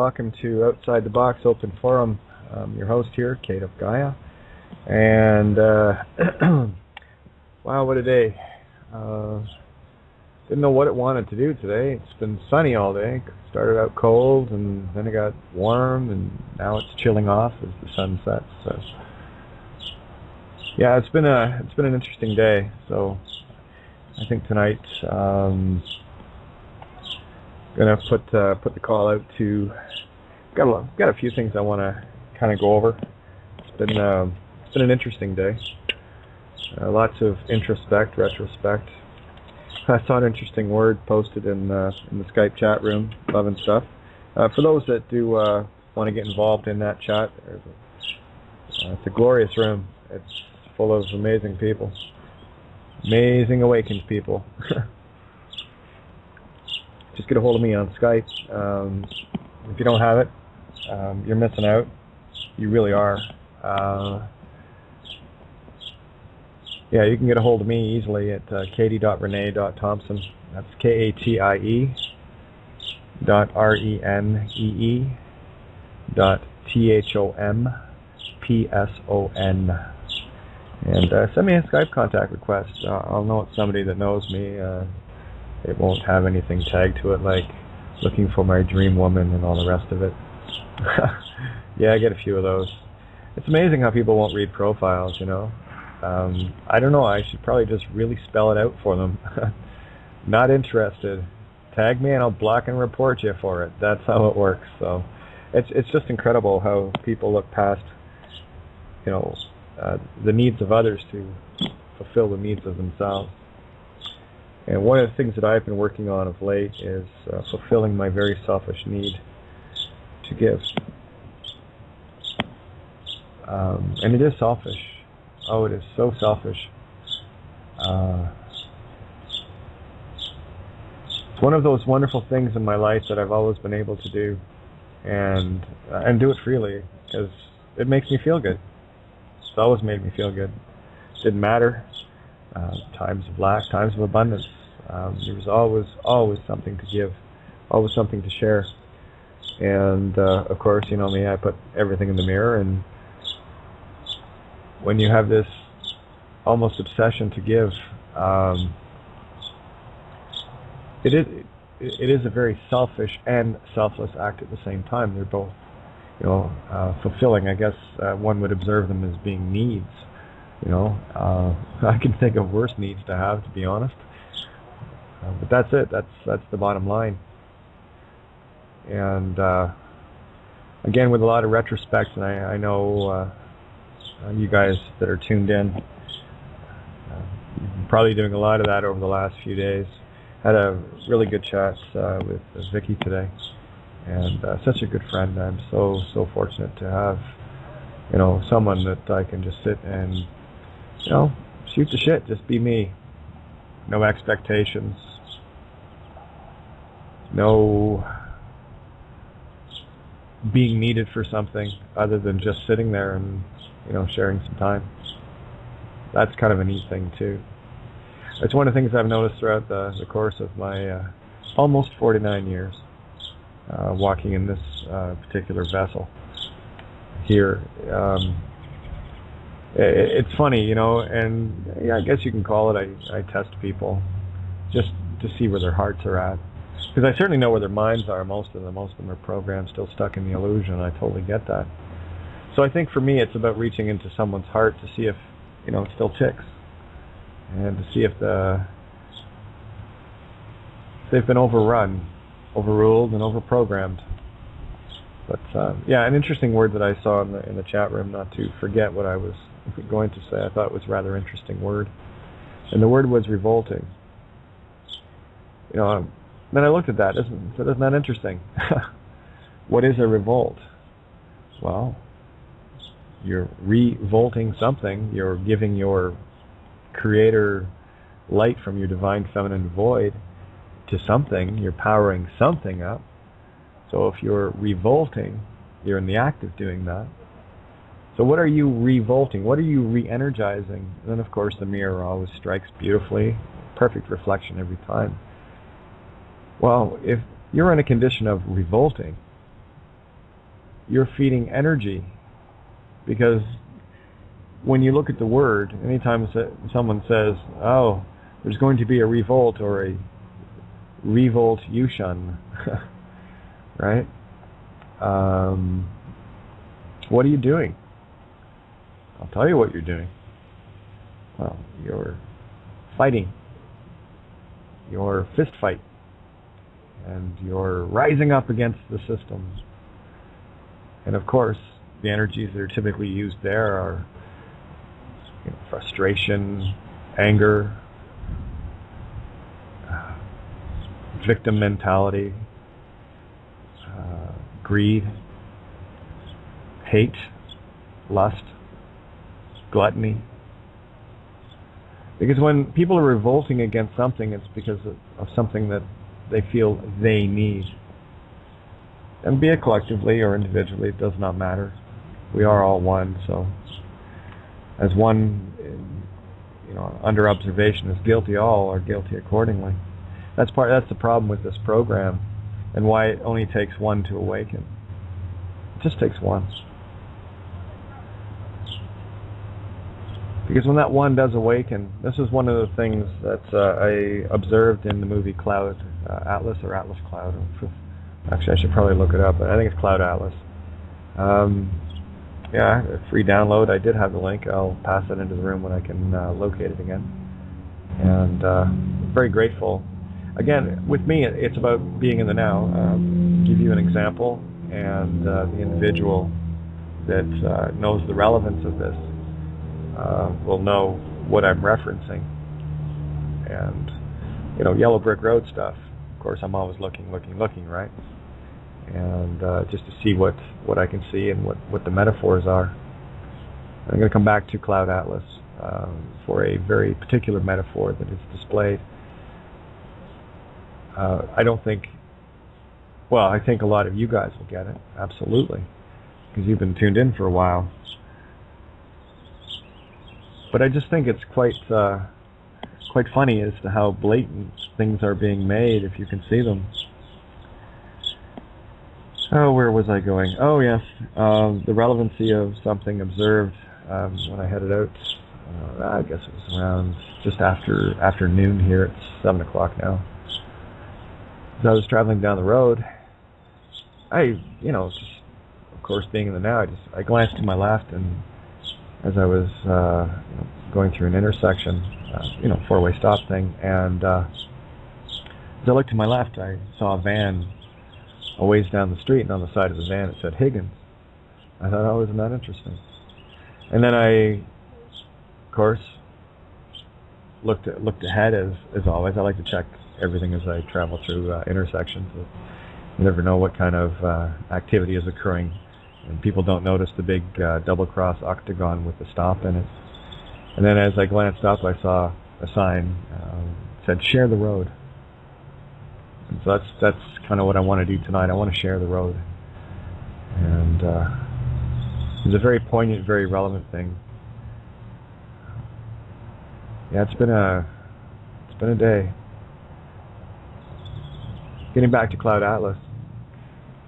welcome to Outside the Box Open Forum. I'm your host here, Kate of Gaia. And, wow, what a day. Didn't know what it wanted to do today. It's been sunny all day. Started out cold, and then it got warm, and now it's chilling off as the sun sets. So, yeah, it's been an interesting day. So, I think tonight, gonna put the call out to. Got a few things I want to kind of go over. It's been an interesting day. Lots of introspect, retrospect. I saw an interesting word posted in the Skype chat room. Loving stuff. For those that do want to get involved in that chat, it's a glorious room. It's full of amazing people, amazing awakened people. Just get a hold of me on Skype. If you don't have it, you're missing out. You really are. Yeah, you can get a hold of me easily at katie.renee.thompson. That's KATIE.RENEE.THOMPSON. And send me a Skype contact request. I'll know it's somebody that knows me. It won't have anything tagged to it like looking for my dream woman and all the rest of it. Yeah, I get a few of those. It's amazing how people won't read profiles, you know. I don't know, I should probably just really spell it out for them. Not interested. Tag me and I'll block and report you for it. That's how it works. So it's just incredible how people look past, you know, the needs of others to fulfill the needs of themselves. And one of the things that I've been working on of late is fulfilling my very selfish need to give. And it is selfish. Oh, it is so selfish. It's one of those wonderful things in my life that I've always been able to do, and do it freely, because it makes me feel good. It's always made me feel good. It didn't matter. Times of lack, times of abundance. There was always something to give, always something to share. And of course, you know me, I put everything in the mirror, and when you have this almost obsession to give, it is a very selfish and selfless act at the same time. They're both, you know, fulfilling. I guess one would observe them as being needs. You know, I can think of worse needs to have, to be honest. But that's it. That's the bottom line. And again, with a lot of retrospect, and I know you guys that are tuned in, probably doing a lot of that over the last few days. Had a really good chat with Vicky today, and such a good friend. I'm so fortunate to have, you know, someone that I can just sit and, you know, shoot the shit, just be me. No expectations. No being needed for something other than just sitting there and, you know, sharing some time. That's kind of a neat thing too. It's one of the things I've noticed throughout the course of my almost 49 years walking in this particular vessel here. It's funny, you know, and yeah, I guess you can call it, I test people just to see where their hearts are at. Because I certainly know where their minds are, most of them are programmed, still stuck in the illusion. I totally get that. So I think for me it's about reaching into someone's heart to see if, you know, it still ticks. And to see if they've been overrun, overruled, and overprogrammed. But yeah, an interesting word that I saw in the chat room, not to forget what I was going to say, I thought it was a rather interesting word. And the word was revolting. You know, then I looked at that. Isn't that interesting? What is a revolt? Well, you're revolting something. You're giving your creator light from your divine feminine void to something. You're powering something up. So if you're revolting, you're in the act of doing that. So what are you revolting? What are you re-energizing? And then of course the mirror always strikes beautifully. Perfect reflection every time. Well, if you're in a condition of revolting, you're feeding energy, because when you look at the word, anytime someone says, oh, there's going to be a revolt or a revoltution, right? What are you doing? I'll tell you what you're doing. Well, you're fighting. You're fist fight. And you're rising up against the system. And of course, the energies that are typically used there are frustration, anger, victim mentality, greed, hate, lust, gluttony. Because when people are revolting against something, it's because of something that they feel they need. And be it collectively or individually, it does not matter. We are all one, so as one, under observation is guilty, all are guilty accordingly. That's the problem with this program, and why it only takes one to awaken. It just takes one. Because when that one does awaken, this is one of the things that I observed in the movie Cloud Atlas, or Atlas Cloud. Actually, I should probably look it up, but I think it's Cloud Atlas. Yeah, a free download. I did have the link. I'll pass it into the room when I can locate it again. And very grateful. Again, with me, it's about being in the now. Give you an example, and the individual that knows the relevance of this will know what I'm referencing. And, Yellow Brick Road stuff. Of course, I'm always looking, right? And just to see what I can see and what the metaphors are. I'm going to come back to Cloud Atlas for a very particular metaphor that is displayed. I think a lot of you guys will get it, absolutely, because you've been tuned in for a while. But I just think it's quite funny as to how blatant things are being made, if you can see them. Oh, where was I going? Oh, yes, the relevancy of something observed when I headed out. I guess it was around just after noon here. It's 7 o'clock now. As I was traveling down the road, just, of course, being in the now, I glanced to my left, and as I was going through an intersection, four-way stop thing, and as I looked to my left, I saw a van a ways down the street, and on the side of the van it said Higgins. I thought, oh, isn't that interesting? And then I, of course, looked ahead as always. I like to check everything as I travel through intersections. You never know what kind of activity is occurring, and people don't notice the big double-cross octagon with the stop in it. And then as I glanced up, I saw a sign that said "Share the road." And so that's kind of what I want to do tonight. I want to share the road, and it's a very poignant, very relevant thing. Yeah, it's been a day. Getting back to Cloud Atlas.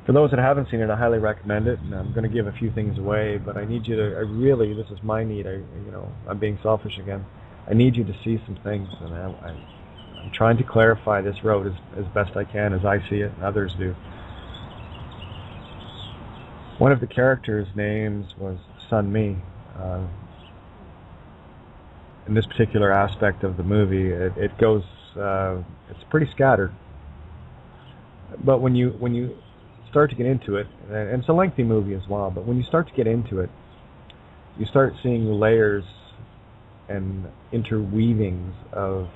For those that haven't seen it, I highly recommend it, and I'm going to give a few things away, but I need you to, this is my need, I'm being selfish again. I need you to see some things, and I'm trying to clarify this road as best I can, as I see it, and others do. One of the characters' names was Sun Mi. In this particular aspect of the movie, it goes, it's pretty scattered. But when you start to get into it, and it's a lengthy movie as well, but when you start to get into it, you start seeing layers and interweavings of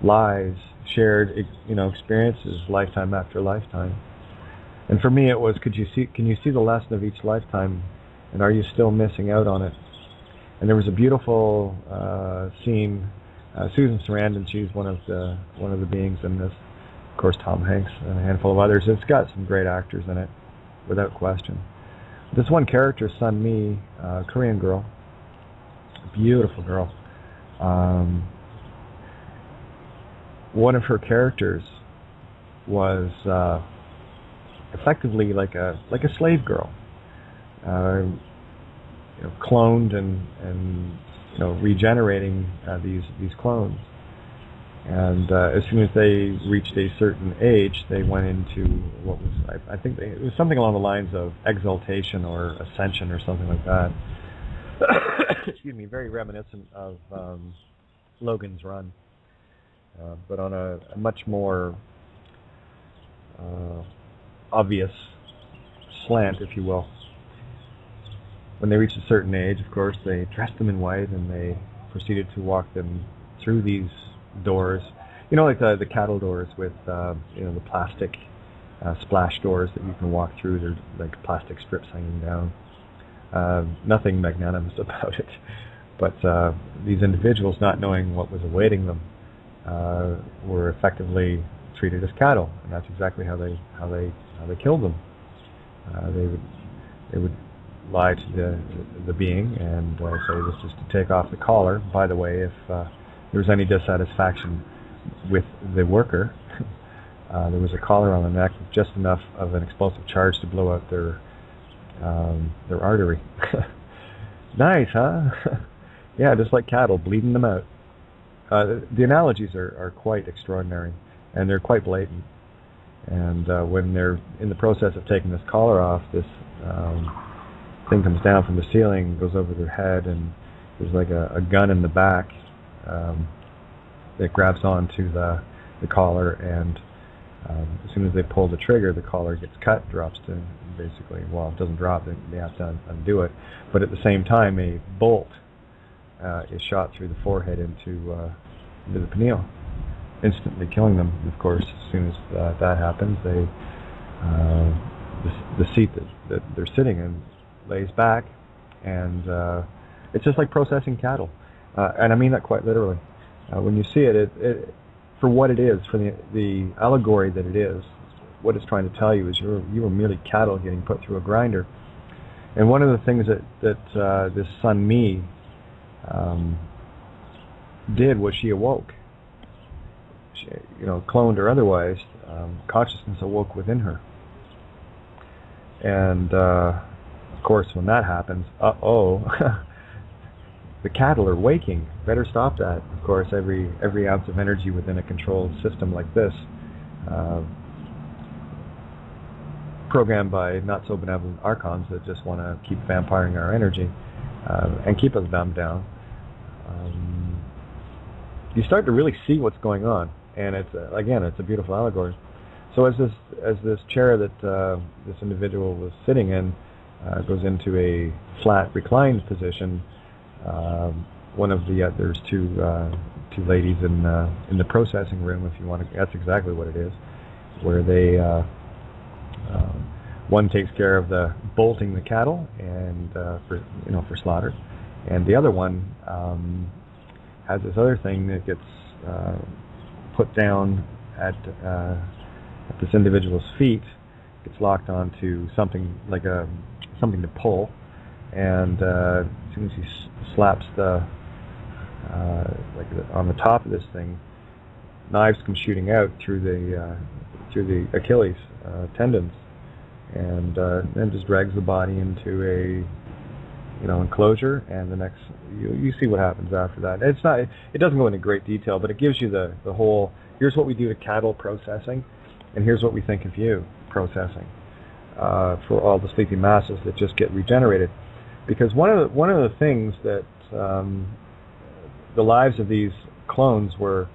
lives, shared, experiences, lifetime after lifetime. And for me, it was, can you see the lesson of each lifetime, and are you still missing out on it? And there was a beautiful scene. Susan Sarandon, she's one of the beings in this. Of course, Tom Hanks and a handful of others. It's got some great actors in it, without question. This one character, Sun Mi, Korean girl, beautiful girl. One of her characters was effectively like a slave girl. cloned and regenerating these clones. And as soon as they reached a certain age, they went into what was, I think it was something along the lines of exaltation or ascension or something like that. Excuse me, very reminiscent of Logan's Run, but on a much more obvious slant, if you will. When they reached a certain age, of course, they dressed them in white and they proceeded to walk them through these doors, like the cattle doors with the plastic splash doors that you can walk through. They're like plastic strips hanging down. Nothing magnanimous about it, but these individuals, not knowing what was awaiting them, were effectively treated as cattle, and that's exactly how they killed them. They would lie to the being and say, this is to take off the collar. By the way, if there was any dissatisfaction with the worker, there was a collar on the neck with just enough of an explosive charge to blow out their artery. Nice, huh? Yeah, just like cattle, bleeding them out. The analogies are quite extraordinary, and they're quite blatant. And when they're in the process of taking this collar off, this thing comes down from the ceiling, goes over their head, and there's like a gun in the back that grabs onto the collar, and as soon as they pull the trigger, the collar gets cut, drops to basically, well, it doesn't drop, they have to undo it, but at the same time a bolt is shot through the forehead into the pineal, instantly killing them. Of course, as soon as that happens, the seat that they're sitting in lays back, and it's just like processing cattle, and I mean that quite literally. When you see it for what it is, for the allegory that it is, what it's trying to tell you is you were merely cattle getting put through a grinder. And one of the things that this Sun Me did was she awoke. She, cloned or otherwise, consciousness awoke within her. And of course, when that happens, the cattle are waking. Better stop that. Of course, every ounce of energy within a controlled system like this, programmed by not so benevolent archons that just want to keep vampiring our energy and keep us dumbed down. You start to really see what's going on, and it's a beautiful allegory. So as this chair that this individual was sitting in goes into a flat reclined position, one of there's two ladies in the processing room, if you want to. That's exactly what it is, where they one takes care of the bolting the cattle and for slaughter, and the other one has this other thing that gets put down at this individual's feet, gets locked onto something like something to pull, and as soon as he slaps on the top of this thing, knives come shooting out through the Achilles tendons, and then just drags the body into a enclosure, and the next you see what happens after that. It doesn't go into great detail, but it gives you the whole. Here's what we do to cattle processing, and here's what we think of you processing for all the sleepy masses that just get regenerated. Because one of the things that the lives of these clones were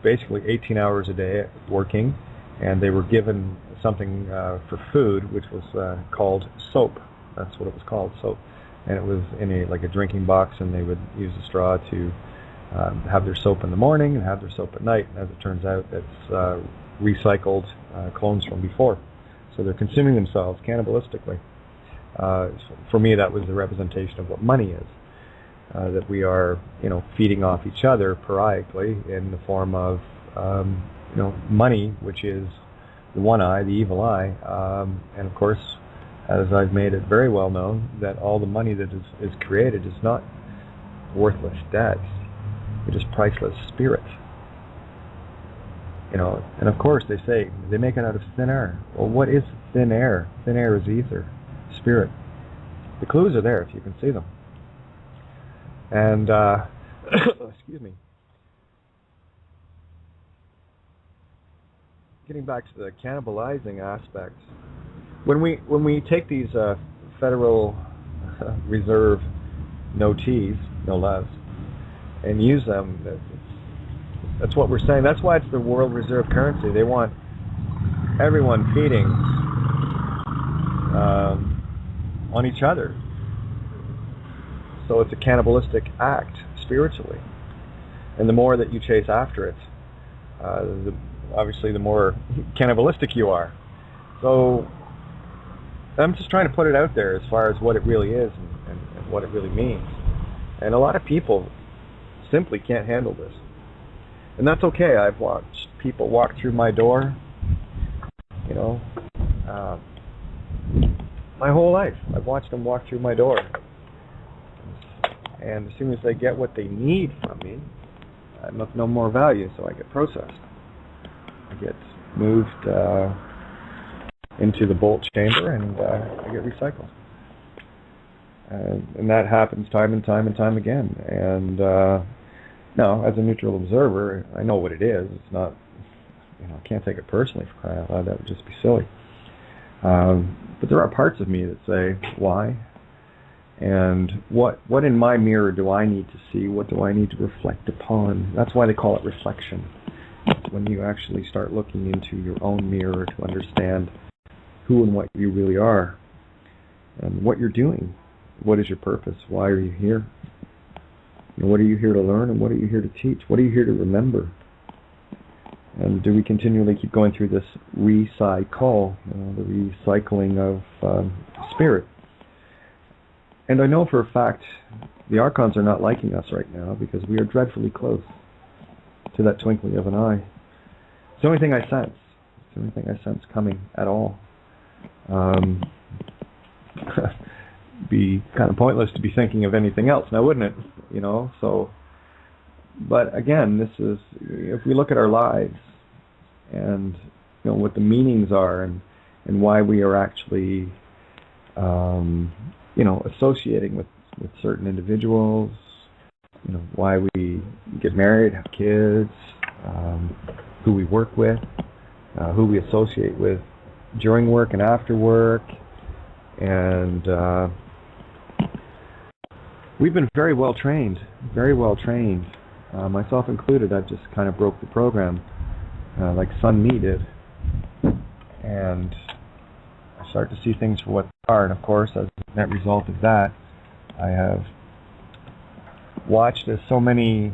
basically 18 hours a day working, and they were given something for food, which was called soap. That's what it was called, soap. And it was in a drinking box, and they would use a straw to have their soap in the morning and have their soap at night. And as it turns out, it's recycled clones from before. So they're consuming themselves cannibalistically. For me, that was the representation of what money is. That we are, feeding off each other pariahically in the form of, money, which is the one eye, the evil eye. And of course, as I've made it very well known, that all the money that is created is not worthless debt. It is priceless spirit. You know, and of course they say they make it out of thin air. Well, what is thin air? Thin air is ether, spirit. The clues are there if you can see them. And excuse me. Getting back to the cannibalizing aspect, when we take these Federal Reserve notees, no less, and use them, that's what we're saying. That's why it's the world reserve currency. They want everyone feeding on each other. So it's a cannibalistic act spiritually. And the more that you chase after it, obviously the more cannibalistic you are. So I'm just trying to put it out there as far as what it really is and what it really means. And a lot of people simply can't handle this. And that's okay. I've watched people walk through my door, you know, my whole life. I've watched them walk through my door. And as soon as they get what they need from me, I'm of no more value, so I get processed. I get moved into the bolt chamber, and I get recycled. And that happens time and time and time again. And now, as a neutral observer, I know what it is. It's not, you know, I can't take it personally for crying out loud. That would just be silly. But there are parts of me that say, why? And what in my mirror do I need to see? What do I need to reflect upon? That's why they call it reflection. When you actually start looking into your own mirror to understand who and what you really are, and what you're doing. What is your purpose? Why are you here? And what are you here to learn, and what are you here to teach? What are you here to remember? And do we continually keep going through this recycle, the recycling of spirit? And I know for a fact the Archons are not liking us right now because we are dreadfully close to that twinkling of an eye. It's the only thing I sense. It's the only thing I sense coming at all. Be kind of pointless to be thinking of anything else now, wouldn't it? You know, so, but again, this is, if we look at our lives and, you know, what the meanings are and why we are actually, you know, associating with certain individuals, you know, why we get married, have kids, who we work with, who we associate with during work and after work, and we've been very well trained, myself included. I've just kind of broke the program, like Sun Me did, and I start to see things for what they are. And of course, as a net result of that, I have watched as so many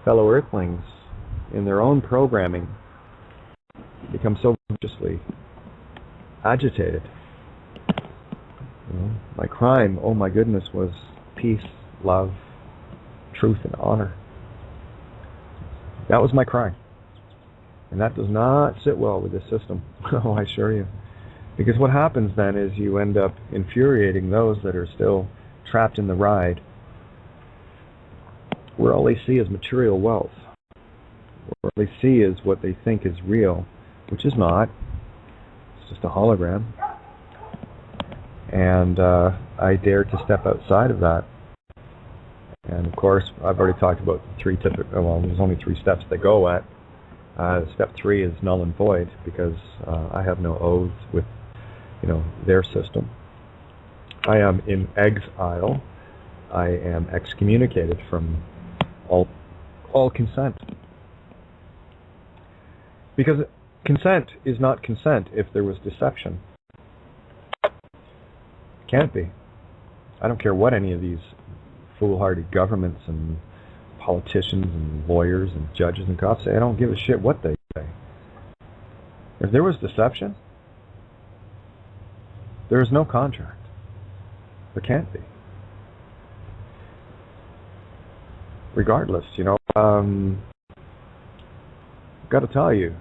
fellow Earthlings in their own programming become so consciously agitated. You know, my crime, oh my goodness, was peace, love, truth, and honor. That was my crime. And that does not sit well with this system, oh, I assure you. Because what happens then is you end up infuriating those that are still trapped in the ride, where all they see is material wealth. What they see is what they think is real, which is not. It's just a hologram. And I dare to step outside of that. And of course, I've already talked about there's only 3 steps they go at. Step 3 is null and void, because I have no oaths with, you know, their system. I am in exile. I am excommunicated from all consent. Because consent is not consent if there was deception. It can't be. I don't care what any of these foolhardy governments and politicians and lawyers and judges and cops say. I don't give a shit what they say. If there was deception, there is no contract. There can't be. Regardless, you know, got to tell you,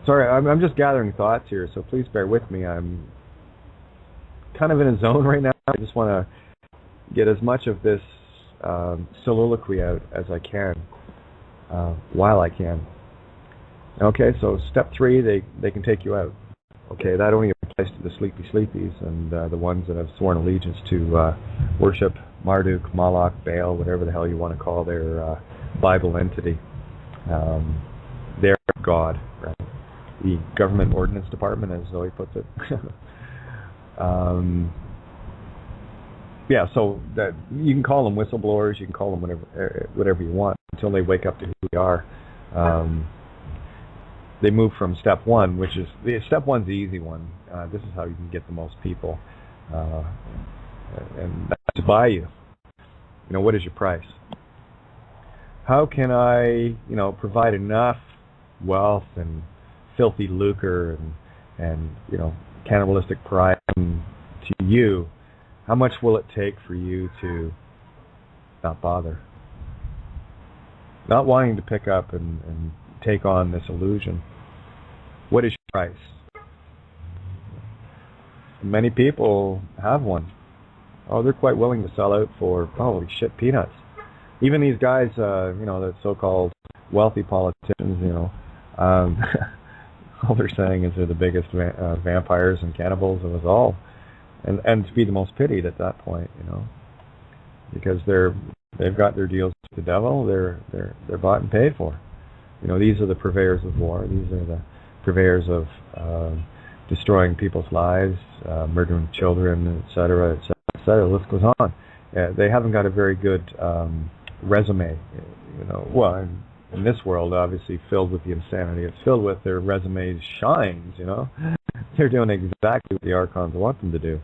sorry, I'm just gathering thoughts here, so please bear with me. I'm kind of in a zone right now. I just want to get as much of this soliloquy out as I can. while I can. Okay, so step 3, they can take you out. Okay, that only applies to the sleepy sleepies and the ones that have sworn allegiance to worship Marduk, Moloch, Baal, whatever the hell you want to call their Bible entity. Their God, right? The Government Ordnance Department, as Zoe puts it. Yeah, so that you can call them whistleblowers, you can call them whatever you want until they wake up to who they are. They move from step 1, which is step 1's the easy one. This is how you can get the most people, and that's to buy you. You know, what is your price? How can I, provide enough wealth and filthy lucre and cannibalistic pride to you? How much will it take for you to not bother? Not wanting to pick up and take on this illusion. What is your price? Many people have one. Oh, they're quite willing to sell out for, holy shit, peanuts. Even these guys, the so-called wealthy politicians, all they're saying is they're the biggest vampires and cannibals of us all. And to be the most pitied at that point, because they've got their deals with the devil. They're bought and paid for. These are the purveyors of war. These are the purveyors of destroying people's lives, murdering children, etc., etc., etc. The list goes on. They haven't got a very good resume. Well, in this world, obviously filled with the insanity, it's filled with their resumes shines. They're doing exactly what the archons want them to do,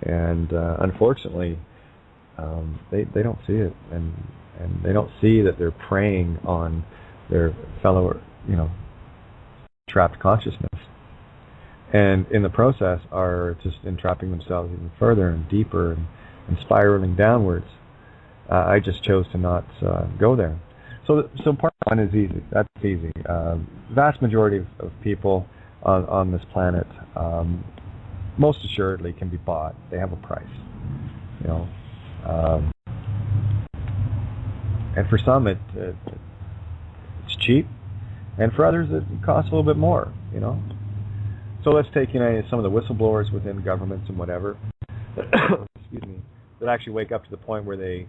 and unfortunately, they don't see it, and they don't see that they're preying on their fellow, trapped consciousness, and in the process are just entrapping themselves even further and deeper and spiraling downwards. I just chose to not go there. So part 1 is easy. That's easy. Vast majority of people on this planet, most assuredly, can be bought. They have a price, and for some it's cheap, and for others it costs a little bit more. So let's take some of the whistleblowers within governments and whatever, excuse me, that actually wake up to the point where they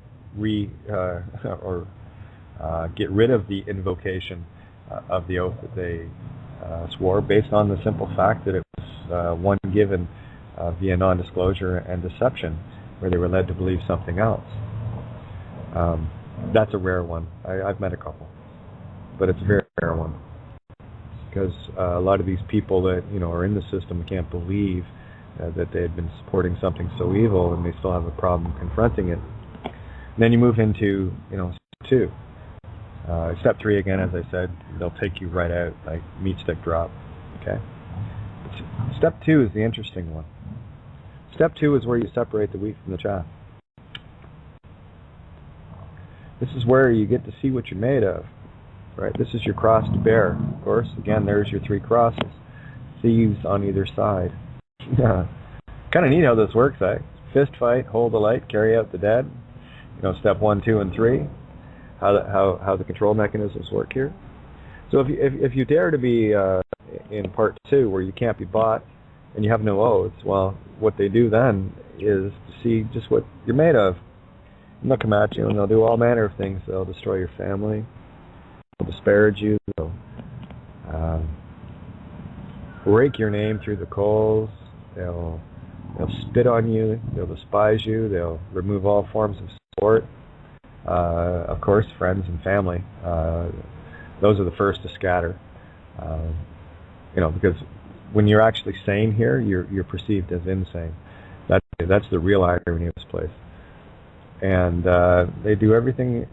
get rid of the invocation of the oath that they swore, based on the simple fact that it was one given via non-disclosure and deception, where they were led to believe something else. That's a rare one. I've met a couple, but it's a very rare one, because a lot of these people that are in the system can't believe that they had been supporting something so evil, and they still have a problem confronting it. And then you move into step 2. Step 3, again, as I said, they'll take you right out, like meat stick drop. Okay. Step 2 is the interesting one. Step 2 is where you separate the wheat from the chaff. This is where you get to see what you're made of, right? This is your cross to bear. Of course, again, there's your 3 crosses. Thieves on either side. Kind of neat how this works, eh? Fist fight, hold the light, carry out the dead. Step 1, 2, and 3. How the control mechanisms work here. So if you dare to be in part 2, where you can't be bought and you have no oaths, well, what they do then is to see just what you're made of. And they'll come at you and they'll do all manner of things. They'll destroy your family. They'll disparage you. They'll rake your name through the coals. They'll spit on you. They'll despise you. They'll remove all forms of support. Of course, friends and family. Those are the first to scatter. Because when you're actually sane here, you're perceived as insane. That's the real irony of this place. And they do everything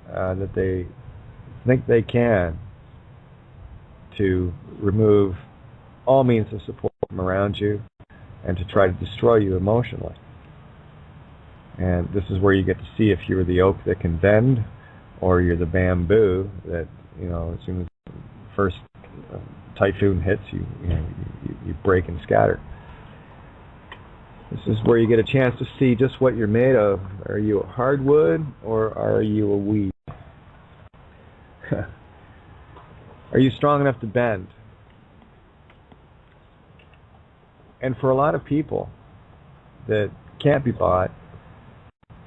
that they think they can to remove all means of support from around you and to try to destroy you emotionally. And this is where you get to see if you're the oak that can bend, or you're the bamboo that, as soon as the first typhoon hits, you break and scatter. This is where you get a chance to see just what you're made of. Are you a hardwood, or are you a weed? Are you strong enough to bend? And for a lot of people that can't be bought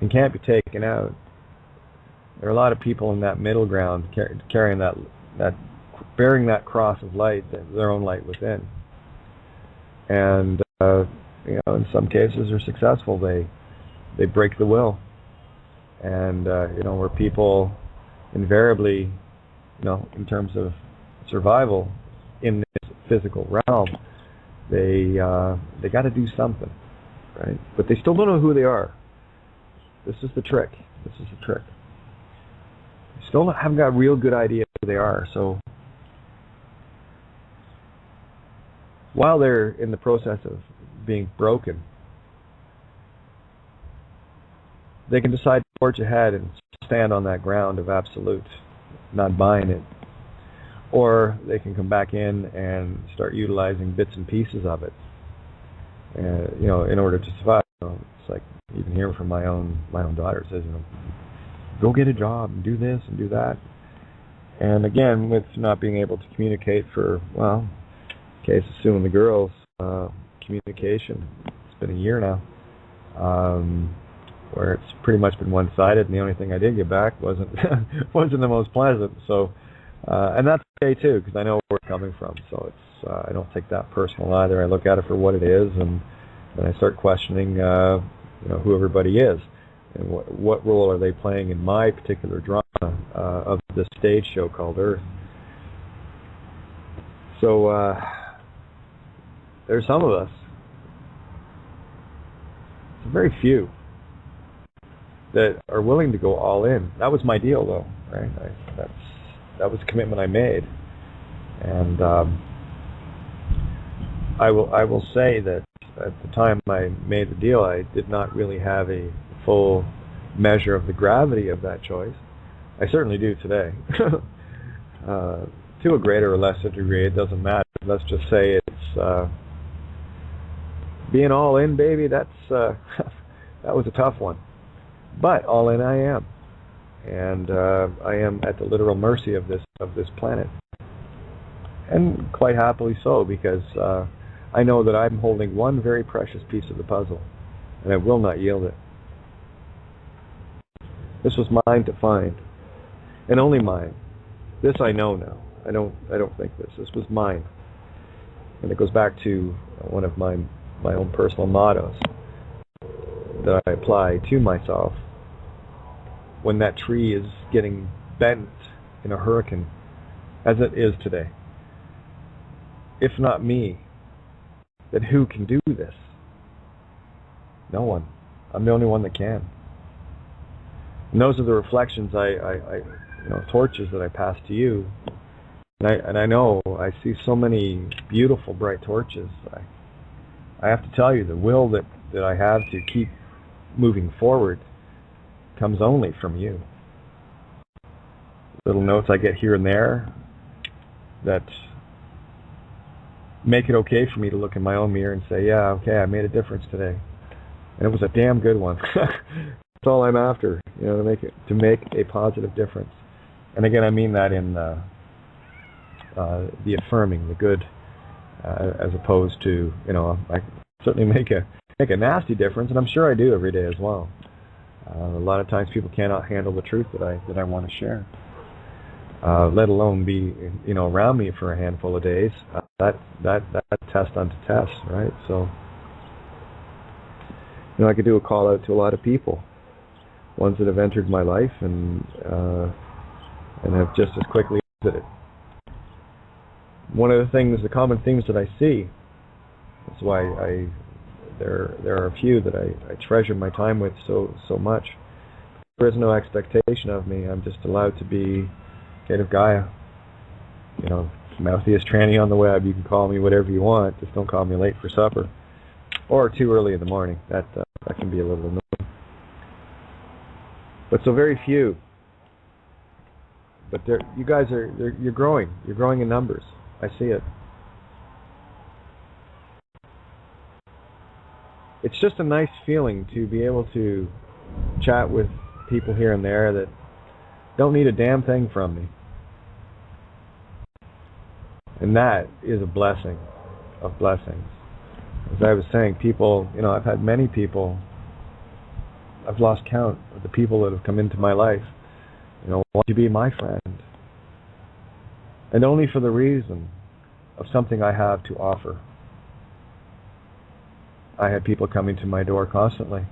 and can't be taken out, there are a lot of people in that middle ground carrying that bearing that cross of light, their own light within. And in some cases are successful. They break the will, and where people invariably, in terms of survival in this physical realm, they got to do something, right? But they still don't know who they are. This is the trick. They still haven't got a real good idea who they are. So while they're in the process of being broken, they can decide to forge ahead and stand on that ground of absolute, not buying it. Or they can come back in and start utilizing bits and pieces of it, in order to survive. It's like even hearing from my own daughter says, go get a job and do this and do that. And again, with not being able to communicate for, case of Sue and the girls, communication, it's been a year now, where it's pretty much been one-sided, and the only thing I did get back wasn't the most pleasant. So, and that's okay too, because I know where it's coming from. So it's I don't take that personal either. I look at it for what it is, and then I start questioning, who everybody is, and what role are they playing in my particular drama of this stage show called Earth. So there's some of us, very few, that are willing to go all in. That was my deal, though, right? That was the commitment I made, and I will say that at the time I made the deal, I did not really have a full measure of the gravity of that choice. I certainly do today. To a greater or lesser degree, it doesn't matter. Let's just say it's being all in, baby. That was a tough one, but all in I am, and I am at the literal mercy of this planet, and quite happily so, because I know that I'm holding one very precious piece of the puzzle, and I will not yield it. This was mine to find, and only mine. This I know now. I don't think this. This was mine, and it goes back to one of my own personal mottos that I apply to myself when that tree is getting bent in a hurricane, as it is today. If not me, then who can do this? No one. I'm the only one that can. And those are the reflections torches that I pass to you. And I know I see so many beautiful bright torches. I have to tell you, the will that I have to keep moving forward comes only from you. Little notes I get here and there that make it okay for me to look in my own mirror and say, yeah, okay, I made a difference today, and it was a damn good one. That's all I'm after, to make a positive difference. And again, I mean that in the affirming, the good, as opposed to, I certainly make a nasty difference, and I'm sure I do every day as well. A lot of times people cannot handle the truth that I want to share, let alone be around me for a handful of days. That test unto test, right? So I could do a call out to a lot of people, ones that have entered my life and have just as quickly exited. One of the common themes that I see, that's why there are a few that I treasure my time with so much. There is no expectation of me. I'm just allowed to be kid of Gaia. Mouthiest tranny on the web. You can call me whatever you want. Just don't call me late for supper or too early in the morning. That can be a little annoying. But so very few. But you guys you're growing. You're growing in numbers. I see it. It's just a nice feeling to be able to chat with people here and there that don't need a damn thing from me. And that is a blessing of blessings. As I was saying, people, I've had many people, I've lost count of the people that have come into my life, want to be my friend. And only for the reason of something I have to offer. I had people coming to my door constantly.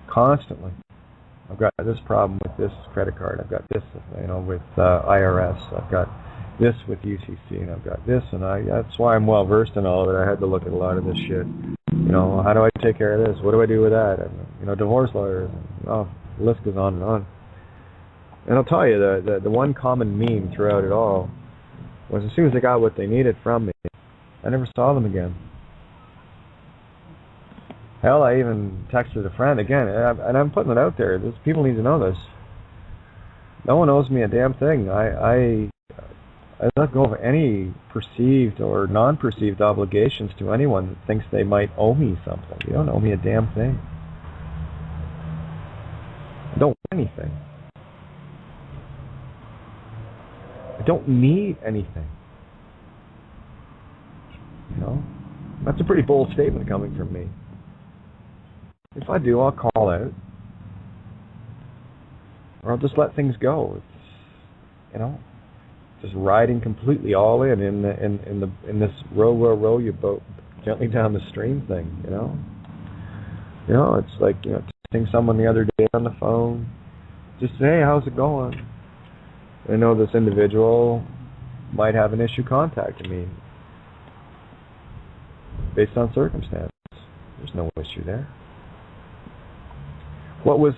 I've got this problem with this credit card. I've got this, with IRS. I've got this with UCC, and I've got this, and that's why I'm well versed in all of it. I had to look at a lot of this shit. How do I take care of this? What do I do with that? And, divorce lawyers. The list goes on and on. And I'll tell you, the one common meme throughout it all was as soon as they got what they needed from me, I never saw them again. Hell, I even texted a friend again, and I'm putting it out there. People need to know this. No one owes me a damn thing. I let go of any perceived or non-perceived obligations to anyone that thinks they might owe me something. You don't owe me a damn thing. I don't want anything. I don't need anything. That's a pretty bold statement coming from me. If I do, I'll call out, or I'll just let things go. It's, just riding completely all in this row your boat gently down the stream thing. It's like texting someone the other day on the phone, just say, hey, how's it going? I know this individual might have an issue contacting me based on circumstances. There's no issue there. What was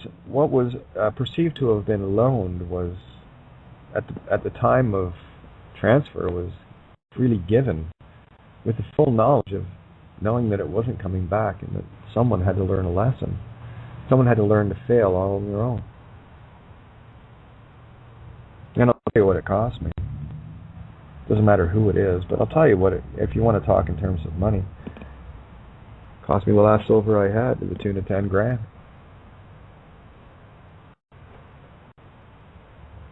perceived to have been loaned was, at the time of transfer, was freely given with the full knowledge of knowing that it wasn't coming back and that someone had to learn a lesson. Someone had to learn to fail all on their own. And I'll tell you what it cost me. Doesn't matter who it is, but I'll tell you what if you want to talk in terms of money, it cost me the last silver I had to the tune of 10 grand.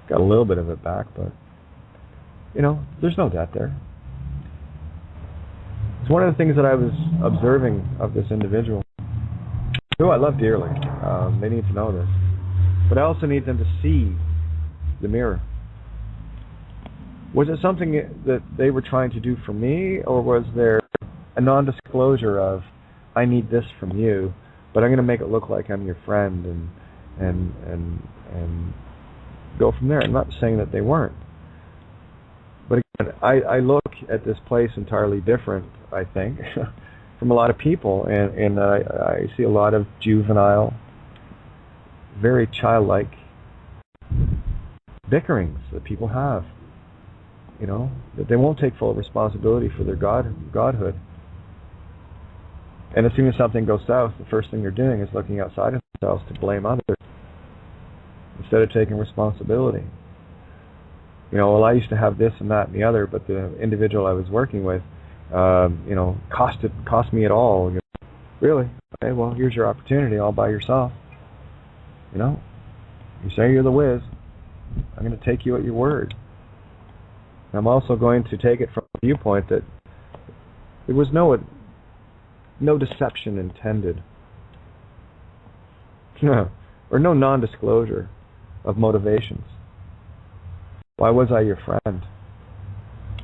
Got a little bit of it back, but there's no debt there. It's one of the things that I was observing of this individual, who I love dearly. They need to know this, but I also need them to see the mirror. Was it something that they were trying to do for me, or was there a non-disclosure of, I need this from you, but I'm going to make it look like I'm your friend and go from there? I'm not saying that they weren't. But again, I look at this place entirely different, I think, from a lot of people, and I see a lot of juvenile, very childlike bickerings that people have. That they won't take full responsibility for their godhood. And as soon as something goes south, the first thing they're doing is looking outside of themselves to blame others, instead of taking responsibility. Well, I used to have this and that and the other, but the individual I was working with, cost me it all. Really? Okay, well, here's your opportunity all by yourself. You say you're the whiz. I'm going to take you at your word. And I'm also going to take it from the viewpoint that there was no deception intended. Or no non-disclosure of motivations. Why was I your friend?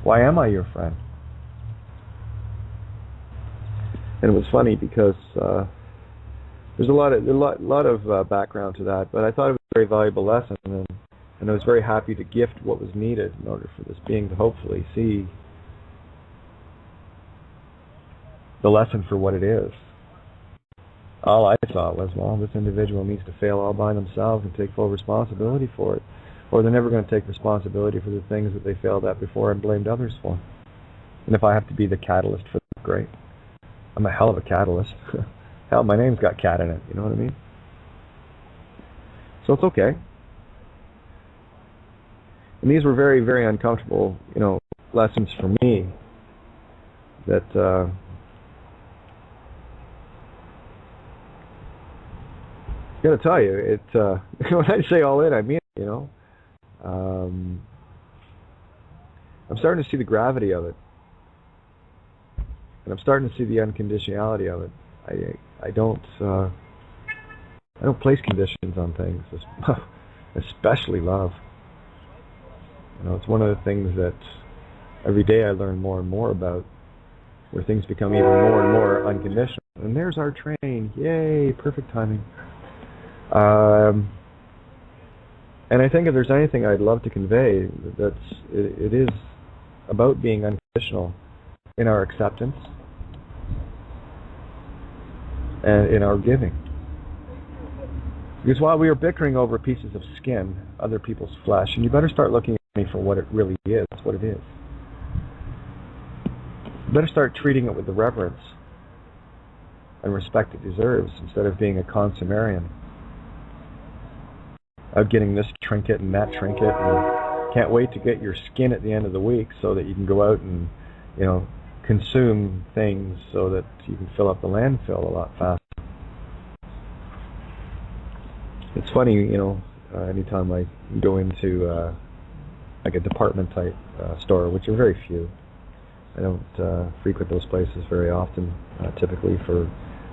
Why am I your friend? And it was funny because there's a lot of background to that, but I thought it was a very valuable lesson, and I was very happy to gift what was needed in order for this being to hopefully see the lesson for what it is. All I thought was, well, this individual needs to fail all by themselves and take full responsibility for it, or they're never going to take responsibility for the things that they failed at before and blamed others for. And if I have to be the catalyst for that, great. I'm a hell of a catalyst. Hell, my name's got cat in it, you know what I mean? So it's okay. And these were very, very uncomfortable, lessons for me that I'm going to tell you, when I say all in, I mean it, I'm starting to see the gravity of it, and I'm starting to see the unconditionality of it. I don't place conditions on things, especially love. You know, it's one of the things that every day I learn more and more about, where things become even more and more unconditional. And there's our train. Yay, perfect timing. And I think if there's anything I'd love to convey, it is about being unconditional in our acceptance and in our giving. Because while we are bickering over pieces of skin, other people's flesh, and you better start looking at me for what it really is, what it is. You better start treating it with the reverence and respect it deserves, instead of being a consummarian of getting this trinket and that trinket, and can't wait to get your skin at the end of the week so that you can go out and, you know, consume things so that you can fill up the landfill a lot faster. It's funny, you know, anytime I go into like a department type store, which are very few. I don't frequent those places very often, typically for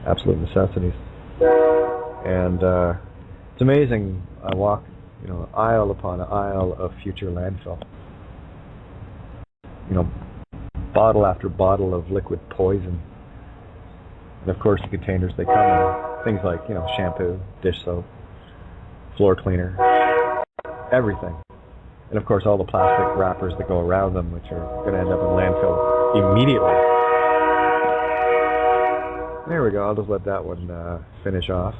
absolute necessities. And it's amazing. I walk, you know, aisle upon aisle of future landfill. You know, bottle after bottle of liquid poison. And of course, the containers they come in, things like, you know, shampoo, dish soap, floor cleaner, everything. And of course, all the plastic wrappers that go around them, which are going to end up in landfill immediately. There we go. I'll just let that one finish off.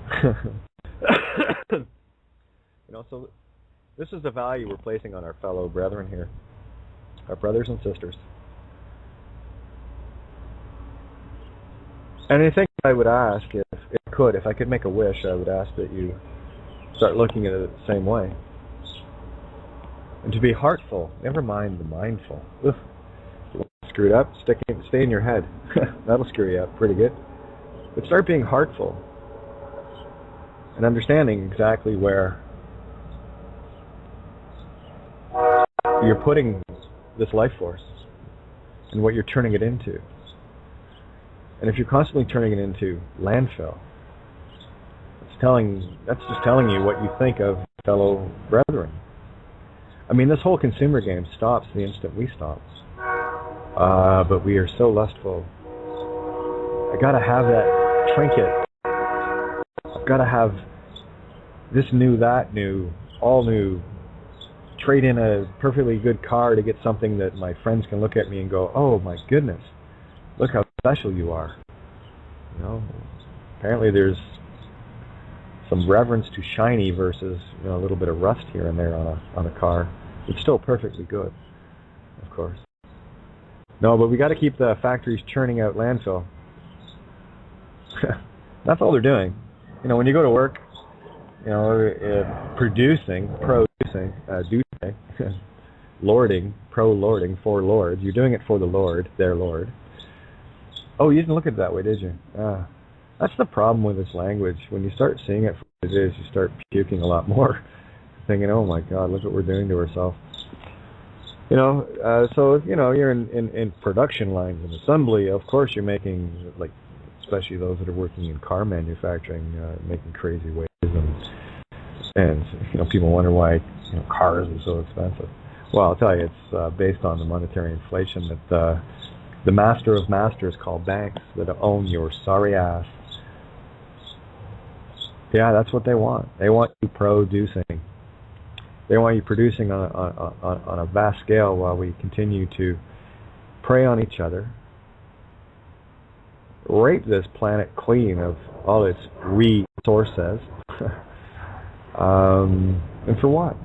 You know, so this is the value we're placing on our fellow brethren here, our brothers and sisters. And I think I would ask, if I could make a wish, I would ask that you start looking at it the same way. And to be heartful, never mind the mindful. Ugh. Screwed up, stay in your head. That'll screw you up pretty good. But start being heartful and understanding exactly where you're putting this life force and what you're turning it into. And if you're constantly turning it into landfill, that's just telling you what you think of fellow brethren. I mean, this whole consumer game stops the instant we stop. But we are so lustful. I gotta have that trinket. I've gotta have this new, that new, all new. Trade in a perfectly good car to get something that my friends can look at me and go, oh my goodness, look how special you are. You know, apparently there's some reverence to shiny versus, you know, a little bit of rust here and there on a car. It's still perfectly good, of course. No, but we got to keep the factories churning out landfill. That's all they're doing. You know, when you go to work, you know, producing, lording, pro-lording, for lords. You're doing it for the Lord, their Lord. Oh, you didn't look at it that way, did you? That's the problem with this language. When you start seeing it for what it is, you start puking a lot more. Thinking, oh my God, look what we're doing to ourselves. You know, so, you know, you're in production lines and assembly, of course you're making, like, especially those that are working in car manufacturing, making crazy wages. And you know, people wonder why, you know, cars are so expensive. Well, I'll tell you, it's based on the monetary inflation that the master of masters called banks that own your sorry ass. Yeah, that's what they want. They want you producing. They want you producing on a vast scale while we continue to prey on each other, rape this planet clean of all its resources. And for what?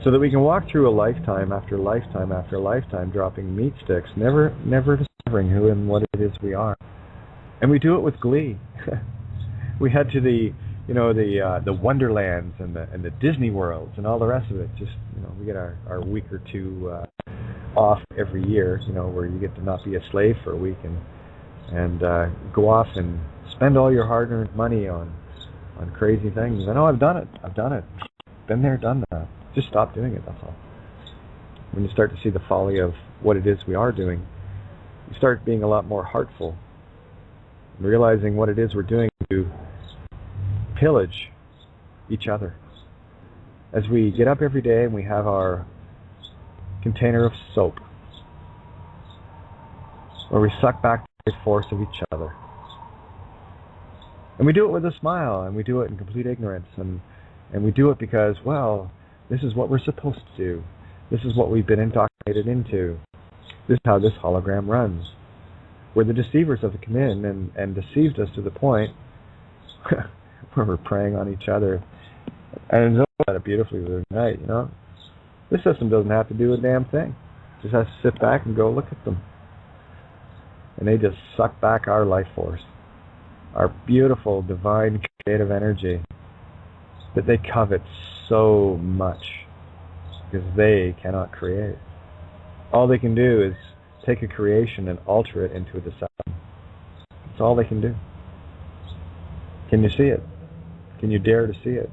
So that we can walk through a lifetime after lifetime after lifetime dropping meat sticks, never discovering who and what it is we are. And we do it with glee. We head to the Wonderlands and the Disney Worlds and all the rest of it. Just, you know, we get our week or two off every year, you know, where you get to not be a slave for a week and go off and spend all your hard-earned money on crazy things. I know I've done it. Been there, done that. Just stop doing it, that's all. when you start to see the folly of what it is we are doing, you start being a lot more heartful, realizing what it is we're doing to pillage each other. As we get up every day and we have our container of soap, where we suck back the force of each other. And we do it with a smile, and we do it in complete ignorance, and we do it because, well, this is what we're supposed to do. This is what we've been indoctrinated into. This is how this hologram runs. Where the deceivers have come in and deceived us to the point where we're preying on each other. And Zoe said it beautifully the other night, you know. This system doesn't have to do a damn thing. It just has to sit back and go look at them. And they just suck back our life force, our beautiful, divine, creative energy that they covet so much because they cannot create. All they can do is take a creation and alter it into a deception. That's all they can do. Can you see it? Can you dare to see it?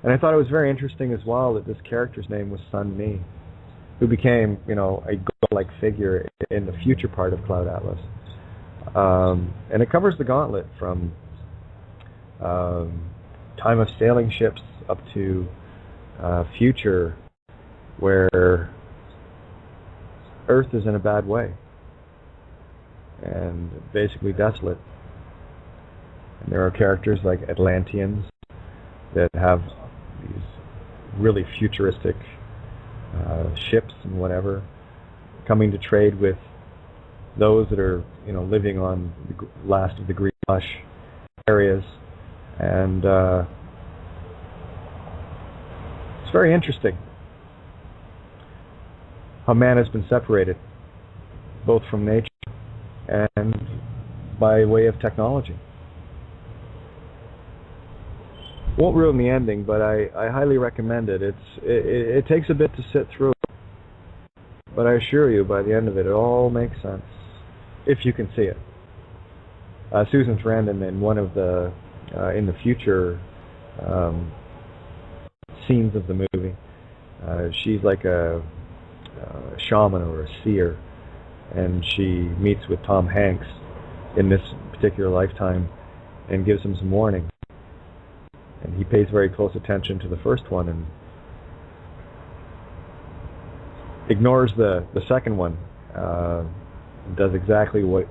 And I thought it was very interesting as well that this character's name was Sun Mi, who became, you know, a god-like figure in the future part of Cloud Atlas. And it covers the gauntlet from time of sailing ships up to future where Earth is in a bad way and basically desolate. And there are characters like Atlanteans that have these really futuristic ships and whatever, coming to trade with those that are, you know, living on the last of the green lush areas. And it's very interesting how man has been separated, both from nature and by way of technology. Won't ruin the ending, but I highly recommend it. It takes a bit to sit through, but I assure you, by the end of it, it all makes sense, if you can see it. Susan Sarandon, in one of the in the future scenes of the movie, she's like a shaman or a seer, and she meets with Tom Hanks in this particular lifetime and gives him some warning. And he pays very close attention to the first one and ignores the second one. Does exactly what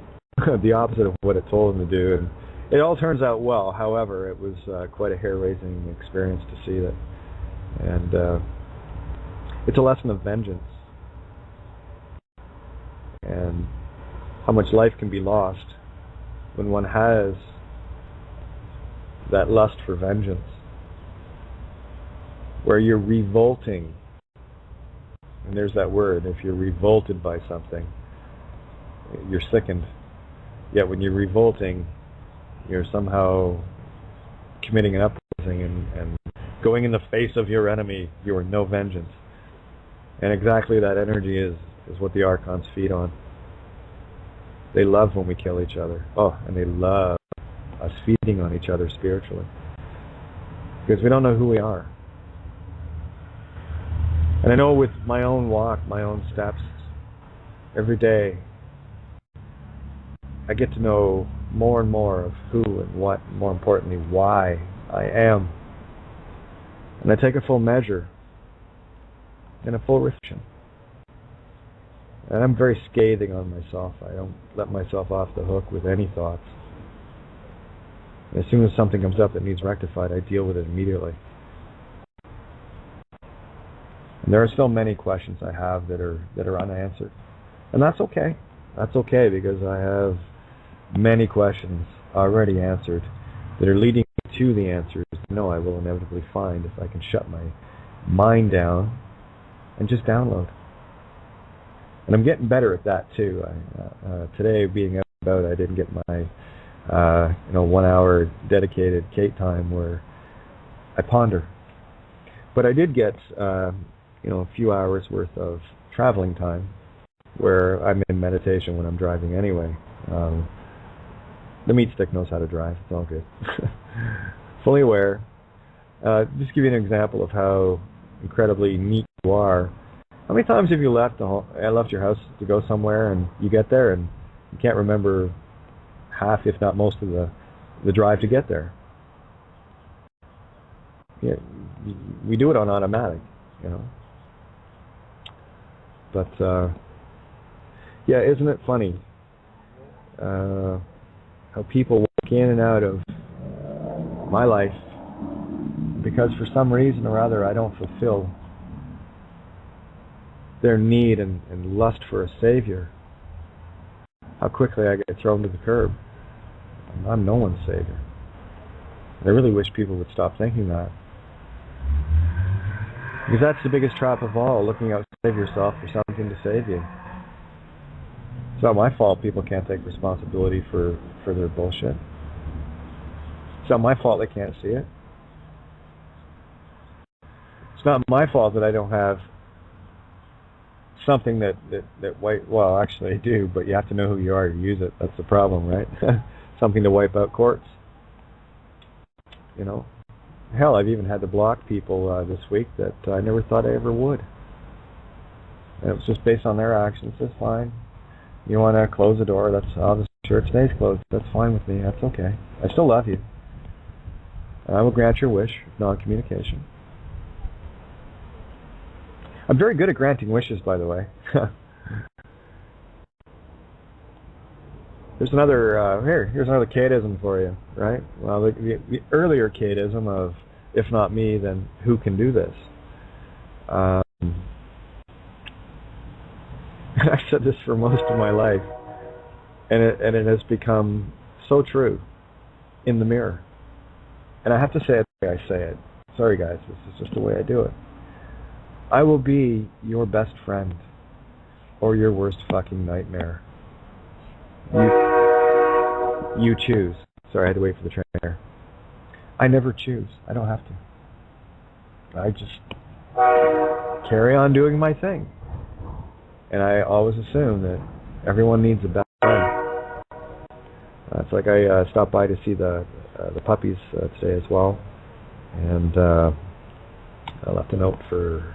the opposite of what it told him to do, and it all turns out well. However, it was quite a hair-raising experience to see that, and it's a lesson of vengeance and how much life can be lost when one has that lust for vengeance, where you're revolting. And there's that word, if you're revolted by something, you're sickened. Yet when you're revolting, you're somehow committing an uprising and going in the face of your enemy. You are no vengeance. And exactly that energy is what the Archons feed on. They love when we kill each other. Oh, and they love us feeding on each other spiritually, because we don't know who we are. And I know with my own walk, my own steps, every day I get to know more and more of who and what, and more importantly, why I am. And I take a full measure and a full reflection. And I'm very scathing on myself. I don't let myself off the hook with any thoughts. And as soon as something comes up that needs rectified, I deal with it immediately. And there are still many questions I have that are unanswered. And that's okay. That's okay, because I have many questions already answered that are leading me to the answers I know I will inevitably find if I can shut my mind down and just download. And I'm getting better at that too. Today, being out and about, I didn't get my 1 hour dedicated Kate time where I ponder. But I did get a few hours worth of traveling time where I'm in meditation when I'm driving anyway. The meat stick knows how to drive. It's all good. Fully aware. Just give you an example of how incredibly neat you are. How many times have you left your house to go somewhere, and you get there and you can't remember half, if not most, of the drive to get there? Yeah, we do it on automatic, you know. But yeah, isn't it funny how people walk in and out of my life because for some reason or other I don't fulfill their need and lust for a savior. How quickly I get thrown to the curb. I'm no one's savior. I really wish people would stop thinking that. Because that's the biggest trap of all, looking out to save yourself for something to save you. It's not my fault people can't take responsibility for their bullshit. It's not my fault they can't see it. It's not my fault that I don't have something that well, actually I do, but you have to know who you are to use it. That's the problem, right? Something to wipe out courts. You know? Hell, I've even had to block people this week that I never thought I ever would. And it was just based on their actions. That's fine. You want to close the door, that's how the church stays closed. That's fine with me. That's okay. I still love you. And I will grant your wish, non-communication. I'm very good at granting wishes, by the way. Here's another Kateism for you, right? Well, the earlier Kateism of, if not me, then who can do this? I've said this for most of my life, and it has become so true in the mirror. And I have to say it the way I say it. Sorry, guys, this is just the way I do it. I will be your best friend or your worst fucking nightmare. You choose. Sorry, I had to wait for the trainer. I never choose. I don't have to. I just carry on doing my thing. And I always assume that everyone needs a best friend. It's like I stopped by to see the puppies today as well. And I left a note for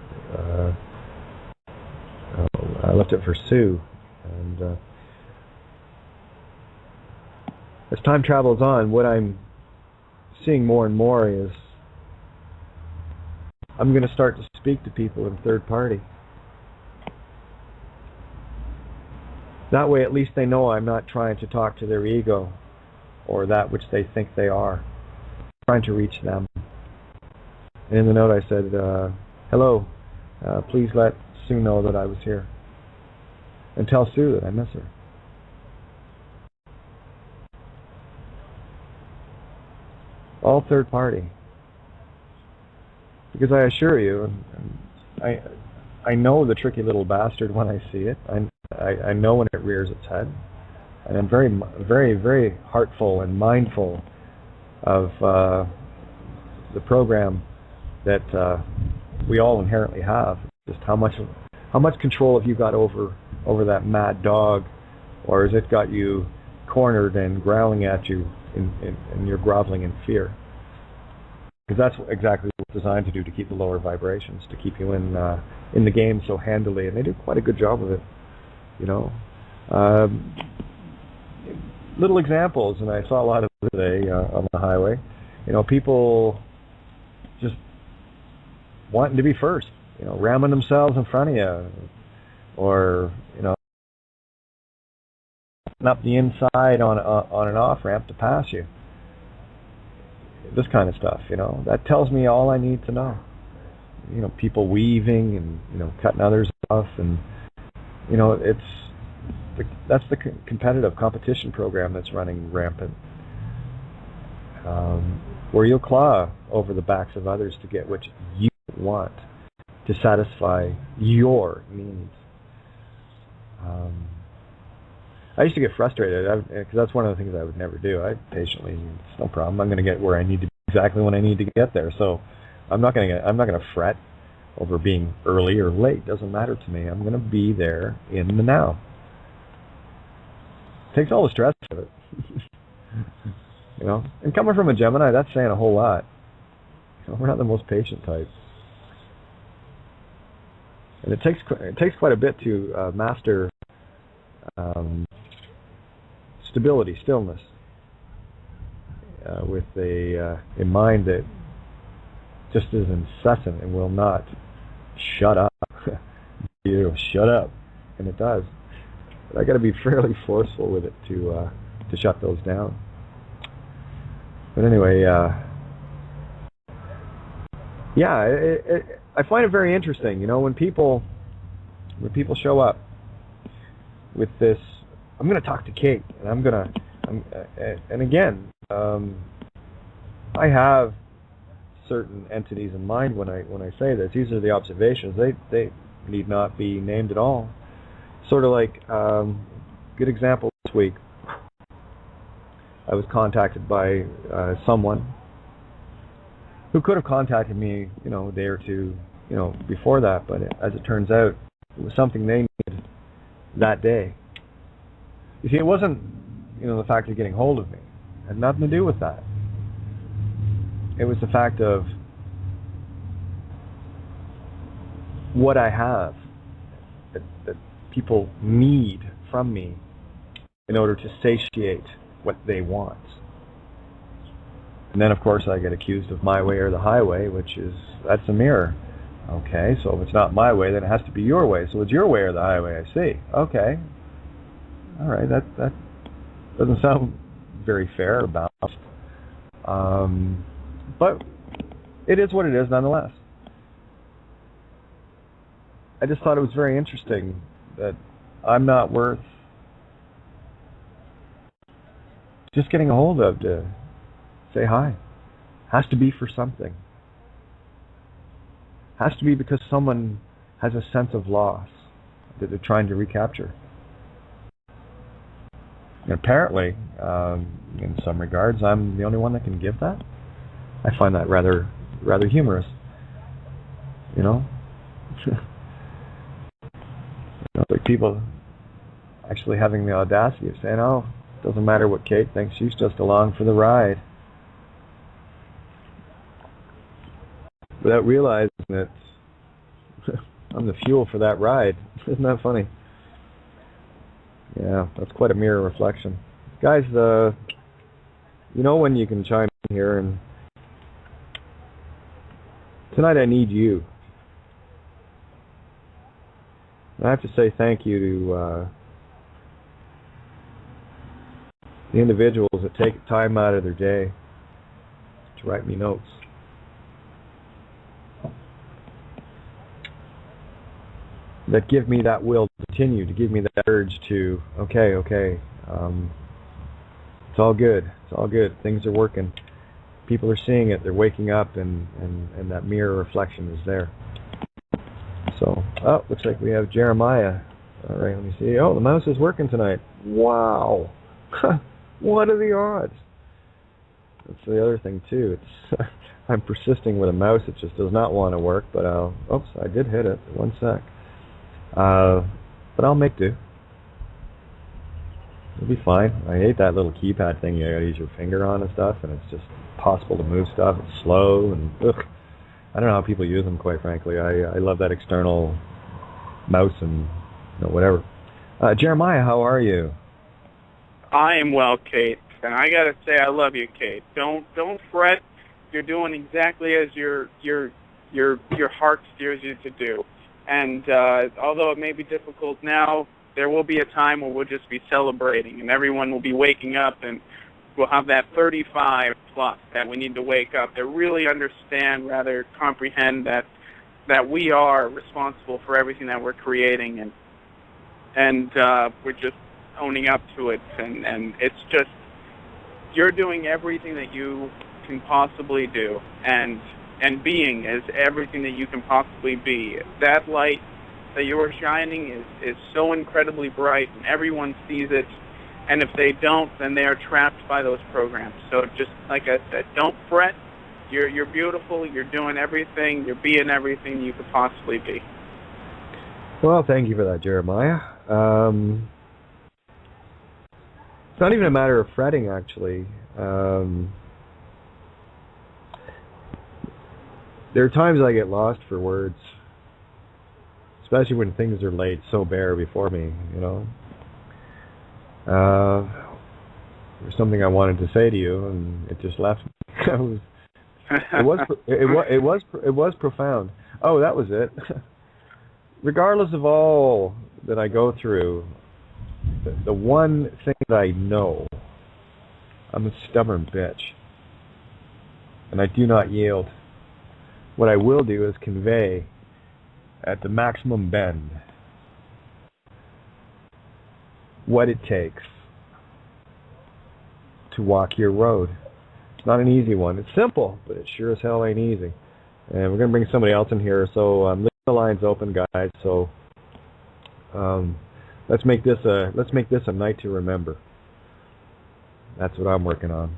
I left it for Sue, and as time travels on, what I'm seeing more and more is I'm going to start to speak to people in third party. That way, at least they know I'm not trying to talk to their ego or that which they think they are. I'm trying to reach them. And in the note I said, hello, please let Sue know that I was here. And tell Sue that I miss her. All third party. Because I assure you, I know the tricky little bastard when I see it. I know when it rears its head. And I'm very, very, very heartful and mindful of the program that we all inherently have. Just how much control have you got over that mad dog, or has it got you cornered and growling at you and you're groveling in fear? Because that's exactly what it's designed to do, to keep the lower vibrations, to keep you in the game so handily, and they do quite a good job of it. You know, little examples, and I saw a lot of it today on the highway. You know, people just wanting to be first. You know, ramming themselves in front of you, or you know, up the inside on an off ramp to pass you. This kind of stuff, you know, that tells me all I need to know. You know, people weaving and, you know, cutting others off, and you know, that's the competitive competition program that's running rampant, where you'll claw over the backs of others to get what you want, to satisfy your needs. I used to get frustrated because that's one of the things I would never do. I patiently, it's no problem. I'm going to get where I need to be exactly when I need to get there. So I'm not going to fret over being early or late. Doesn't matter to me. I'm going to be there in the now. Takes all the stress out of it. You know, and coming from a Gemini, that's saying a whole lot. You know, we're not the most patient type. And it takes quite a bit to master stability, stillness, with a mind that just is incessant and will not shut up. You shut up, and it does. But I got to be fairly forceful with it to shut those down. But anyway, yeah, I find it very interesting. You know, when people show up with this, I'm going to talk to Kate, and and again, I have certain entities in mind when I say this. These are the observations. They need not be named at all. Sort of like, good example this week. I was contacted by someone who could have contacted me, you know, a day or two, you know, before that. But as it turns out, it was something they needed that day. You see, it wasn't, you know, the fact of getting hold of me. It had nothing to do with that. It was the fact of what I have that people need from me in order to satiate what they want. And then, of course, I get accused of my way or the highway, that's a mirror. Okay, so if it's not my way, then it has to be your way. So it's your way or the highway, I see. Okay. All right, that doesn't sound very fair or balanced. But it is what it is nonetheless. I just thought it was very interesting that I'm not worth just getting a hold of to say hi. Has to be for something. Has to be because someone has a sense of loss that they're trying to recapture. And apparently, in some regards, I'm the only one that can give that. I find that rather humorous. You know? Like people actually having the audacity of saying, oh, it doesn't matter what Kate thinks, she's just along for the ride. Without realizing that I'm the fuel for that ride. Isn't that funny? Yeah, that's quite a mirror reflection. Guys, you know when you can chime in here, and tonight I need you. I have to say thank you to the individuals that take time out of their day to write me notes. That give me that will to continue, to give me that urge to, okay, it's all good, things are working. People are seeing it, they're waking up, and that mirror reflection is there. So, looks like we have Jeremiah. All right, let me see. Oh, the mouse is working tonight. Wow. What are the odds? That's the other thing, too. It's I'm persisting with a mouse. It just does not want to work, but oops, I did hit it. One sec. But I'll make do. It'll be fine. I hate that little keypad thing you gotta use your finger on and stuff, and it's just impossible to move stuff. It's slow, and ugh. I don't know how people use them, quite frankly. I love that external mouse and whatever. Jeremiah, how are you? I am well, Kate, and I gotta say I love you, Kate. Don't fret. You're doing exactly as your heart steers you to do. And although it may be difficult now, there will be a time where we'll just be celebrating, and everyone will be waking up, and we'll have that 35 plus that we need to wake up to really understand, rather comprehend that we are responsible for everything that we're creating, and we're just owning up to it, and it's just, you're doing everything that you can possibly do, and being is everything that you can possibly be. That light that you are shining is so incredibly bright, and everyone sees it, and if they don't, then they are trapped by those programs. So just like I said, don't fret. You're beautiful, you're doing everything, you're being everything you could possibly be. Well, thank you for that, Jeremiah. It's not even a matter of fretting, actually. There are times I get lost for words, especially when things are laid so bare before me. There's something I wanted to say to you, and it just left me. It was profound. Oh, that was it. Regardless of all that I go through, the one thing that I know, I'm a stubborn bitch, and I do not yield. What I will do is convey at the maximum bend what it takes to walk your road. It's not an easy one. It's simple, but it sure as hell ain't easy. And we're going to bring somebody else in here, so leave the lines open, guys. So let's make this a night to remember. That's what I'm working on.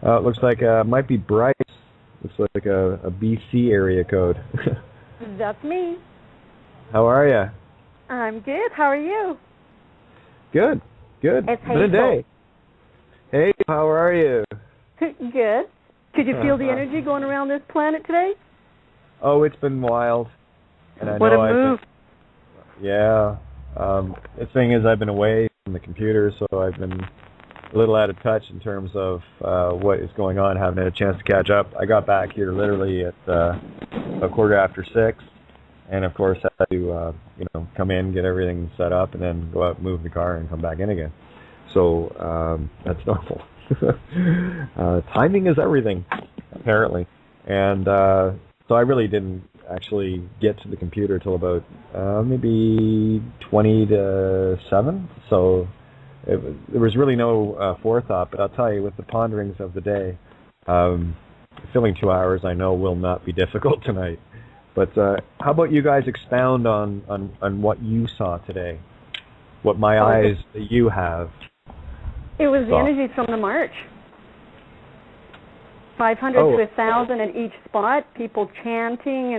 It looks like it might be Bryce. Looks like a BC area code. That's me. How are you? I'm good. How are you? Good. It's been a day. Hey, how are you? Good. Could you feel the energy going around this planet today? Oh, it's been wild. And I what know a move. The thing is, I've been away from the computer, so I've been a little out of touch in terms of what is going on. Haven't had a chance to catch up. I got back here literally at a 6:15, and of course had to come in, get everything set up, and then go out, move the car, and come back in again. So that's normal. Timing is everything, apparently. And so I really didn't actually get to the computer till about maybe 20 to 7. So there was really no forethought. But I'll tell you, with the ponderings of the day, filling 2 hours I know will not be difficult tonight. But how about you guys expound on what you saw today? What my eyes that you have. It was the energy from the march. 500 to 1,000 at each spot, people chanting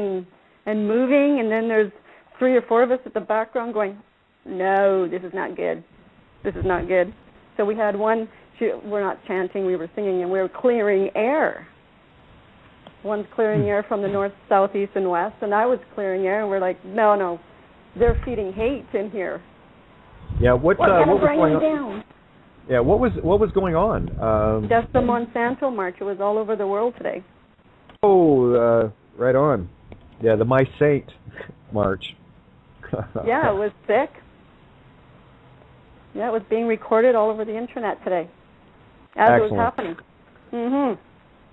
and moving, and then there's 3 or 4 of us at the background going, no, this is not good. This is not good. So we had one, we're not chanting, we were singing, and we were clearing air. One's clearing air from the north, south, east, and west, and I was clearing air, and we're like, no, they're feeding hate in here. Yeah, what was going on? Down. Yeah, what was going on? That's the Monsanto March. It was all over the world today. Oh, right on. Yeah, the My Saint March. Yeah, it was sick. Yeah, it was being recorded all over the internet today as Excellent. It was happening. Mm-hmm.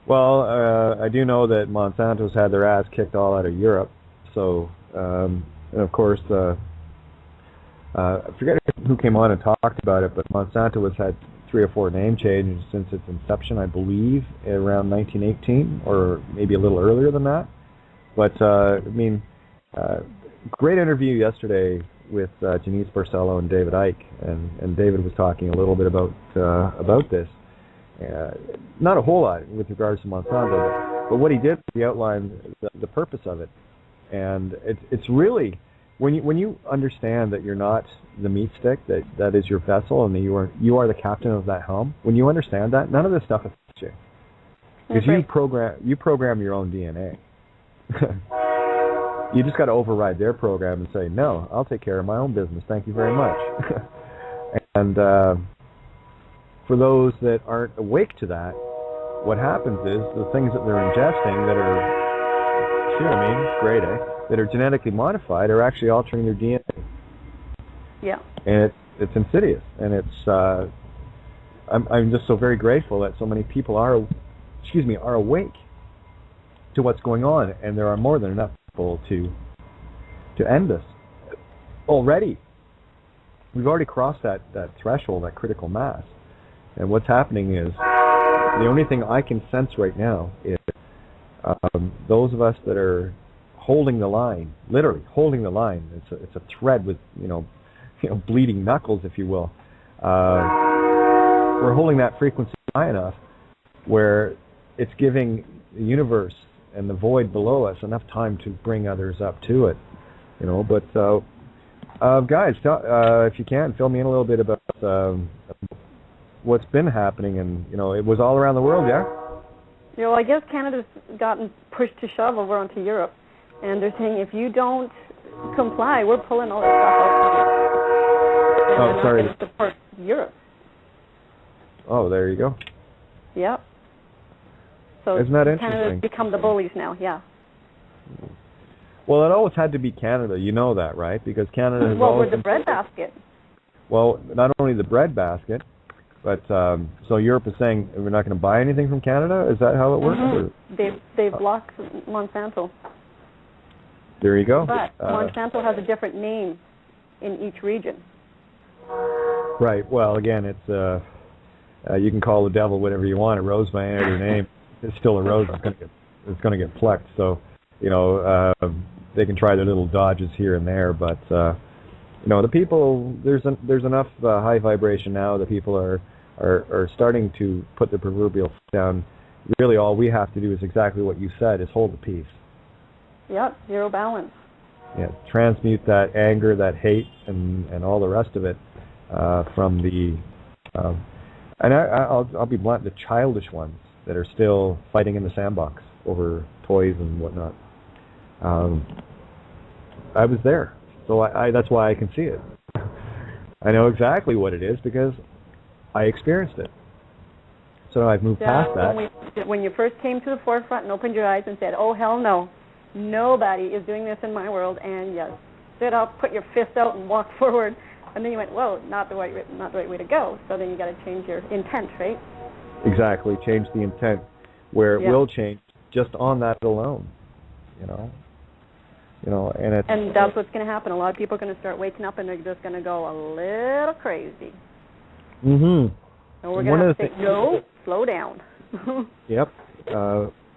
Well, I do know that Monsanto's had their ass kicked all out of Europe. So, and of course, I forget who came on and talked about it, but Monsanto has had 3 or 4 name changes since its inception, I believe, around 1918, or maybe a little earlier than that. But, great interview yesterday with Janice Barcelo and David Icke, and David was talking a little bit about this. Not a whole lot with regards to Monsanto, but what he did, he outlined the purpose of it. And it's really... When you understand that you're not the meat stick, that is your vessel, and that you are the captain of that helm, when you understand that, none of this stuff affects you. Because you program your own DNA. You just got to override their program and say, no, I'll take care of my own business. Thank you very much. And for those that aren't awake to that, what happens is the things that they're ingesting that are, see what I mean? Great, eh? That are genetically modified are actually altering their DNA. Yeah. And it's insidious. And it's I'm just so very grateful that so many people are awake to what's going on, and there are more than enough people to end this. Already. We've already crossed that threshold, that critical mass. And what's happening is the only thing I can sense right now is those of us that are holding the line, literally holding the line. It's a thread with bleeding knuckles, if you will. We're holding that frequency high enough where it's giving the universe and the void below us enough time to bring others up to it. But guys, if you can, fill me in a little bit about what's been happening, and it was all around the world, yeah. Yeah, well, I guess Canada's gotten pushed to shove over onto Europe. And they're saying if you don't comply. We're pulling all this stuff out. And sorry. We're not going to support Europe. Oh, there you go. Yep. So isn't that interesting? Canada's become the bullies now, yeah. Well, it always had to be Canada. You know that, right? Because Canada has well, always with the breadbasket. Well, not only the breadbasket, but so Europe is saying we're not going to buy anything from Canada. Is that how it works? Mm-hmm. They've blocked Monsanto. There you go. But Monsanto has a different name in each region. Right. Well, again, it's you can call the devil whatever you want. A rose by any other name. It's still a rose. It's going to get plucked. So, you know, they can try their little dodges here and there, but you know, the people, there's enough high vibration now that people are starting to put the proverbial foot down. Really, all we have to do is exactly what you said: is hold the peace. Yep, zero balance. Yeah, transmute that anger, that hate, and all the rest of it from the. And I'll be blunt: the childish ones that are still fighting in the sandbox over toys and whatnot. I was there, so I that's why I can see it. I know exactly what it is because I experienced it. So I've moved past that. When you first came to the forefront and opened your eyes and said, "Oh hell no, nobody is doing this in my world," and you stood up, put your fist out, and walked forward, and then you went, "Whoa, not the right way to go." So then you got to change your intent, right? Exactly, change the intent, where it will change just on that alone. You know, and that's what's going to happen. A lot of people are going to start waking up, and they're just going to go a little crazy. Mm-hmm. And we're going to have to say, no, slow down. Yep.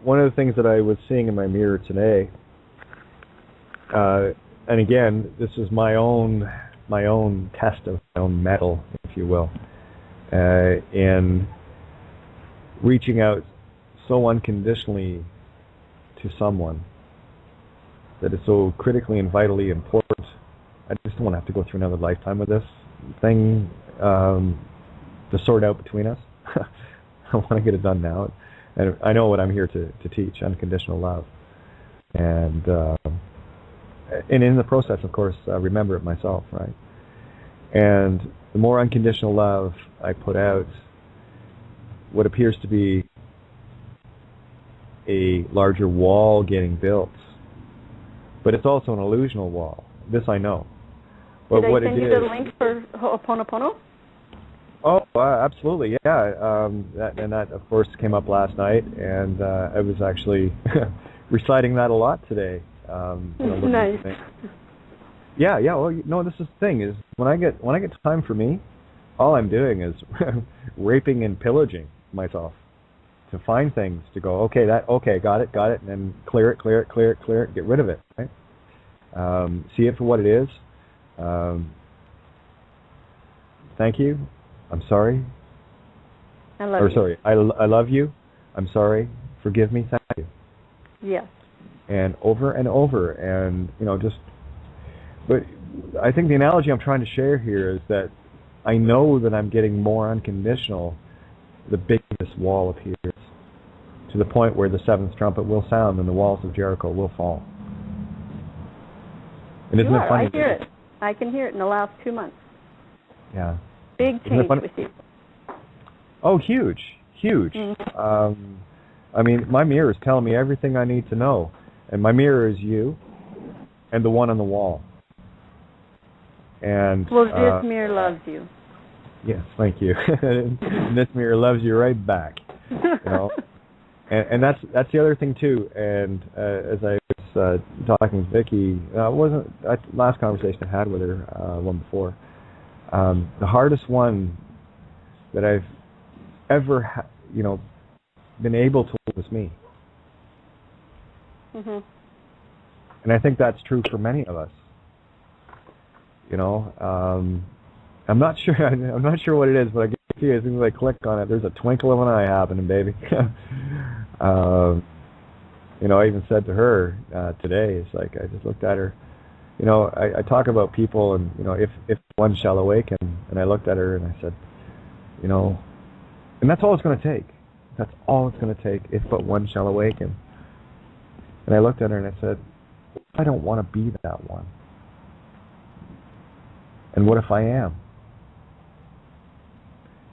One of the things that I was seeing in my mirror today, and again, this is my own test of my own mettle, if you will, in reaching out so unconditionally to someone that is so critically and vitally important. I just don't want to have to go through another lifetime with this thing to sort out between us. I want to get it done now. And I know what I'm here to teach, unconditional love. And in the process, of course, remember it myself, right? And the more unconditional love I put out, what appears to be a larger wall getting built. But it's also an illusional wall. This I know. But Did what I send you the link for Ho'oponopono? Oh, absolutely, yeah. That, of course, came up last night, and I was actually reciting that a lot today. Nice. Yeah. Well, this is the thing: is when I get time for me, all I'm doing is raping and pillaging myself to find things to go. Okay, got it, and then clear it, get rid of it. Right? See it for what it is. Thank you. I'm sorry. I love you. Sorry, I love you. I'm sorry. Forgive me. Thank you. Yes. And over and over, and but I think the analogy I'm trying to share here is that I know that I'm getting more unconditional the bigger this wall appears, to the point where the seventh trumpet will sound and the walls of Jericho will fall. And isn't it funny? I hear it. I can hear it in the last 2 months. Yeah. Big change with you. Oh, huge. Mm-hmm. I mean, my mirror is telling me everything I need to know. And my mirror is you and the one on the wall. And well, this mirror loves you. Yes, thank you. And this mirror loves you right back. And that's the other thing too. And as I was talking with Vicki, wasn't that last conversation I had with her, one before. The hardest one that I've ever, been able to hold was me. Mm-hmm. And I think that's true for many of us. I'm not sure. I'm not sure what it is, but I guarantee you, as soon as I click on it, there's a twinkle of an eye happening, baby. I even said to her today, it's like I just looked at her. I talk about people, and if one shall awaken, and I looked at her and I said, and that's all it's going to take. That's all it's going to take, if but one shall awaken. And I looked at her and I said, I don't want to be that one. And what if I am?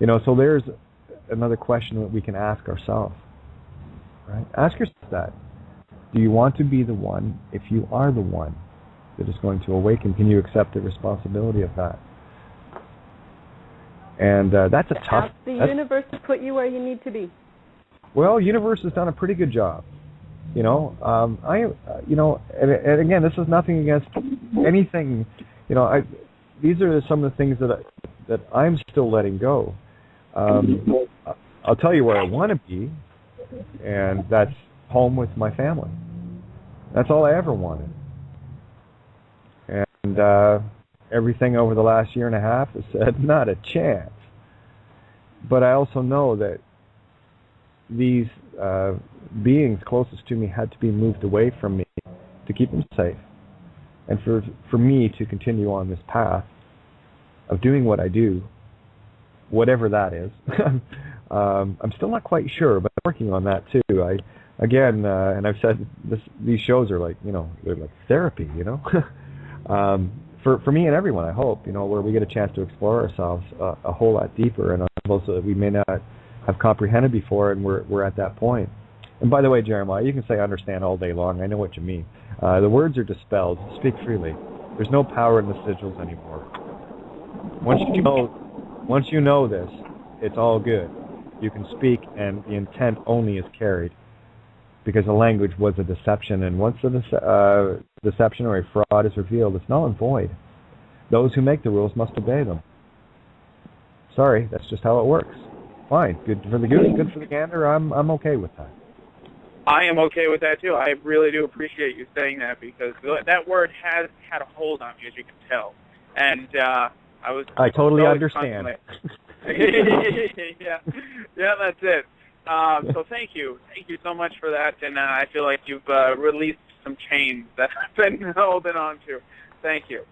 You know, so there's another question that we can ask ourselves, right? Ask yourself that. Do you want to be the one? If you are the one that is going to awaken, can you accept the responsibility of that? And that's a tough... Ask the universe to put you where you need to be. Well, universe has done a pretty good job. You know, and again, this is nothing against anything. You know, these are some of the things that I'm still letting go. I'll tell you where I want to be, and that's home with my family. That's all I ever wanted. And everything over the last year and a half has said, not a chance. But I also know that these beings closest to me had to be moved away from me to keep them safe. And for me to continue on this path of doing what I do, whatever that is, I'm still not quite sure, but I'm working on that too. And I've said these shows are like, you know, they're like therapy, you know, for me and everyone, I hope, you know, where we get a chance to explore ourselves a whole lot deeper and on levels that we may not have comprehended before, and we're at that point. And by the way, Jeremiah, you can say understand all day long. I know what you mean. The words are dispelled. Speak freely. There's no power in the sigils anymore. Once you know this, it's all good. You can speak, and the intent only is carried, because the language was a deception. And once the deception or a fraud is revealed, it's null and void. Those who make the rules must obey them. Sorry, that's just how it works. Fine. Good for the goose, good for the gander. I'm okay with that. I am okay with that too. I really do appreciate you saying that, because that word has had a hold on me, as you can tell. And I totally understand. yeah, that's it. So thank you so much for that, and I feel like you've released some chains that I've been holding on to. Thank you.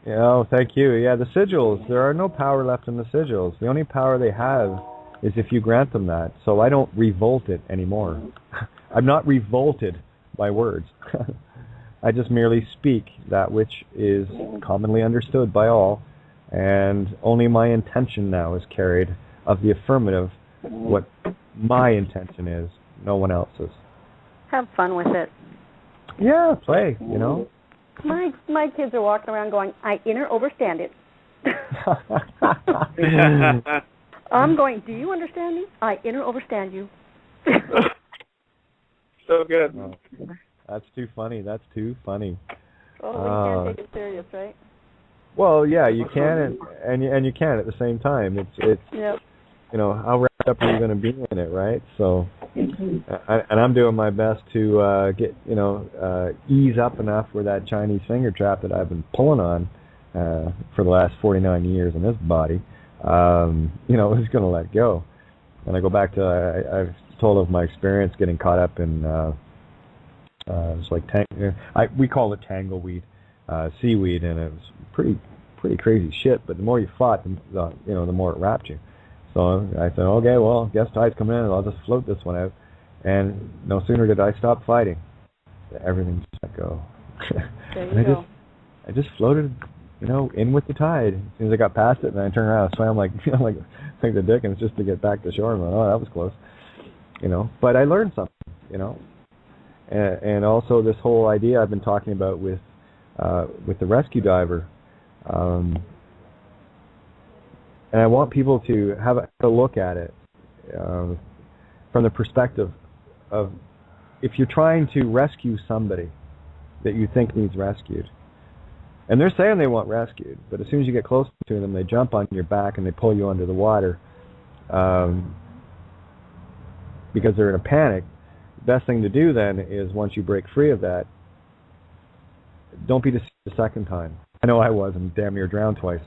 Yeah, oh, thank you. Yeah, the sigils, there are no power left in the sigils. The only power they have is if you grant them that. So I don't revolt it anymore. I'm not revolted by words. I just merely speak that which is commonly understood by all, and only my intention now is carried of the affirmative, what my intention is, no one else's. Have fun with it. Yeah, play, you know. My kids are walking around going, I inner overstand it. I'm going, do you understand me? I inner overstand you. So good. Oh, that's too funny. That's too funny. Oh, you can't take it serious, right? Well, yeah, you can, and you can at the same time. It's yep. You know, how wrapped up are you going to be in it, right? So, and I'm doing my best to get, you know, ease up enough where that Chinese finger trap that I've been pulling on for the last 49 years in this body, you know, is going to let go. And I go back to, I've told of my experience getting caught up in, it's like, we call it tangleweed, seaweed, and it was pretty crazy shit, but the more you fought, the more it wrapped you. So I said, okay, well, guess tide's coming in, and I'll just float this one out. And no sooner did I stop fighting, everything just let go. There you go. I just floated, you know, in with the tide. As soon as I got past it, and I turned around and swam like, you know, like the Dickens just to get back to shore. And went, oh, that was close, you know. But I learned something, you know. And also this whole idea I've been talking about with the rescue diver. And I want people to have a look at it from the perspective of, if you're trying to rescue somebody that you think needs rescued, and they're saying they want rescued, but as soon as you get close to them, they jump on your back and they pull you under the water because they're in a panic. The best thing to do then is, once you break free of that, don't be deceived the second time. I know I was, and damn near drowned twice.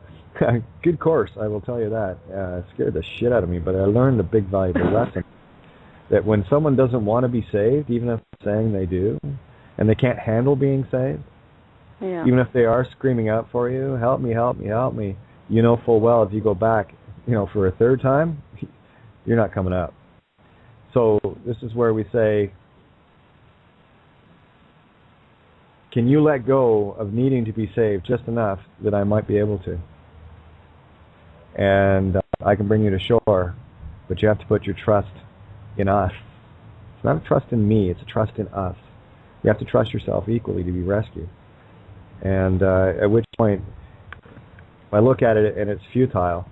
Good course, I will tell you that. It scared the shit out of me, but I learned a big valuable lesson. That when someone doesn't want to be saved, even if they're saying they do, and they can't handle being saved, yeah. Even if they are screaming out for you, help me, help me, help me, you know full well if you go back, you know, for a third time, you're not coming up. So this is where we say, can you let go of needing to be saved just enough that I might be able to? and I can bring you to shore, but you have to put your trust in us. It's not a trust in me, it's a trust in us. You have to trust yourself equally to be rescued. And at which point, if I look at it and it's futile,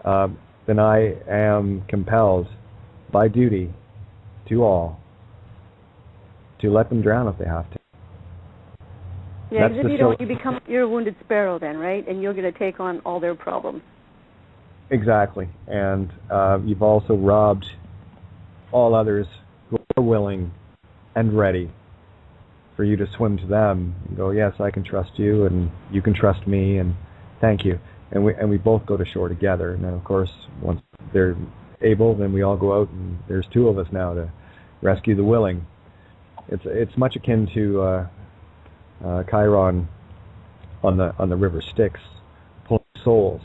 then I am compelled by duty to all to let them drown if they have to. Yeah, because if you don't, you're a wounded sparrow then, right? And you're going to take on all their problems. Exactly. And you've also robbed all others who are willing and ready for you to swim to them and go, yes, I can trust you, and you can trust me, and thank you. And we both go to shore together. And then, of course, once they're able, then we all go out, and there's two of us now to rescue the willing. It's much akin to Chiron on the river Styx, pulling souls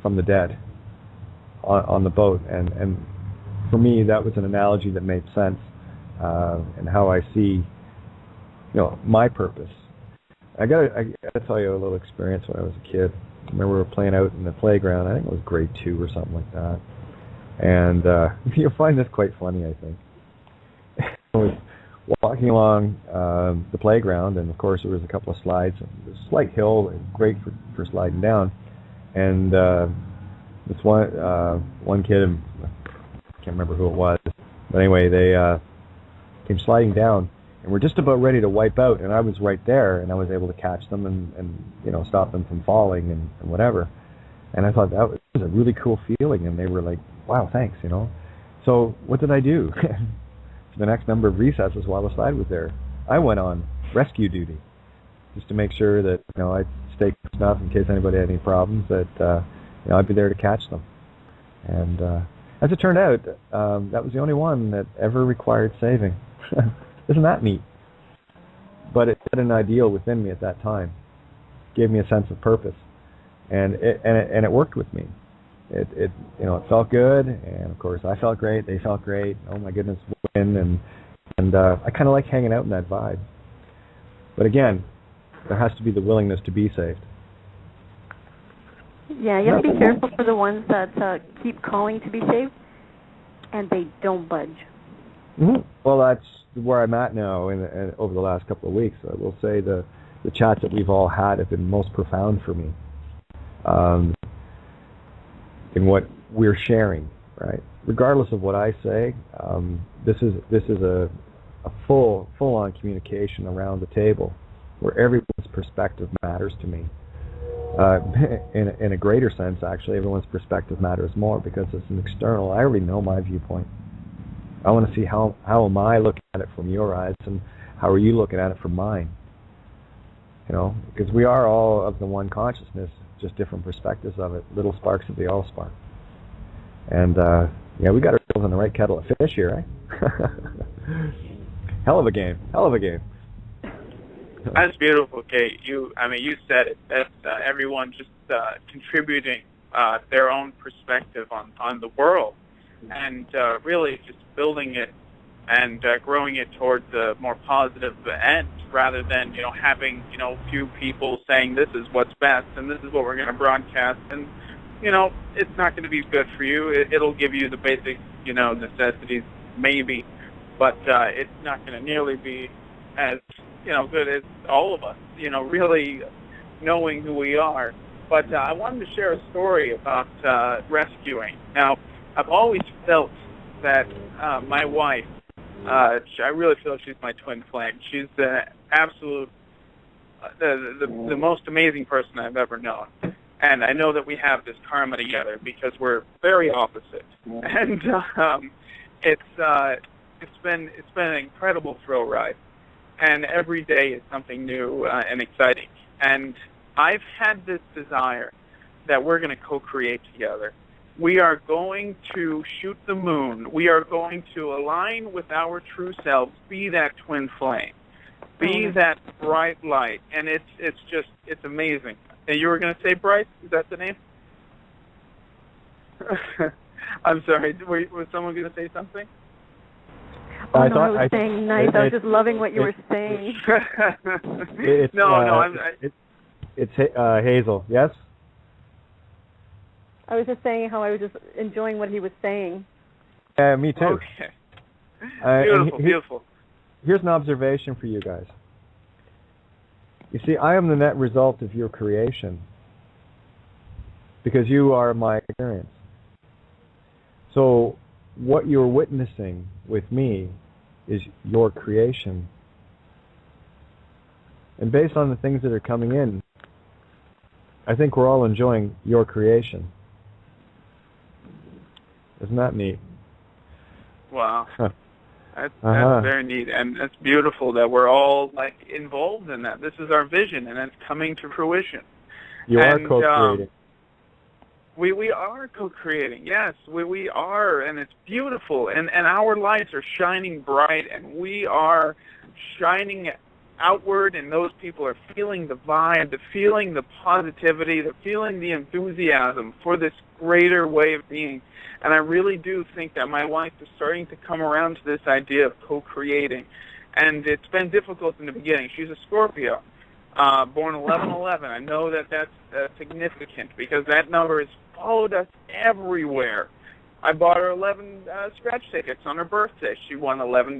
from the dead on the boat, and for me that was an analogy that made sense, and how I see, my purpose. I gotta tell you a little experience when I was a kid. I remember we were playing out in the playground. I think it was grade 2 or something like that, and you'll find this quite funny, I think. I was walking along the playground, and of course there was a couple of slides. It was a slight hill, great for sliding down. And this one kid, I can't remember who it was, but anyway, they came sliding down, and we're just about ready to wipe out. And I was right there, and I was able to catch them and stop them from falling and whatever. And I thought that was a really cool feeling. And they were like, "Wow, thanks," So what did I do? For the next number of recesses while the slide was there, I went on rescue duty, just to make sure that I'd stay close enough in case anybody had any problems, that I'd be there to catch them. And as it turned out, that was the only one that ever required saving. Isn't that neat? But it set an ideal within me at that time, gave me a sense of purpose, and it worked with me. It felt good, and of course I felt great. They felt great. Oh my goodness, win, and I kind of like hanging out in that vibe. But again, there has to be the willingness to be saved. Yeah, you have to be careful for the ones that keep calling to be saved, and they don't budge. Mm-hmm. Well, that's where I'm at now over the last couple of weeks. I will say the chats that we've all had have been most profound for me, in what we're sharing, right? Regardless of what I say, this is a full-on communication around the table, where everyone's perspective matters to me. In a greater sense, actually, everyone's perspective matters more, because it's an external. I already know my viewpoint. I want to see how am I looking at it from your eyes, and how are you looking at it from mine. Because we are all of the one consciousness, just different perspectives of it, little sparks of the all spark. And we got ourselves in the right kettle of fish here, eh? Hell of a game. That's beautiful, Kate. You said it. That's everyone just contributing their own perspective on the world, and really just building it and growing it towards a more positive end, rather than having few people saying this is what's best and this is what we're going to broadcast, and it's not going to be good for you. It'll give you the basic necessities maybe, but it's not going to nearly be as good as all of us, really knowing who we are. But I wanted to share a story about rescuing. Now, I've always felt that my wife, I really feel she's my twin flame. She's the absolute, the most amazing person I've ever known. And I know that we have this karma together because we're very opposite. And it's been an incredible thrill ride. And every day is something new and exciting. And I've had this desire that we're going to co-create together. We are going to shoot the moon. We are going to align with our true selves, be that twin flame, be that bright light. And it's amazing. And you were going to say Bryce? Is that the name? I'm sorry. Was someone going to say something? I was saying nice. I was just loving what you were saying. It's Hazel. Yes. I was just saying how I was just enjoying what he was saying. Me too. Okay. Beautiful, beautiful. Here's an observation for you guys. You see, I am the net result of your creation because you are my experience. So what you're witnessing with me is your creation. And based on the things that are coming in, I think we're all enjoying your creation. Isn't that neat? Wow. That's very neat, and it's beautiful that we're all like involved in that. This is our vision, and it's coming to fruition. You are co-creating. We are co-creating. Yes, we are, and it's beautiful. And our lights are shining bright, and we are shining outward, and those people are feeling the vibe, feeling the positivity, feeling the enthusiasm for this greater way of being. And I really do think that my wife is starting to come around to this idea of co-creating. And it's been difficult in the beginning. She's a Scorpio, born 11/11. I know that that's significant because that number has followed us everywhere. I bought her 11 scratch tickets on her birthday. She won $11.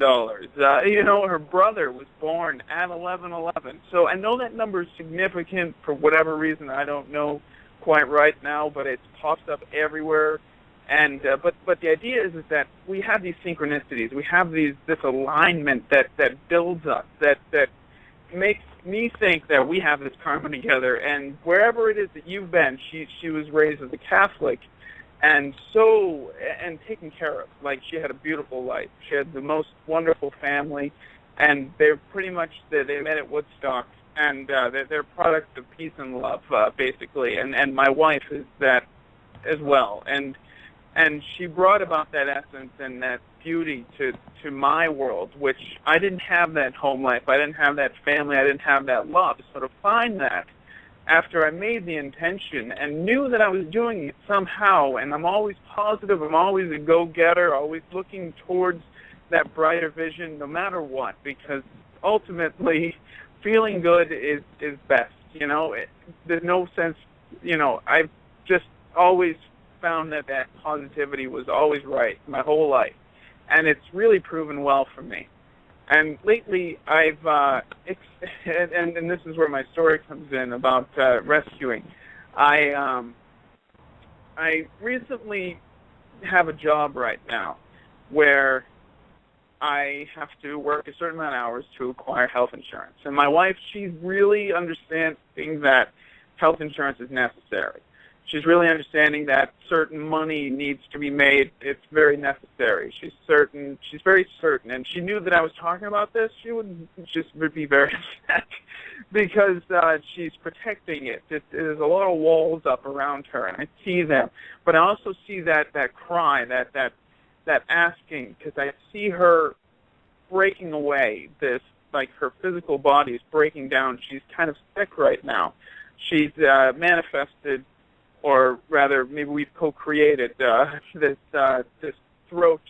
Her brother was born at 11/11. So I know that number is significant for whatever reason. I don't know quite right now, but it's popped up everywhere. And but the idea is that we have these synchronicities. We have this alignment that builds us, that makes me think that we have this karma together. And wherever it is that you've been, she was raised as a Catholic, and taken care of. Like, she had a beautiful life. She had the most wonderful family, and they're pretty much they met at Woodstock, and they're products of peace and love, basically. And my wife is that as well. And she brought about that essence and that beauty to my world, which I didn't have that home life. I didn't have that family. I didn't have that love. So to find that after I made the intention and knew that I was doing it somehow, and I'm always positive, I'm always a go-getter, always looking towards that brighter vision no matter what, because ultimately feeling good is best. There's no sense, I've just always found that positivity was always right my whole life, and it's really proven well for me. And lately, I've and this is where my story comes in about rescuing. I recently have a job right now where I have to work a certain amount of hours to acquire health insurance, and my wife, she's really understanding that health insurance is necessary. She's really understanding that certain money needs to be made. It's very necessary. She's very certain. And she knew that I was talking about this. She would be very upset because she's protecting it. There's a lot of walls up around her, and I see them. But I also see that cry, that asking, because I see her breaking away. Like, her physical body is breaking down. She's kind of sick right now. She's manifested, or rather, maybe we've co-created this throat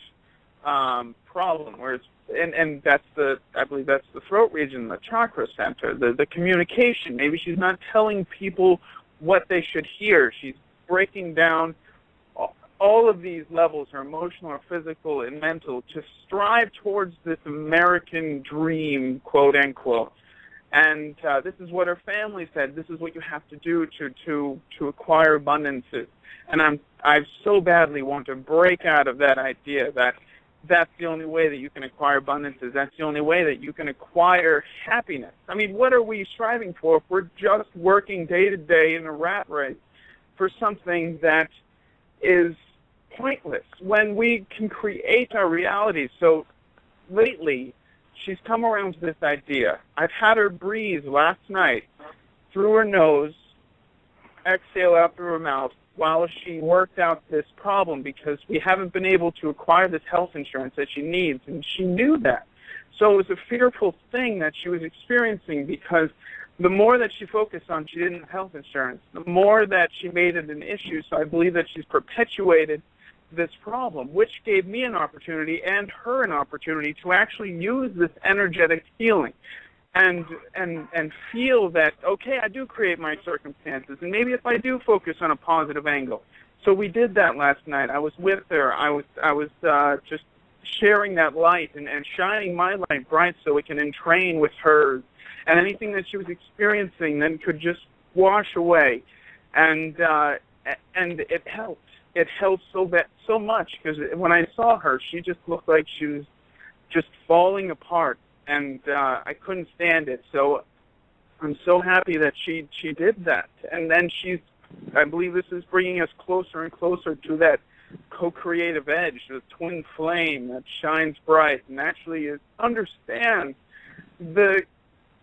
problem, where and I believe that's the throat region, the chakra center, the communication. Maybe she's not telling people what they should hear. She's breaking down all of these levels, her emotional, or physical, and mental, to strive towards this American dream, quote unquote. And this is what her family said. This is what you have to do to acquire abundances. And I so badly want to break out of that idea that that's the only way that you can acquire abundances. That's the only way that you can acquire happiness. I mean, what are we striving for if we're just working day to day in a rat race for something that is pointless when we can create our reality? So lately, she's come around to this idea. I've had her breathe last night through her nose, exhale out through her mouth, while she worked out this problem, because we haven't been able to acquire this health insurance that she needs, and she knew that. So it was a fearful thing that she was experiencing, because the more that she focused on she didn't have health insurance, the more that she made it an issue. So I believe that she's perpetuated this problem, which gave me an opportunity and her an opportunity to actually use this energetic healing and feel that, okay, I do create my circumstances, and maybe if I do focus on a positive angle, So we did that last night. I was with her. I was just sharing that light and shining my light bright so we can entrain with hers. And anything that she was experiencing then could just wash away. And it helped. It helped so much, because when I saw her, she just looked like she was just falling apart, and I couldn't stand it. So I'm so happy that she did that. And then I believe this is bringing us closer and closer to that co-creative edge, the twin flame that shines bright and actually understands the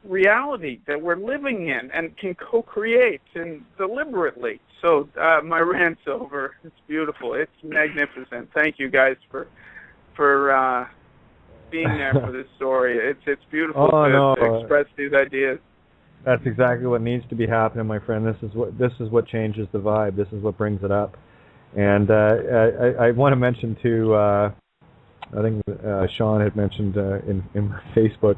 reality that we're living in and can co-create and deliberately. So my rant's over. It's beautiful. It's magnificent. Thank you guys for being there for this story. It's beautiful to express these ideas. That's exactly what needs to be happening, my friend. This is what changes the vibe. This is what brings it up. And I want to mention too. I think Sean had mentioned in Facebook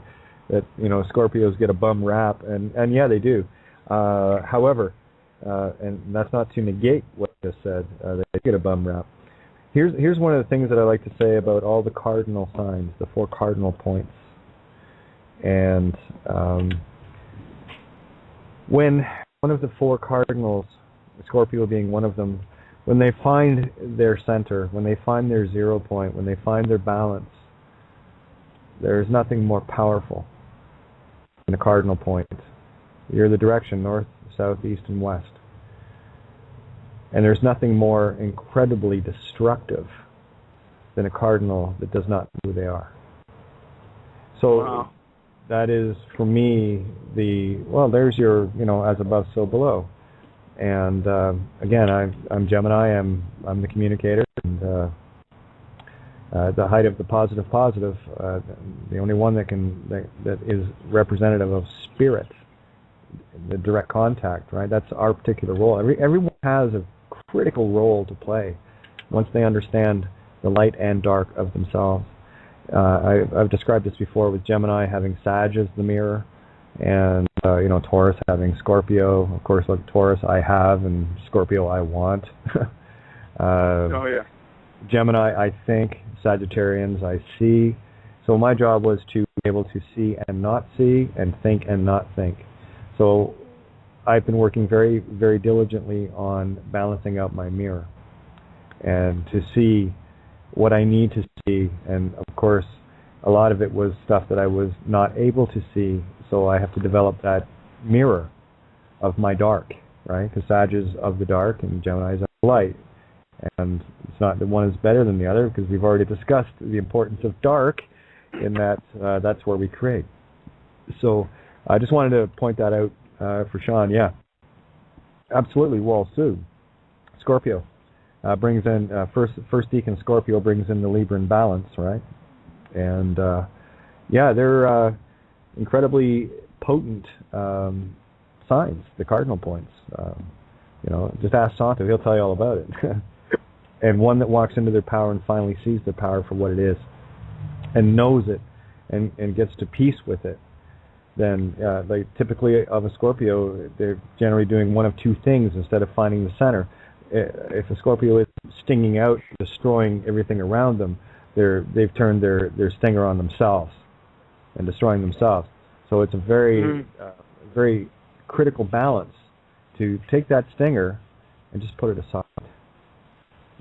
that Scorpios get a bum rap, and yeah, they do. However, and that's not to negate what I just said. They get a bum rap. Here's one of the things that I like to say about all the cardinal signs, the 4 cardinal points. And when one of the 4 cardinals, Scorpio being one of them, when they find their center, when they find their 0 point, when they find their balance, there is nothing more powerful than a cardinal point. You're the direction, north, south, east, and west. And there's nothing more incredibly destructive than a cardinal that does not know who they are. So wow. That is, for me, there's your, as above, so below. And again, I'm Gemini. I'm the communicator, and the height of the positive, the only one that is representative of spirit, the direct contact, right? That's our particular role. Everyone has a critical role to play once they understand the light and dark of themselves. I've described this before with Gemini having Sag as the mirror, and Taurus having Scorpio. Of course, like Taurus I have, and Scorpio I want. Oh yeah. Gemini I think, Sagittarians I see. So my job was to be able to see and not see, and think and not think. So I've been working very, very diligently on balancing out my mirror and to see what I need to see. And of course, a lot of it was stuff that I was not able to see, so I have to develop that mirror of my dark, right? Because Sag is of the dark and Gemini is of the light. And it's not that one is better than the other, because we've already discussed the importance of dark in that that's where we create. So I just wanted to point that out for Sean. Yeah, absolutely. Well, Sue, Scorpio brings in first deacon Scorpio brings in the Libran balance, right? And they're incredibly potent signs, the cardinal points. Just ask Santo; he'll tell you all about it. And one that walks into their power and finally sees their power for what it is, and knows it, and gets to peace with it. Then, typically of a Scorpio, they're generally doing one of 2 things instead of finding the center. If a Scorpio is stinging out, destroying everything around them, they've turned their stinger on themselves and destroying themselves. So it's a very, very critical balance to take that stinger and just put it aside.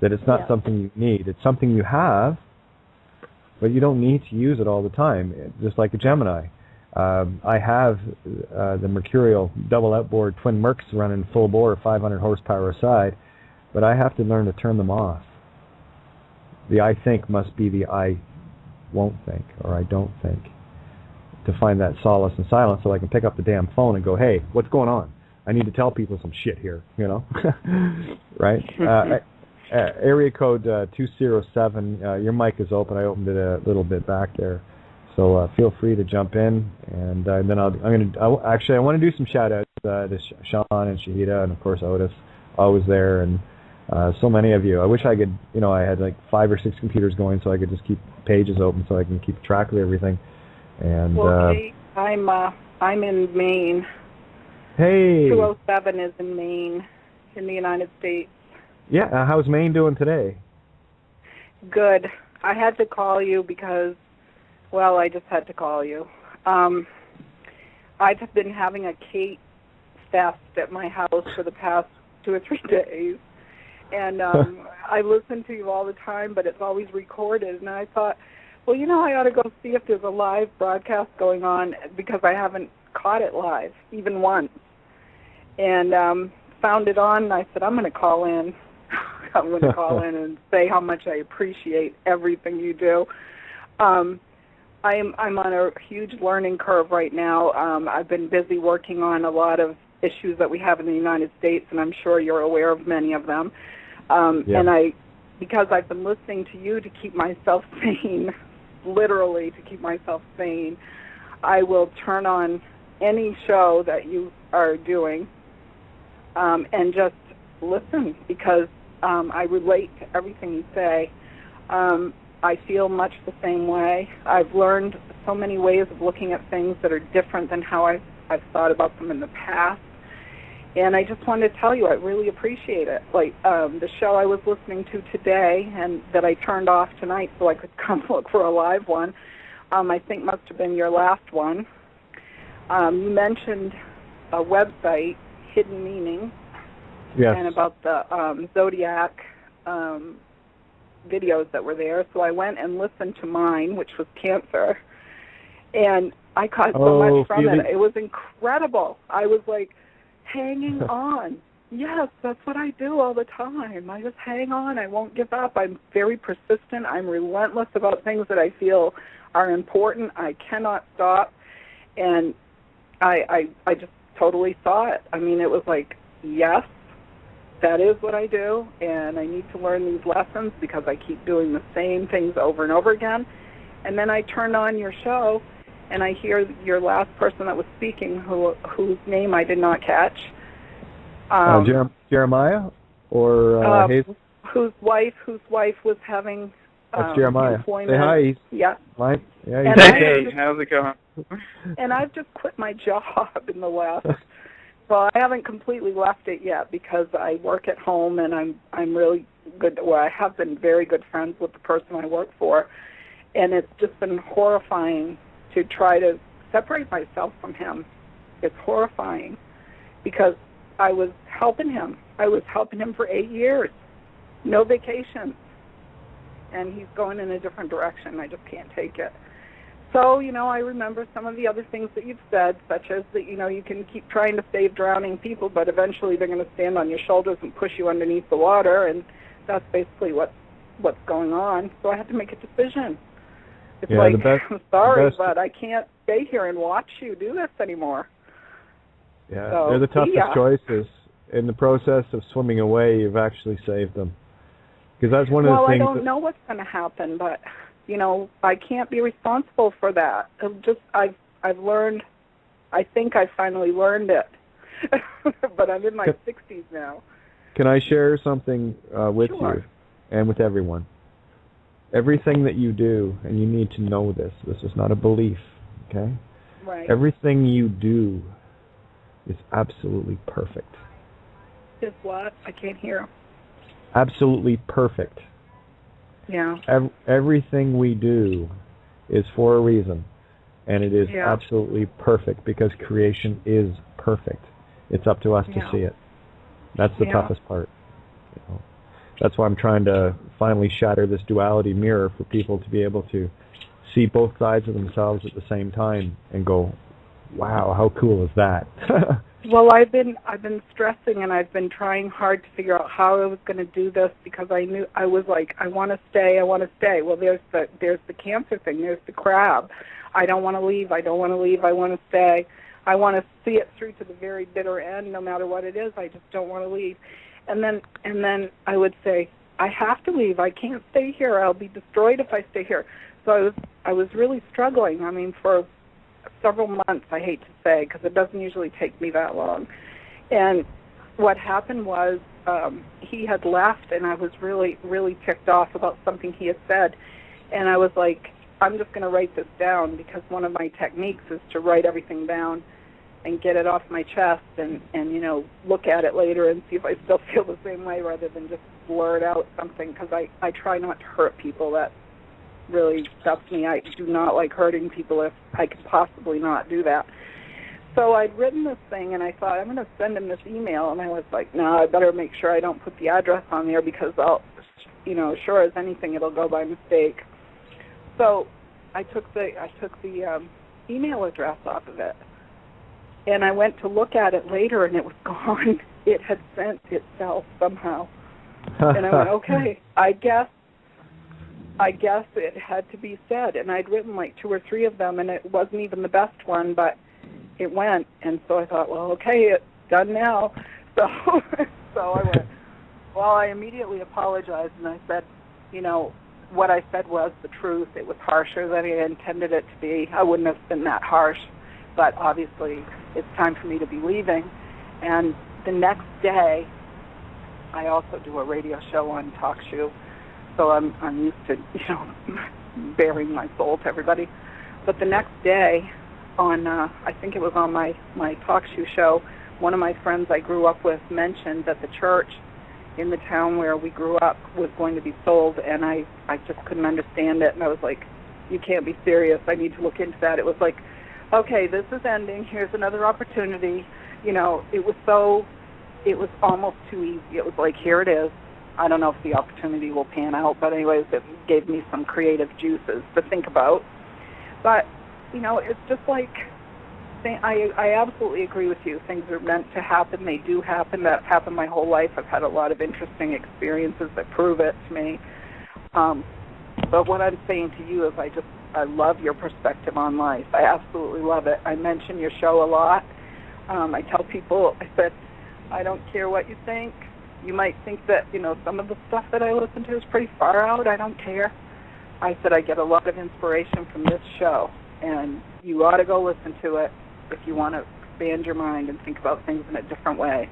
That it's not something you need. It's something you have, but you don't need to use it all the time. Just like a Gemini. I have the Mercurial double outboard twin Mercs running full bore, 500 horsepower aside, but I have to learn to turn them off. The I think must be the I won't think, or I don't think, to find that solace and silence, so I can pick up the damn phone and go, hey, what's going on? I need to tell people some shit here, right? Area code 207. Your mic is open. I opened it a little bit back there, so feel free to jump in. And then I want to do some shout outs to Sean and Shahida, and of course Otis, always there, and so many of you. I wish I could. I had like 5 or 6 computers going, so I could just keep pages open, so I can keep track of everything. And Kate, I'm in Maine. Hey. 207 is in Maine, in the United States. Yeah, how's Maine doing today? Good. I had to call you because, well, I just had to call you. I've been having a Kate fest at my house for the past 2 or 3 days. And I listen to you all the time, but it's always recorded. And I thought, well, I ought to go see if there's a live broadcast going on because I haven't caught it live, even once. And found it on, and I said, I'm going to call in. I'm going to call in and say how much I appreciate everything you do. I'm on a huge learning curve right now. I've been busy working on a lot of issues that we have in the United States, and I'm sure you're aware of many of them. And because I've been listening to you to keep myself sane, literally to keep myself sane, I will turn on any show that you are doing and just listen because I relate to everything you say. I feel much the same way. I've learned so many ways of looking at things that are different than how I've thought about them in the past. And I just wanted to tell you I really appreciate it. Like the show I was listening to today and that I turned off tonight so I could come look for a live one, I think must have been your last one. You mentioned a website, Hidden Meaning, Yes. and about the Zodiac videos that were there. So I went and listened to mine, which was Cancer, and I caught so much from it. It was incredible. I was like hanging on. Yes, that's what I do all the time. I just hang on. I won't give up. I'm very persistent. I'm relentless about things that I feel are important. I cannot stop. And I just totally saw it. I mean, it was like, yes, that is what I do, and I need to learn these lessons because I keep doing the same things over and over again. And then I turned on your show, and I hear your last person that was speaking, whose name I did not catch. Jeremiah or Hazel? Whose wife was having That's Jeremiah. employment. Say hi. Yeah. Mike. Yeah. Hey, how's it going? And I've just quit my job in the last. Well, I haven't completely left it yet because I work at home and I'm really good. Well, I have been very good friends with the person I work for, and it's just been horrifying to try to separate myself from him. It's horrifying because I was helping him. I was helping him for 8 years, no vacations, and he's going in a different direction. I just can't take it. So, I remember some of the other things that you've said, such as that, you can keep trying to save drowning people, but eventually they're going to stand on your shoulders and push you underneath the water, and that's basically what's going on. So I had to make a decision. It's I'm sorry, but I can't stay here and watch you do this anymore. Yeah, so, they're the toughest choices. In the process of swimming away, you've actually saved them. Because that's one of the things. Well, I don't know what's going to happen, but I can't be responsible for that. I've learned. I think I finally learned it, but I'm in my 60s now. Can I share something with you and with everyone? Everything that you do, and you need to know this. This is not a belief, okay? Right. Everything you do is absolutely perfect. Is what? I can't hear. Absolutely perfect. Yeah. Everything we do is for a reason, and it is absolutely perfect because creation is perfect. It's up to us to see it. That's the toughest part. That's why I'm trying to finally shatter this duality mirror for people to be able to see both sides of themselves at the same time and go, wow, how cool is that? Well, I've been stressing, and I've been trying hard to figure out how I was going to do this because I knew I was like, I want to stay. Well, there's the Cancer thing. There's the crab. I don't want to leave. I want to stay. I want to see it through to the very bitter end, no matter what it is. I just don't want to leave. And then I would say, I have to leave. I can't stay here. I'll be destroyed if I stay here. So I was really struggling. I mean, for several months, I hate to say, because it doesn't usually take me that long. And what happened was he had left, and I was really, really ticked off about something he had said. And I was like, I'm just going to write this down because one of my techniques is to write everything down and get it off my chest and look at it later and see if I still feel the same way rather than just blurt out something because I try not to hurt people. That really stuffs me. I do not like hurting people if I could possibly not do that. So I'd written this thing, and I thought, I'm going to send him this email, and I was like, no, I better make sure I don't put the address on there because I'll, sure as anything, it'll go by mistake. So I took the email address off of it, and I went to look at it later, and it was gone. It had sent itself somehow. And I went, okay, I guess it had to be said. And I'd written like 2 or 3 of them, and it wasn't even the best one, but it went. And so I thought, well, okay, it's done now. So I went, well, I immediately apologized, and I said, what I said was the truth. It was harsher than I intended it to be. I wouldn't have been that harsh, but obviously it's time for me to be leaving. And the next day, I also do a radio show on TalkShoe, so I'm used to, bearing my soul to everybody. But the next day, I think it was on my TalkShoe show, one of my friends I grew up with mentioned that the church in the town where we grew up was going to be sold, and I just couldn't understand it, and I was like, you can't be serious, I need to look into that. It was like, okay, this is ending, here's another opportunity. It was almost too easy. It was like, here it is. I don't know if the opportunity will pan out, but anyways, it gave me some creative juices to think about. But, it's just like, I absolutely agree with you. Things are meant to happen. They do happen. That's happened my whole life. I've had a lot of interesting experiences that prove it to me. But what I'm saying to you is I love your perspective on life. I absolutely love it. I mention your show a lot. I tell people, I said, I don't care what you think. You might think that, some of the stuff that I listen to is pretty far out. I don't care. I said I get a lot of inspiration from this show, and you ought to go listen to it if you want to expand your mind and think about things in a different way,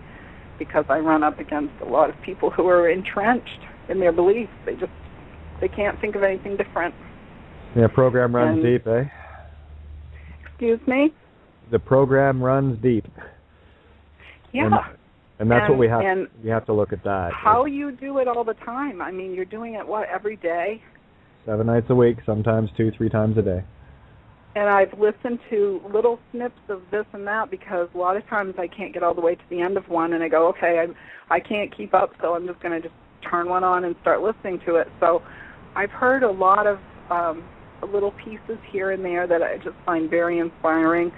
because I run up against a lot of people who are entrenched in their beliefs. They can't think of anything different. Yeah, program runs deep, eh? Excuse me? The program runs deep. Yeah. And that's what we have to look at that. How you do it all the time. I mean, you're doing it, every day? 7 nights a week, sometimes 2-3 times a day. And I've listened to little snips of this and that because a lot of times I can't get all the way to the end of one, and I go, okay, I can't keep up, so I'm just going to just turn one on and start listening to it. So I've heard a lot of little pieces here and there that I just find very inspiring.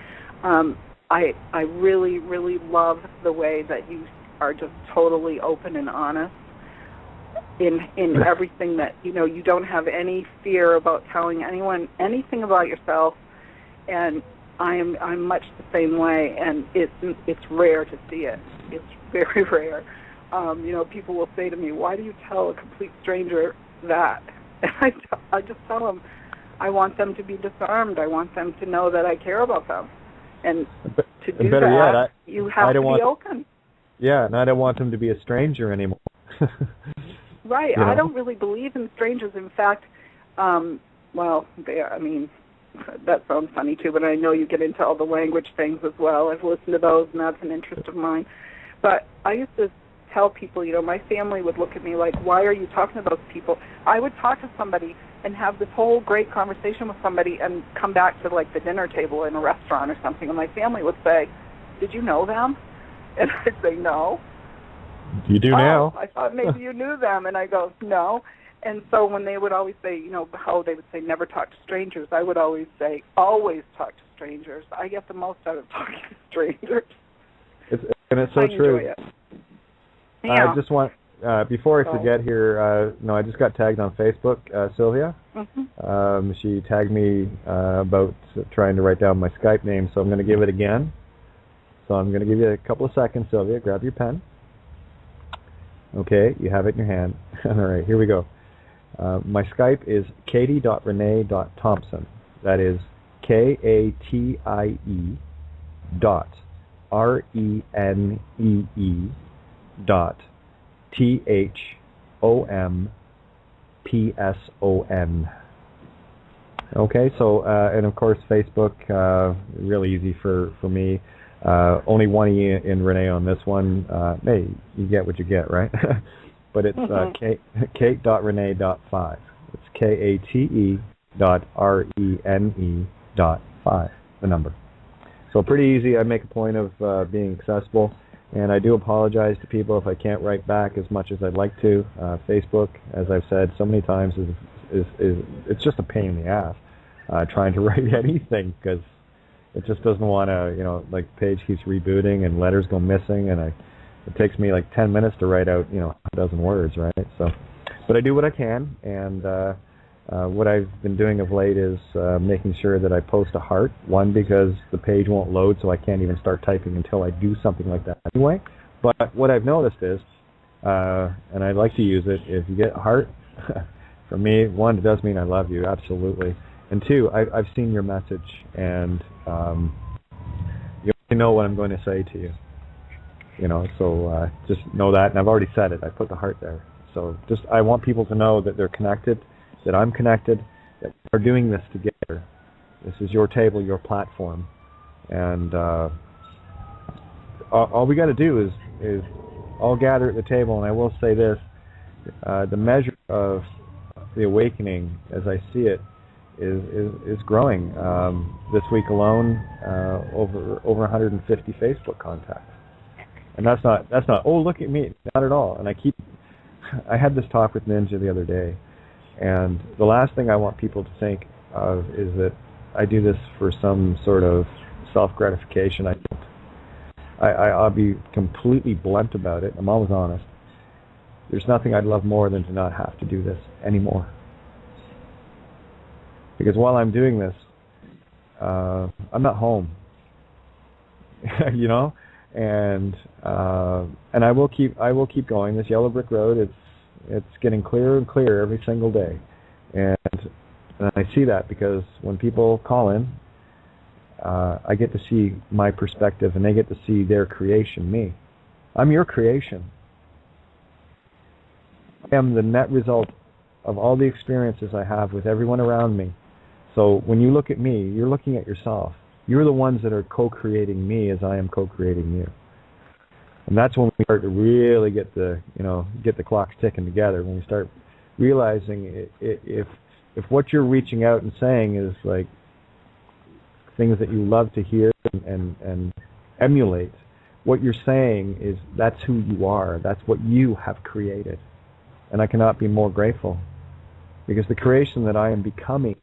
I really, really love the way that you are just totally open and honest in everything that, you don't have any fear about telling anyone anything about yourself. And I'm much the same way, and it's rare to see it. It's very rare. People will say to me, why do you tell a complete stranger that? And I just tell them, I want them to be disarmed. I want them to know that I care about them. And to do that, you have to be open. Yeah, and I don't want them to be a stranger anymore. Right. I don't really believe in strangers. In fact, that sounds funny too, but I know you get into all the language things as well. I've listened to those, and that's an interest of mine. But I used to tell people, my family would look at me like, why are you talking to those people? I would talk to somebody and have this whole great conversation with somebody and come back to, like, the dinner table in a restaurant or something, and my family would say, did you know them? And I'd say, no. You do now. I thought maybe you knew them. And I go, no. And so when they would always say, how they would say never talk to strangers, I would always say, always talk to strangers. I get the most out of talking to strangers. It's so true. Enjoy it. Yeah. I just want, before I forget here, I just got tagged on Facebook, Sylvia. Mm-hmm. She tagged me about trying to write down my Skype name, so I'm going to give it again. So I'm going to give you a couple of seconds, Sylvia. Grab your pen. Okay, you have it in your hand. All right, here we go. My Skype is katie.renee.thompson. That is KATIE.RENEE.THOMPSON. Okay, so, and of course Facebook, really easy for me. Only one E in Renee on this one. Hey, you get what you get, right? but it's kate.rene.5. It's KATE.RENE.5, the number. So pretty easy. I make a point of being accessible, and I do apologize to people if I can't write back as much as I'd like to. Facebook, as I've said so many times, is it's just a pain in the ass trying to write anything, because it just doesn't want to, like the page keeps rebooting and letters go missing, and it takes me like 10 minutes to write out, a dozen words, right? So, but I do what I can, and what I've been doing of late is making sure that I post a heart. One, because the page won't load, so I can't even start typing until I do something like that anyway. But what I've noticed is, and I'd like to use it, if you get a heart, for me, one, it does mean I love you, absolutely. And two, I've seen your message, and you know what I'm going to say to you. So just know that, and I've already said it. I put the heart there. So I want people to know that they're connected, that I'm connected, that we're doing this together. This is your table, your platform, and all we got to do is all gather at the table. And I will say this: the measure of the awakening, as I see it, is growing. This week alone, over 150 Facebook contacts, and that's not. Oh, look at me! Not at all. And I had this talk with Ninja the other day, and the last thing I want people to think of is that I do this for some sort of self-gratification. I don't. I'll be completely blunt about it. I'm always honest. There's nothing I'd love more than to not have to do this anymore. Because while I'm doing this, I'm not home, and I will keep going. This yellow brick road, it's getting clearer and clearer every single day, and I see that because when people call in, I get to see my perspective, and they get to see their creation, me. I'm your creation. I am the net result of all the experiences I have with everyone around me. So when you look at me, you're looking at yourself. You're the ones that are co-creating me as I am co-creating you. And that's when we start to really get the clocks ticking together. When we start realizing if what you're reaching out and saying is like things that you love to hear and emulate, what you're saying is that's who you are. That's what you have created. And I cannot be more grateful, because the creation that I am becoming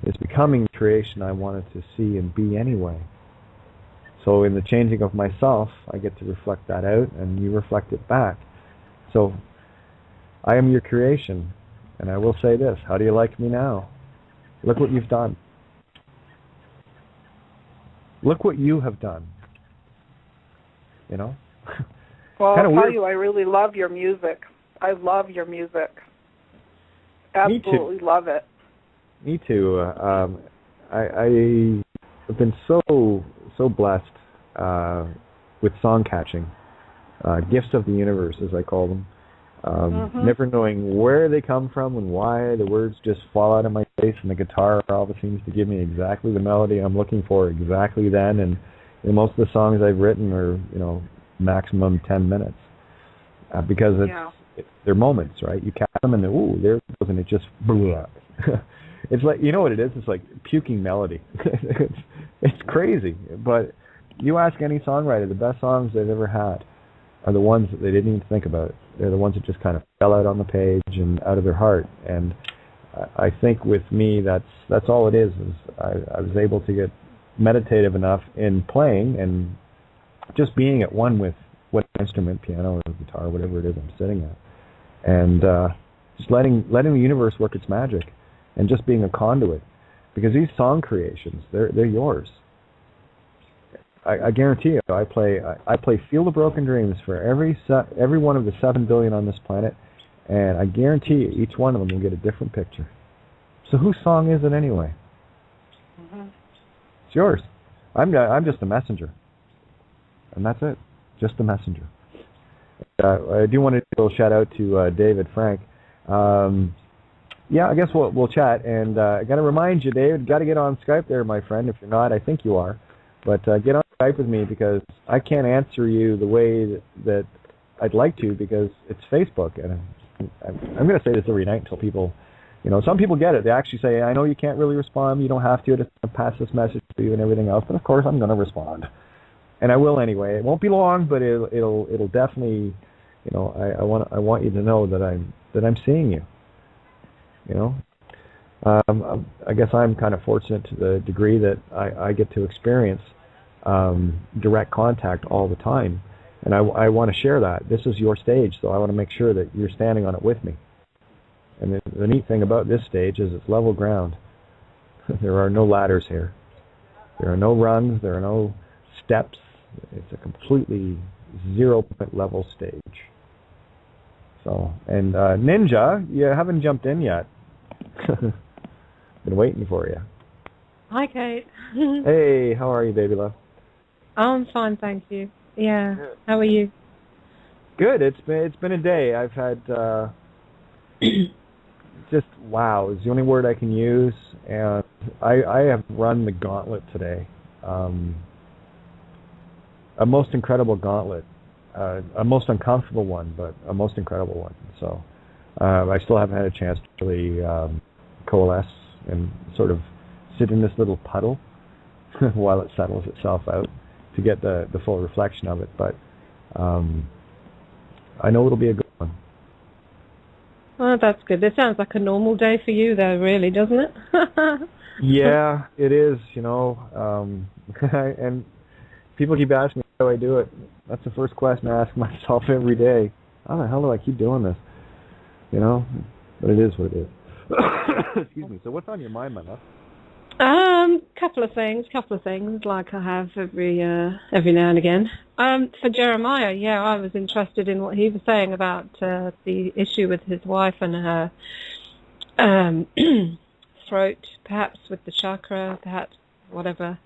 is becoming the creation I wanted to see and be anyway. So in the changing of myself, I get to reflect that out, and you reflect it back. So I am your creation, and I will say this: how do you like me now? Look what you've done. Look what you have done. Well, I'll tell you, I really love your music. I love your music. Absolutely love it. Me too. I have been so blessed with song catching, gifts of the universe, as I call them. Never knowing where they come from and why the words just fall out of my face, and the guitar always seems to give me exactly the melody I'm looking for exactly then. And most of the songs I've written are maximum 10 minutes because they're moments, right? You catch them and there it goes, and it just blew up. It's like, what it is? It's like puking melody. It's crazy. But you ask any songwriter, the best songs they've ever had are the ones that they didn't even think about. They're the ones that just kind of fell out on the page and out of their heart. And I think with me, that's all it is I was able to get meditative enough in playing and just being at one with what instrument, piano or guitar, whatever it is I'm sitting at. And just letting the universe work its magic. And just being a conduit, because these song creations, they're yours. I guarantee you, I play "Feel the Broken Dreams" for every one of the 7 billion on this planet, and I guarantee you, each one of them will get a different picture. So whose song is it anyway? It's yours. I'm just a messenger, and that's it, just a messenger. I do want to do a little shout out to David Frank. I guess we'll chat, and I got to remind you, David, got to get on Skype there, my friend. If you're not, I think you are, but get on Skype with me, because I can't answer you the way that I'd like to because it's Facebook, and I'm going to say this every night until people, some people get it. They actually say, I know you can't really respond. You don't have to. Just pass this message to you and everything else. But of course, I'm going to respond, and I will anyway. It won't be long, but it'll definitely, I want you to know that I'm seeing you. I guess I'm kind of fortunate to the degree that I get to experience direct contact all the time. And I want to share that. This is your stage, so I want to make sure that you're standing on it with me. And the neat thing about this stage is it's level ground. There are no ladders here. There are no rungs. There are no steps. It's a completely 0-point level stage. So, and Ninja, you haven't jumped in yet. Been waiting for you. Hi, Kate. Hey, how are you, baby love? I'm fine, thank you. Yeah. Good. How are you? Good. It's been a day. I've had just wow is the only word I can use, and I have run the gauntlet today. A most incredible gauntlet, a most uncomfortable one, but a most incredible one. So I still haven't had a chance to really coalesce and sort of sit in this little puddle while it settles itself out to get the full reflection of it, but I know it'll be a good one. Oh, that's good. It sounds like a normal day for you, though, really, doesn't it? Yeah, it is, and people keep asking me how I do it. That's the first question I ask myself every day. How the hell do I keep doing this? But it is what it is. Excuse me. So what's on your mind, my love? Couple of things, like I have every now and again. For Jeremiah, yeah, I was interested in what he was saying about the issue with his wife and her throat, perhaps with the chakra, perhaps whatever.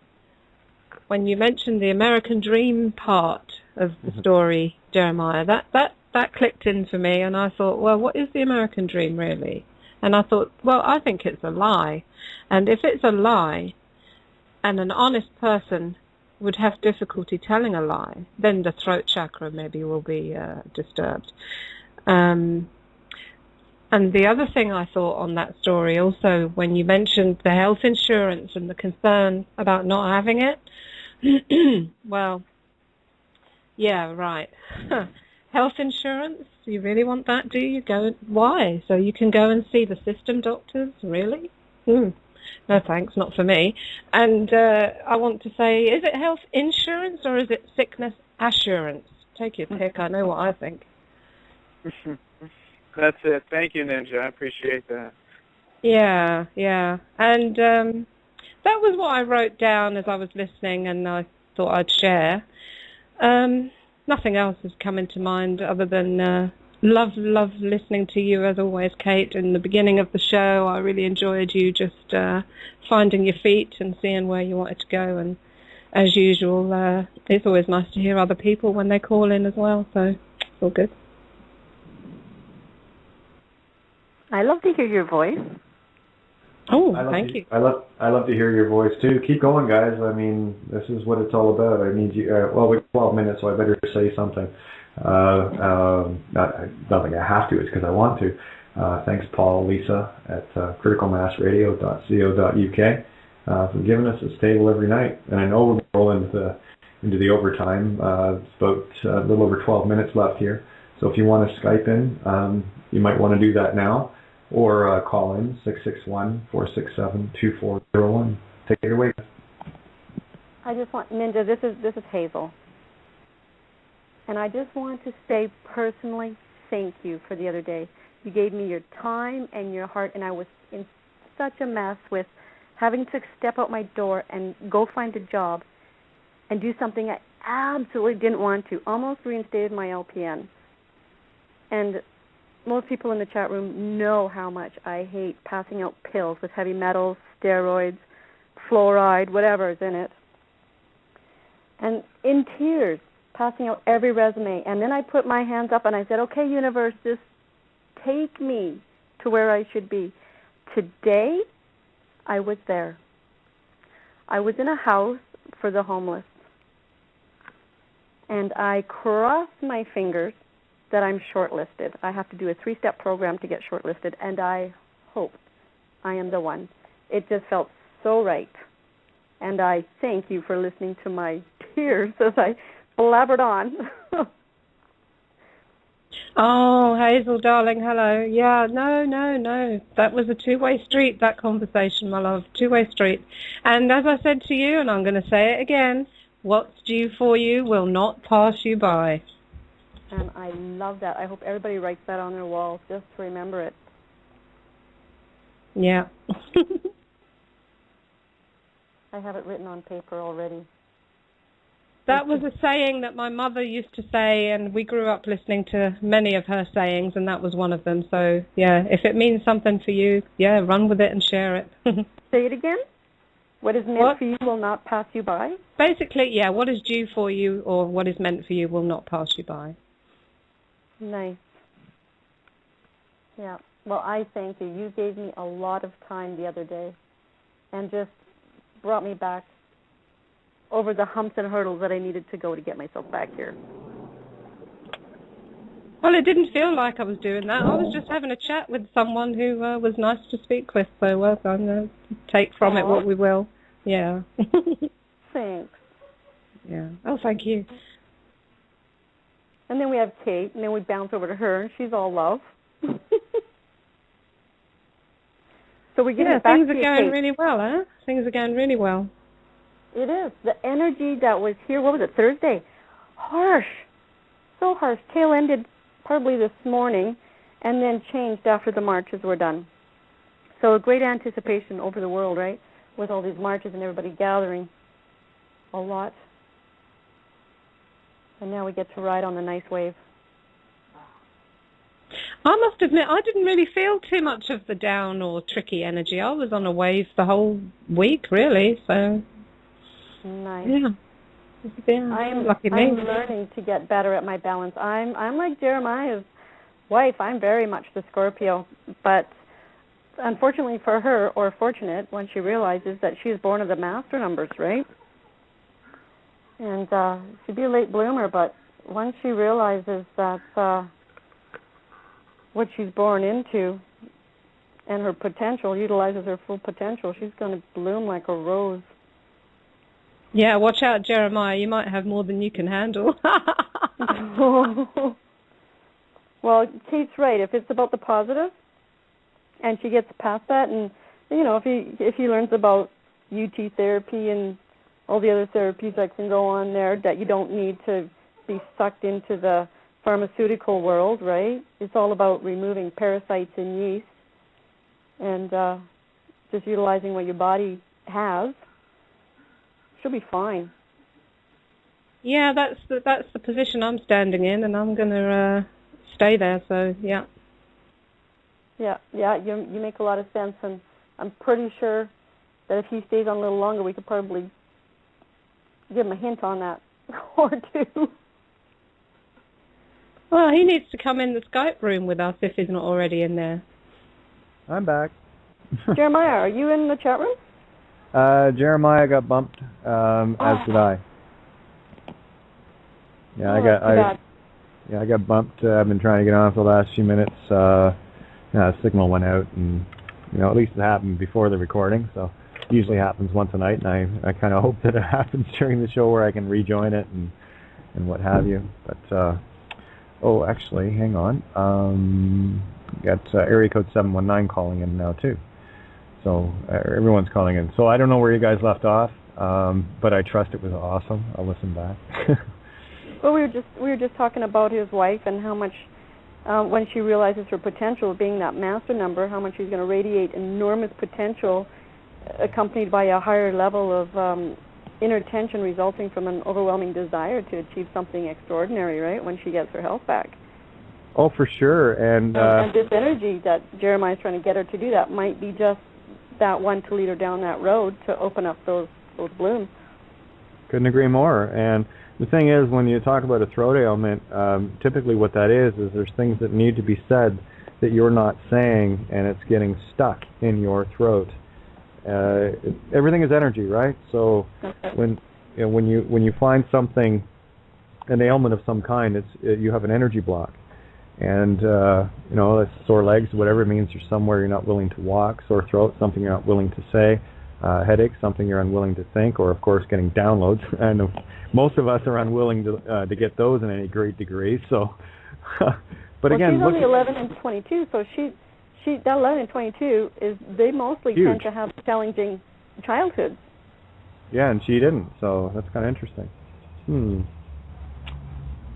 When you mentioned the American Dream part of the story, Jeremiah, that clicked in for me, and I thought, well, what is the American Dream really? And I thought, well, I think it's a lie. And if it's a lie, and an honest person would have difficulty telling a lie, then the throat chakra maybe will be disturbed. And the other thing I thought on that story also, when you mentioned the health insurance and the concern about not having it, well, yeah, right. Health insurance? You really want that, do you? Why? So you can go and see the system doctors? Really? No thanks, not for me. And I want to say, is it health insurance or is it sickness assurance? Take your pick, I know what I think. That's it. Thank you, Ninja. I appreciate that. Yeah. And that was what I wrote down as I was listening, and I thought I'd share. Nothing else has come into mind other than love listening to you as always, Kate. In the beginning of the show, I really enjoyed you just finding your feet and seeing where you wanted to go. And as usual, it's always nice to hear other people when they call in as well. So it's all good. I love to hear your voice. Oh, thank you. I love to hear your voice too. Keep going, guys. I mean, this is what it's all about. I need you. Well, we have 12 minutes, so I better say something. Not like I have to. It's because I want to. Thanks, Paul, Lisa at criticalmassradio.co.uk for giving us a stable every night. And I know we're going to roll into the overtime. It's about a little over 12 minutes left here. So if you want to Skype in, you might want to do that now. Or call in 661-467-2401. Take it away. I just want, Ninja, this is Hazel. And I just want to say personally thank you for the other day. You gave me your time and your heart, and I was in such a mess with having to step out my door and go find a job and do something I absolutely didn't want to. Almost reinstated my LPN. And most people in the chat room know how much I hate passing out pills with heavy metals, steroids, fluoride, whatever is in it. And in tears, passing out every resume. And then I put my hands up and I said, okay, universe, just take me to where I should be. Today, I was there. I was in a house for the homeless. And I crossed my fingers that I'm shortlisted. I have to do a 3-step program to get shortlisted, and I hope I am the one. It just felt so right. And I thank you for listening to my tears as I blabbered on. Oh, Hazel, darling, hello. Yeah, no. That was a two-way street, that conversation, my love. Two-way street. And as I said to you, and I'm going to say it again, what's due for you will not pass you by. And I love that. I hope everybody writes that on their walls just to remember it. Yeah. I have it written on paper already. That was a saying that my mother used to say, and we grew up listening to many of her sayings, and that was one of them. So, yeah, if it means something for you, yeah, run with it and share it. Say it again? What is meant for you will not pass you by? Basically, yeah, what is due for you or what is meant for you will not pass you by. Nice. Yeah. Well, I thank you. You gave me a lot of time the other day and just brought me back over the humps and hurdles that I needed to go to get myself back here. Well, it didn't feel like I was doing that. I was just having a chat with someone who was nice to speak with. So, well, I'm going to take from it what we will. Yeah. Thanks. Yeah. Oh, thank you. And then we have Kate, and then we bounce over to her, and she's all love. So we're getting back to things are going Kate. really well, huh? Things are going really well. It is. The energy that was here, what was it, Thursday? Harsh. So harsh. Tail ended probably this morning and then changed after the marches were done. So a great anticipation over the world, right, with all these marches and everybody gathering a lot. And now we get to ride on the nice wave. I must admit, I didn't really feel too much of the down or tricky energy. I was on a wave the whole week, really, so... Nice. Yeah. I'm lucky me. I'm learning to get better at my balance. I'm like Jeremiah's wife. I'm very much the Scorpio, but unfortunately for her, or fortunate, when she realizes that she's born of the master numbers, right? And she'd be a late bloomer, but once she realizes that what she's born into and her potential, utilizes her full potential, she's going to bloom like a rose. Yeah, watch out, Jeremiah. You might have more than you can handle. Well, Kate's right. If it's about the positive, and she gets past that, and you know, if he learns about UT therapy and all the other therapies that can go on there, that you don't need to be sucked into the pharmaceutical world, right? It's all about removing parasites and yeast, and just utilizing what your body has. She'll be fine. Yeah, that's the position I'm standing in, and I'm going to stay there. So yeah. Yeah. You make a lot of sense, and I'm pretty sure that if he stays on a little longer, we could probably give him a hint on that or two. Well, he needs to come in the Skype room with us if he's not already in there. I'm back. Jeremiah, are you in the chat room? Jeremiah got bumped, as did I. Yeah, I got bumped. I've been trying to get on for the last few minutes. The signal went out, and at least it happened before the recording. So it usually happens once a night, and I kind of hope that it happens during the show where I can rejoin it and what have you. But actually, hang on. Got area code 719 calling in now too. So everyone's calling in. So I don't know where you guys left off, but I trust it was awesome. I'll listen back. Well, we were just talking about his wife and how much when she realizes her potential, being that master number, how much she's going to radiate enormous potential, accompanied by a higher level of inner tension resulting from an overwhelming desire to achieve something extraordinary. Right, when she gets her health back. Oh, for sure. And this energy that Jeremiah's trying to get her to do that might be just that one to lead her down that road to open up those blooms. Couldn't agree more. And the thing is, when you talk about a throat ailment, typically what that is there's things that need to be said that you're not saying, and it's getting stuck in your throat. Everything is energy, right? So when you find something, an ailment of some kind, you have an energy block. And, sore legs, whatever it means, you're somewhere you're not willing to walk. Sore throat, something you're not willing to say. Headache, something you're unwilling to think. Or, of course, getting downloads. And most of us are unwilling to get those in any great degree. So, but again, she's only 11 and 22, so that 11 and 22 they mostly huge. tend to have challenging childhoods. Yeah, and she didn't, so that's kind of interesting.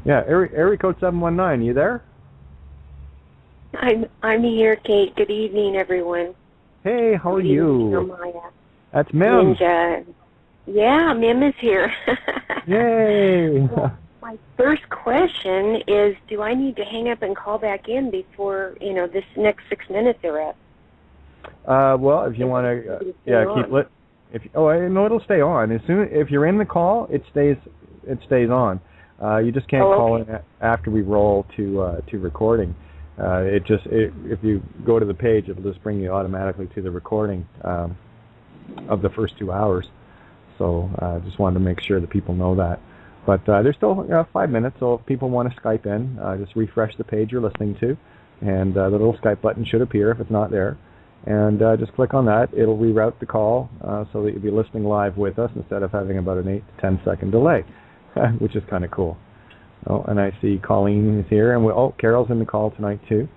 Yeah, area code 719, you there? I'm here, Kate. Good evening, everyone. Hey, how are you? Jeremiah. That's Mim. Ninja. Yeah, Mim is here. Yay! Well, my first question is, do I need to hang up and call back in before, this next 6 minutes are up? Well, if you want to, keep lit. It'll stay on. If you're in the call, it stays on. You just can't call in after we roll to recording. If you go to the page, it'll just bring you automatically to the recording of the first 2 hours. So I just wanted to make sure that people know that. But there's still 5 minutes, so if people want to Skype in, just refresh the page you're listening to, and the little Skype button should appear if it's not there. And just click on that. It'll reroute the call so that you'll be listening live with us instead of having about an 8 to 10 second delay, which is kind of cool. Oh, and I see Colleen is here, and Carol's in the call tonight too.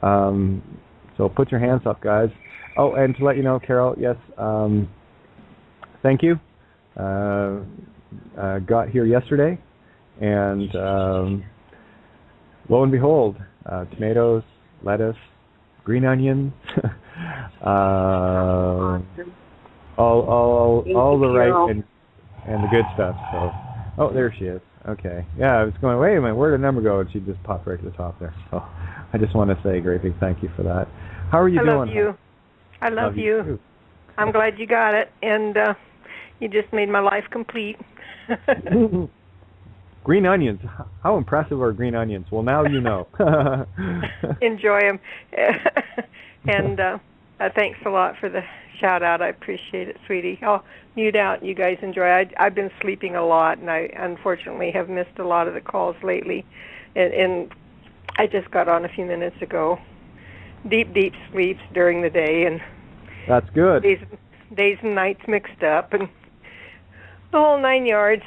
So put your hands up, guys. Oh, and to let you know, Carol, yes, thank you. Got here yesterday, and lo and behold, tomatoes, lettuce, green onions, all the right and the good stuff. So, there she is. Okay. Yeah, I was going, wait a minute, where did the number go? And she just popped right to the top there. So I just want to say a great big thank you for that. How are you doing? I love you. Too. I'm glad you got it, and you just made my life complete. Green onions. How impressive are green onions? Well, now you know. Enjoy them. And thanks a lot for the shout-out. I appreciate it, sweetie. I'll mute out. You guys enjoy. I've been sleeping a lot, and I unfortunately have missed a lot of the calls lately. And I just got on a few minutes ago. Deep sleeps during the day, and that's good. Days and nights mixed up, and the whole 9 yards.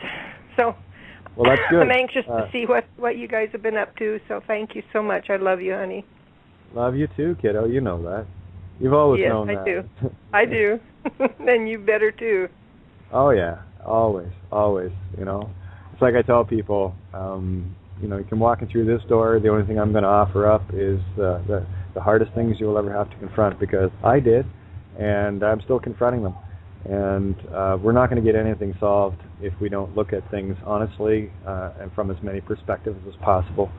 So well, that's good. I'm anxious to see what you guys have been up to, so thank you so much. I love you, honey. Love you too, kiddo. You know that. You've always known that. Yes, I do. I do. And you better too. Oh, yeah. Always. It's like I tell people, you can walk in through this door. The only thing I'm going to offer up is the hardest things you will ever have to confront, because I did, and I'm still confronting them. And we're not going to get anything solved if we don't look at things honestly and from as many perspectives as possible,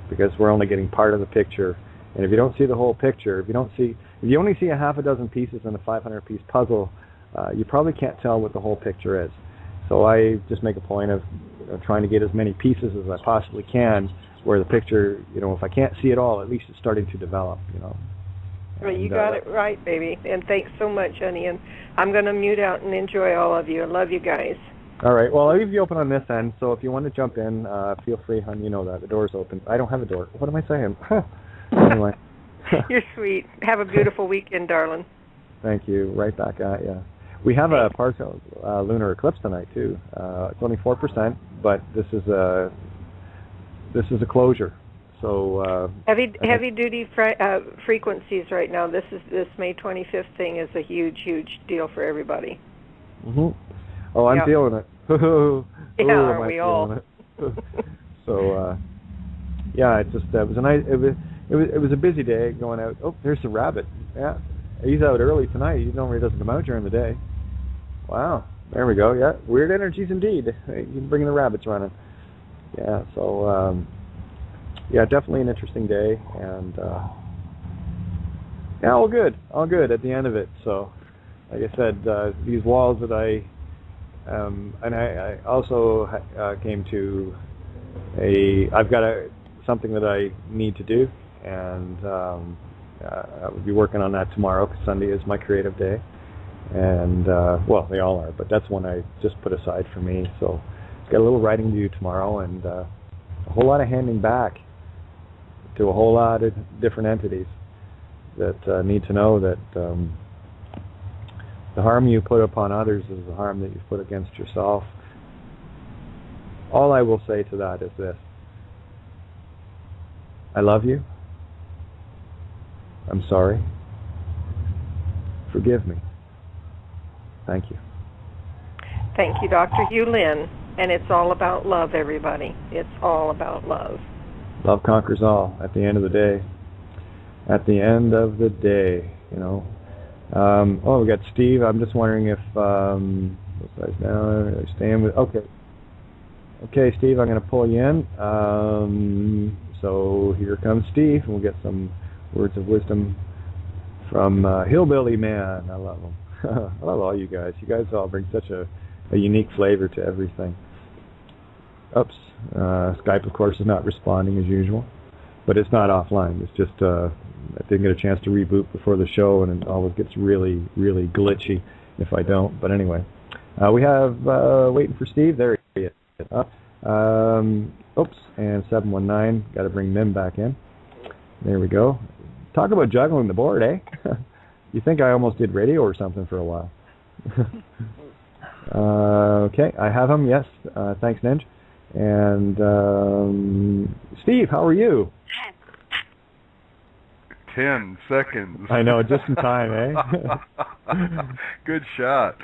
because we're only getting part of the picture. And if you don't see the whole picture, if you only see a half a dozen pieces in a 500-piece puzzle, you probably can't tell what the whole picture is. So I just make a point of trying to get as many pieces as I possibly can, where the picture, if I can't see it all, at least it's starting to develop, Well, you got it right, baby. And thanks so much, honey. And I'm going to mute out and enjoy all of you. I love you guys. All right. Well, I'll leave you open on this end, so if you want to jump in, feel free, hon. You know that. The door's open. I don't have a door. What am I saying? Anyway. You're sweet. Have a beautiful weekend, darling. Thank you. Right back at you. We have a partial lunar eclipse tonight too. It's only 4%, but this is a closure. So heavy duty frequencies right now. This May 25th thing is a huge deal for everybody. Mhm. Oh, I'm feeling it. Yeah, aren't we all? So yeah, it just was a nice. It was a busy day going out. Oh, there's the rabbit. Yeah, he's out early tonight. He normally doesn't come out during the day. Wow, there we go. Yeah, weird energies indeed. You can bring the rabbits running. Yeah, so yeah, definitely an interesting day, and yeah, all good at the end of it. So, like I said, these walls that and I also came to I've got something that I need to do, and I will be working on that tomorrow, because Sunday is my creative day. And, well, they all are, but that's one I just put aside for me. So I've got a little writing to do tomorrow, and a whole lot of handing back. to a whole lot of different entities that need to know that the harm you put upon others is the harm that you've put against yourself. All I will say to that is this. I love you. I'm sorry. Forgive me. Thank you. Thank you, Dr. Hugh Lynn. And it's all about love, everybody. It's all about love. Love conquers all at the end of the day. At the end of the day, you know. We got Steve. I'm just wondering if what's that now? Staying with okay, Steve. I'm going to pull you in. So here comes Steve, and we'll get some words of wisdom from Hillbilly Man. I love him. I love all you guys. You guys all bring such a unique flavor to everything. Oops. Skype, of course, is not responding as usual, but it's not offline. It's just I didn't get a chance to reboot before the show, and it always gets really, really glitchy if I don't. But anyway, we have waiting for Steve. There he is. Oops, and 719. Got to bring Mim back in. There we go. Talk about juggling the board, eh? You think I almost did radio or something for a while. Okay, I have him. Yes, thanks, Ninj. And Steve, how are you? 10 seconds. I know, just in time, eh? Good shot.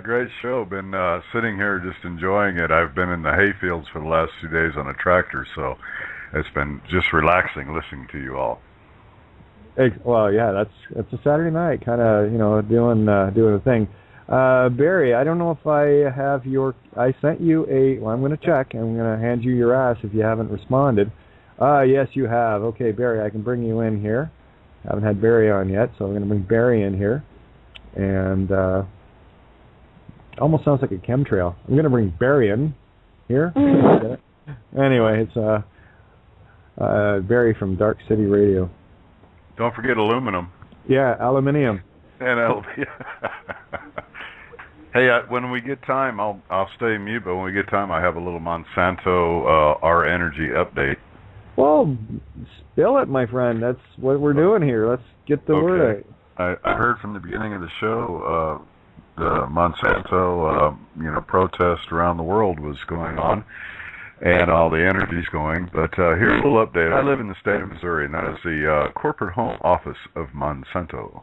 Great show. Been sitting here just enjoying it. I've been in the hayfields for the last 2 days on a tractor, so it's been just relaxing listening to you all. Well, yeah, it's a Saturday night, kind of, doing the thing. Barry, I don't know if I have I sent you well, I'm going to check, and I'm going to hand you your ass if you haven't responded. Yes, you have. Okay, Barry, I can bring you in here. Haven't had Barry on yet, so I'm going to bring Barry in here. And almost sounds like a chemtrail. I'm going to bring Barry in here. Anyway, it's Barry from Dark City Radio. Don't forget aluminum. Yeah, aluminium. And hey, when we get time, I'll stay mute. But when we get time, I have a little Monsanto our energy update. Well, spill it, my friend. That's what we're doing here. Let's get the word out. I heard from the beginning of the show the Monsanto protest around the world was going on, and all the energy's going. But here's a little update. I live in the state of Missouri, and that is the corporate home office of Monsanto.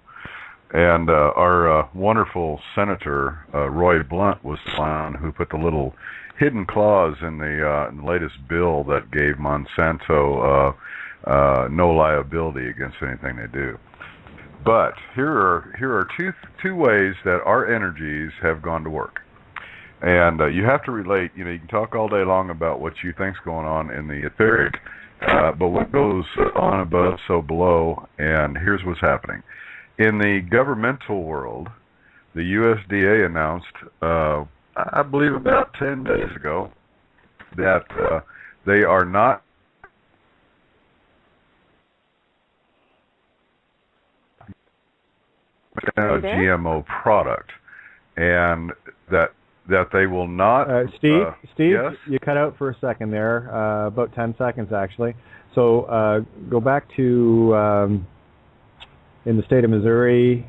And our wonderful Senator Roy Blunt was the one who put the little hidden clause in the latest bill that gave Monsanto no liability against anything they do. But here are two ways that our energies have gone to work. And you have to relate. You can talk all day long about what you think's going on in the etheric, but what goes on above, so below. And here's what's happening. In the governmental world, the USDA announced, I believe about 10 days ago, that they are not a GMO product, and that they will not. Steve, yes? You cut out for a second there, about 10 seconds actually. So go back to in the state of Missouri,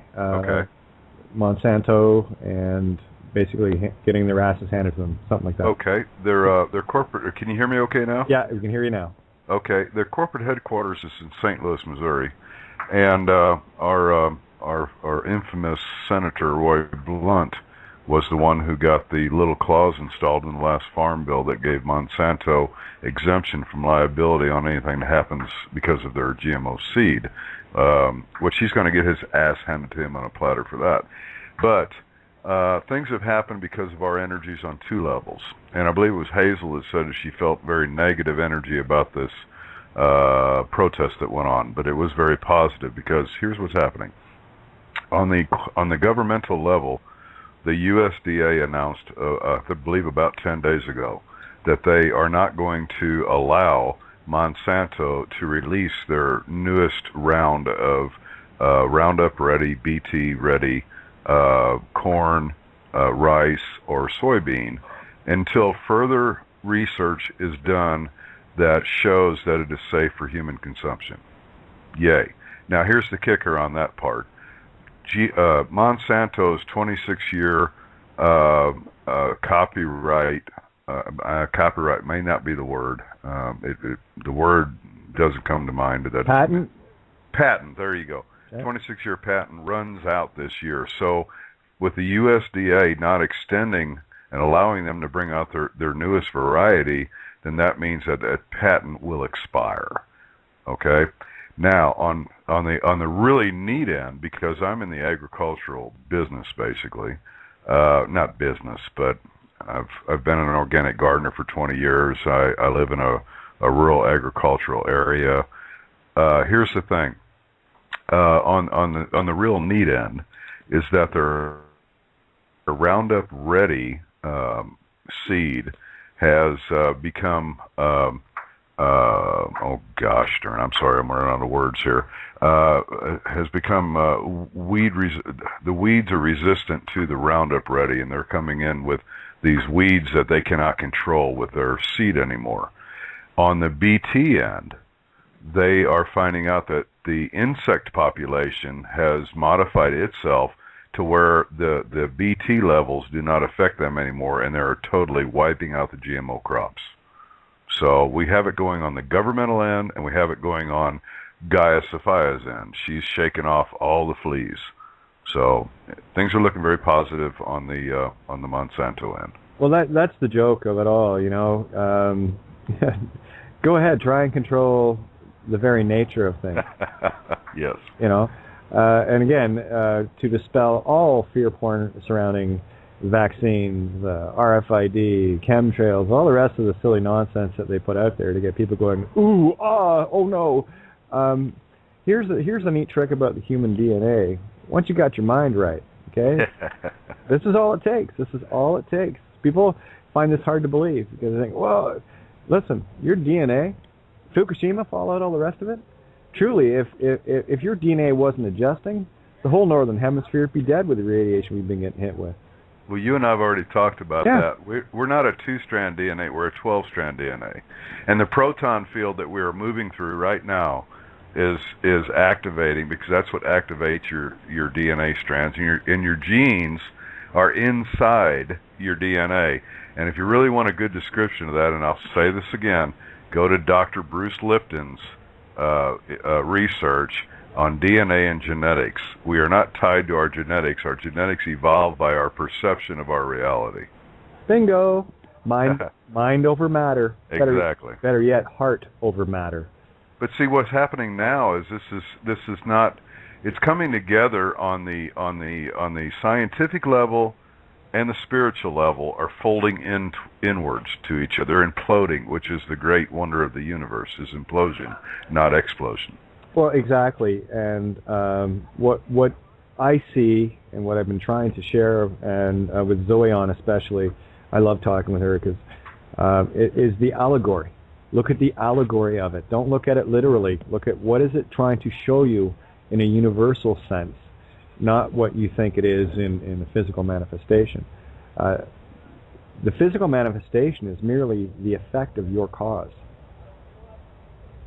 Monsanto, and basically getting their asses handed to them, something like that. Okay, their corporate. Can you hear me? Okay now? Yeah, we can hear you now. Okay, their corporate headquarters is in St. Louis, Missouri, and our infamous Senator Roy Blunt was the one who got the little clause installed in the last farm bill that gave Monsanto exemption from liability on anything that happens because of their GMO seed, which he's going to get his ass handed to him on a platter for that. But things have happened because of our energies on two levels. And I believe it was Hazel that said that she felt very negative energy about this protest that went on, but it was very positive because here's what's happening. On the governmental level, the USDA announced, I believe about 10 days ago, that they are not going to allow Monsanto to release their newest round of Roundup Ready, BT Ready, corn, rice, or soybean until further research is done that shows that it is safe for human consumption. Yay. Now here's the kicker on that part. Monsanto's 26-year copyright may not be the word. The word doesn't come to mind. Patent? Patent, there you go. Okay. 26-year patent runs out this year. So with the USDA not extending and allowing them to bring out their newest variety, then that means that patent will expire. Okay? Now, on the really neat end, because I'm in the agricultural business basically, not business, but I've been an organic gardener for 20 years. I live in a rural agricultural area. Here's the thing. On the real neat end is that their Roundup Ready seed has become oh gosh darn, I'm sorry, I'm running out of words here. Has become the weeds are resistant to the Roundup Ready, and they're coming in with these weeds that they cannot control with their seed anymore. On the BT end, they are finding out that the insect population has modified itself to where the BT levels do not affect them anymore, and they're totally wiping out the GMO crops. So we have it going on the governmental end, and we have it going on Gaia Sophia's end. She's shaken off all the fleas. So things are looking very positive on the Monsanto end. Well, that's the joke of it all, you know. Go ahead, try and control the very nature of things. Yes. You know, and again, to dispel all fear porn surrounding vaccines, RFID, chemtrails, all the rest of the silly nonsense that they put out there to get people going, ooh, ah, oh no. Here's a neat trick about the human DNA. Once you got your mind right, okay, this is all it takes. This is all it takes. People find this hard to believe because they think, well, listen, your DNA, Fukushima, fallout, all the rest of it. Truly, if your DNA wasn't adjusting, the whole northern hemisphere would be dead with the radiation we've been getting hit with. Well, you and I have already talked about that. We're not a 2-strand DNA, we're a 12-strand DNA. And the proton field that we are moving through right now is activating, because that's what activates your DNA strands. And your genes are inside your DNA. And if you really want a good description of that, and I'll say this again, go to Dr. Bruce Lipton's research on DNA and genetics. We are not tied to our genetics. Our genetics evolve by our perception of our reality. Bingo. Mind over matter. Exactly. Better yet, heart over matter. But see, what's happening now is this is not. It's coming together on the scientific level and the spiritual level are folding inwards to each other. They're imploding, which is the great wonder of the universe, is implosion, not explosion. Well, exactly. And what I see and what I've been trying to share, and with Zoe on especially, I love talking with her because it is the allegory. Look at the allegory of it. Don't look at it literally. Look at what is it trying to show you in a universal sense, not what you think it is in the physical manifestation. The physical manifestation is merely the effect of your cause.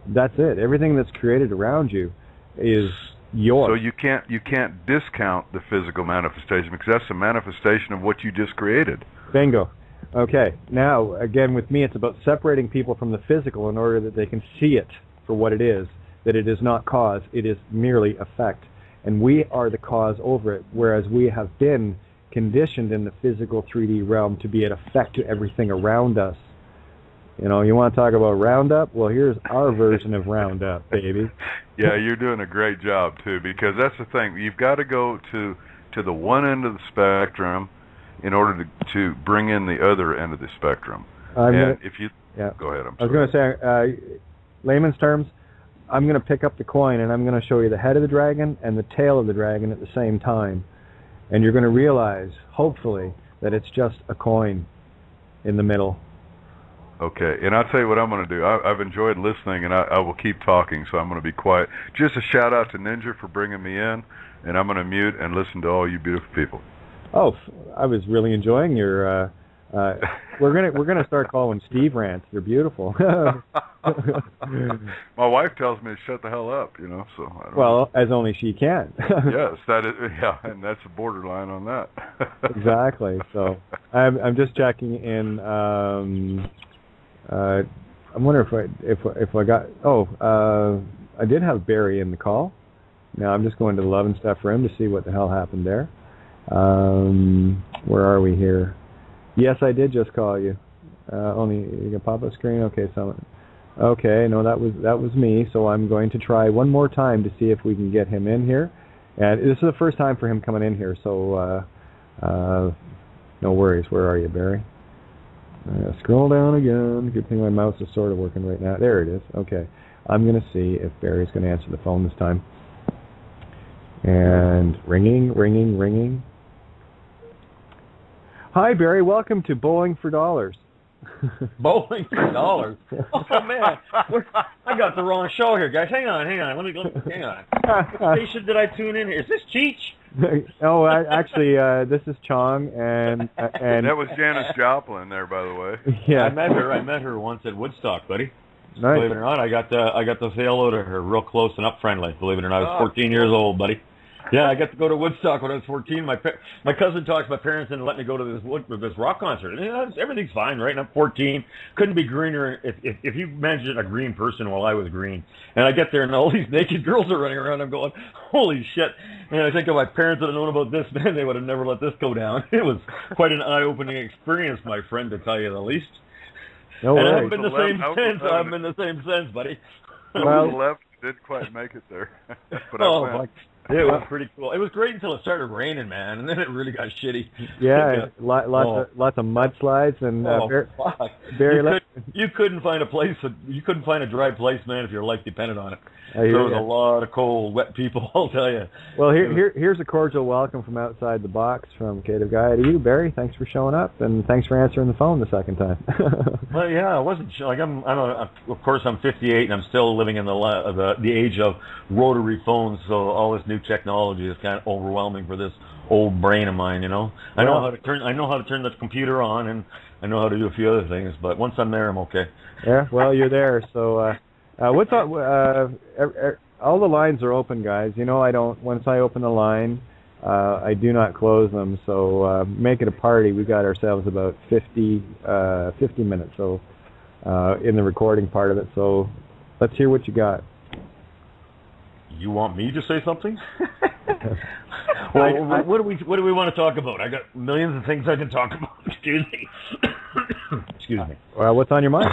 That's it. Everything that's created around you is yours. So you can't discount the physical manifestation, because that's the manifestation of what you just created. Bingo. Okay. Now, again, with me, it's about separating people from the physical in order that they can see it for what it is, that it is not cause, it is merely effect. And we are the cause over it, whereas we have been conditioned in the physical 3D realm to be an effect to everything around us. You know, you want to talk about Roundup? Well, here's our version of Roundup, baby. Yeah, you're doing a great job, too, because that's the thing. You've got to go to the one end of the spectrum in order to bring in the other end of the spectrum. Go ahead. I was going to say, layman's terms, I'm going to pick up the coin and I'm going to show you the head of the dragon and the tail of the dragon at the same time. And you're going to realize, hopefully, that it's just a coin in the middle. Okay, and I'll tell you what I'm going to do. I've enjoyed listening, and I will keep talking, so I'm going to be quiet. Just a shout-out to Ninja for bringing me in, and I'm going to mute and listen to all you beautiful people. Oh, I was really enjoying your... we're gonna start calling Steve rants. They're beautiful. My wife tells me to shut the hell up, you know. So I don't well, as only she can. Yes, that is. Yeah, and that's a borderline on that. Exactly. So I'm just checking in. I'm wondering if I got. I did have Barry in the call. Now I'm just going to the Love and Stuff room to see what the hell happened there. Where are we here? Yes, I did just call you. Only you can pop up screen. Okay, so okay, no, that was me. So I'm going to try one more time to see if we can get him in here. And this is the first time for him coming in here, so no worries. Where are you, Barry? Scroll down again. Good thing my mouse is sort of working right now. There it is. Okay, I'm going to see if Barry's going to answer the phone this time. And ringing. Hi, Barry. Welcome to Bowling for Dollars. Bowling for Dollars? Oh, man. I got the wrong show here, guys. Hang on. Let me hang on. What station did I tune in? Is this Cheech? Oh, actually, this is Chong, and that was Janis Joplin there, by the way. Yeah, I met her once at Woodstock, buddy. Nice. Believe it or not, I got to say hello to her real close and up friendly. Believe it or not, I was 14 years old, buddy. Yeah, I got to go to Woodstock when I was 14. My cousin talks my parents didn't let me go to this rock concert. You know, everything's fine, right? And I'm 14. Couldn't be greener if you mentioned a green person while I was green. And I get there and all these naked girls are running around. I'm going, holy shit. And I think if my parents had known about this, man, they would have never let this go down. It was quite an eye-opening experience, my friend, to tell you the least. No and worries. I haven't been the same since. I haven't been the same since, buddy. Well, left didn't quite make it there. But it was pretty cool. It was great until it started raining, man, and then it really got shitty. Yeah, lots of mudslides and Barry. You couldn't find a dry place, man, if your life depended on it. There was a lot of cold, wet people, I'll tell you. Well, here's a cordial welcome from outside the box from Kate of Gaia to you, Barry. Thanks for showing up, and thanks for answering the phone the second time. Well, yeah, I wasn't like of course, I'm 58, and I'm still living in the age of rotary phones. So all this new technology is kind of overwhelming for this old brain of mine. You know, I know how to turn the computer on, and I know how to do a few other things. But once I'm there, I'm okay. Yeah, well, you're there, so. What's up? All the lines are open, guys. You know, once I open the line, I do not close them. So make it a party. We got ourselves about 50 minutes. So in the recording part of it. So let's hear what you got. You want me to say something? Well, what do we want to talk about? I got millions of things I can talk about. Excuse me. Excuse me. Well, what's on your mind?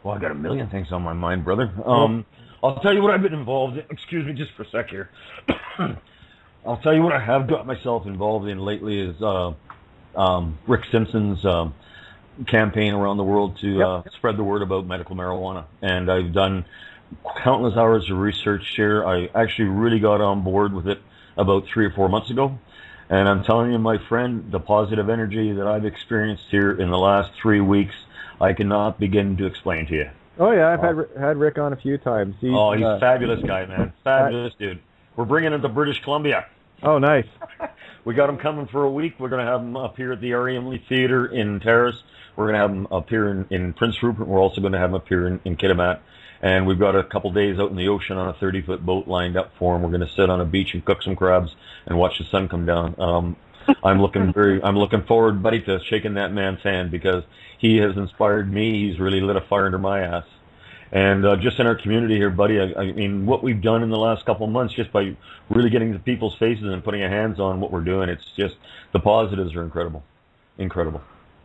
Well, I got a million things on my mind, brother. I'll tell you what I've been involved in. Excuse me just for a sec here. I'll tell you what I have got myself involved in lately is Rick Simpson's campaign around the world to spread the word about medical marijuana. And I've done countless hours of research here. I actually really got on board with it about 3 or 4 months ago. And I'm telling you, my friend, the positive energy that I've experienced here in the last 3 weeks, I cannot begin to explain to you. Oh, yeah, I've had Rick on a few times. He's a fabulous guy, man. Fabulous dude. We're bringing him to British Columbia. Oh, nice. We got him coming for a week. We're going to have him up here at the Ariam Lee Theatre in Terrace. We're going to have him up here in Prince Rupert. We're also going to have him up here in Kitimat. And we've got a couple days out in the ocean on a 30-foot boat lined up for him. We're going to sit on a beach and cook some crabs and watch the sun come down. I'm looking forward, buddy, to shaking that man's hand because he has inspired me. He's really lit a fire under my ass. And just in our community here, buddy, I mean, what we've done in the last couple of months, just by really getting to people's faces and putting our hands on what we're doing, it's just, the positives are incredible. Incredible.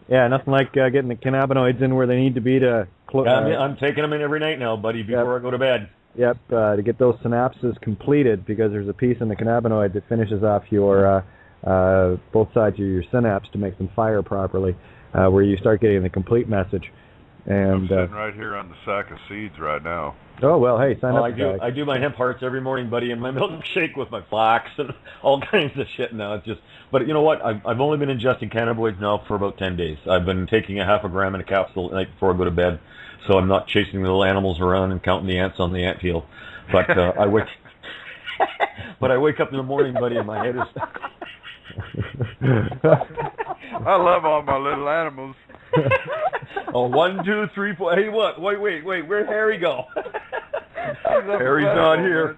Yeah, nothing like getting the cannabinoids in where they need to be to... I'm taking them in every night now, buddy, before I go to bed. Yep, to get those synapses completed, because there's a piece in the cannabinoid that finishes off your both sides of your synapse to make them fire properly, where you start getting the complete message. And I'm sitting right here on the sack of seeds right now. Oh, well, hey, sign up. I do my hemp hearts every morning, buddy, and my milkshake with my flax and all kinds of shit now. It's just, but you know what? I've only been ingesting cannabinoids now for about 10 days. I've been taking a half a gram in a capsule at night before I go to bed, so I'm not chasing the little animals around and counting the ants on the anthill. But I wake up in the morning, buddy, and my head is... I love all my little animals. Oh, 1, 2, 3, 4. Hey, what? Wait. Where'd Harry go? Harry's not here.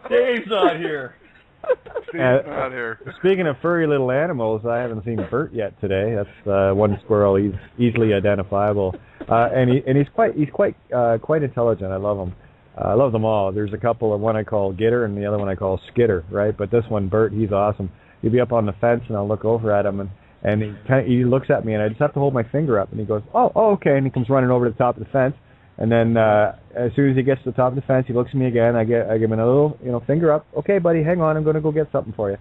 Dave's not here. Steve's not here. Speaking of furry little animals, I haven't seen Bert yet today. That's one squirrel. He's easily identifiable, and he's quite intelligent. I love him. I love them all. There's a couple of one I call Gitter and the other one I call Skitter, right? But this one, Bert, he's awesome. He'll be up on the fence and I'll look over at him and he looks at me and I just have to hold my finger up and he goes, oh, okay, and he comes running over to the top of the fence. And then as soon as he gets to the top of the fence, he looks at me again. I give him a little, finger up. Okay, buddy, hang on. I'm going to go get something for you.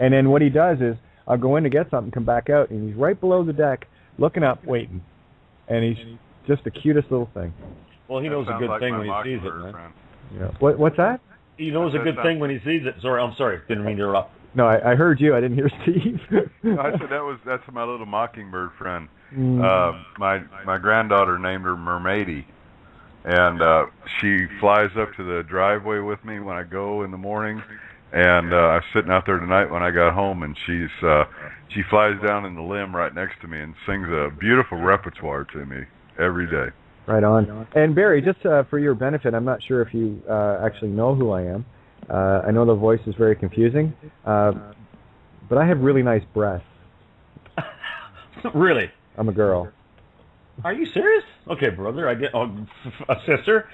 And then what he does is I'll go in to get something, come back out, and he's right below the deck, looking up, waiting. And he's just the cutest little thing. Well, he knows a good thing when he sees it, man. Yeah. What's that? He knows a good thing when he sees it. Sorry, I'm sorry. Didn't mean to interrupt. No, I heard you. I didn't hear Steve. I said that's my little mockingbird friend. My granddaughter named her Mermaidy. And she flies up to the driveway with me when I go in the morning. And I was sitting out there tonight when I got home, and she flies down in the limb right next to me and sings a beautiful repertoire to me every day. Right on. And Barry, just for your benefit, I'm not sure if you actually know who I am. I know the voice is very confusing, but I have really nice breasts. Really? I'm a girl. Are you serious? Okay, brother. I get a sister.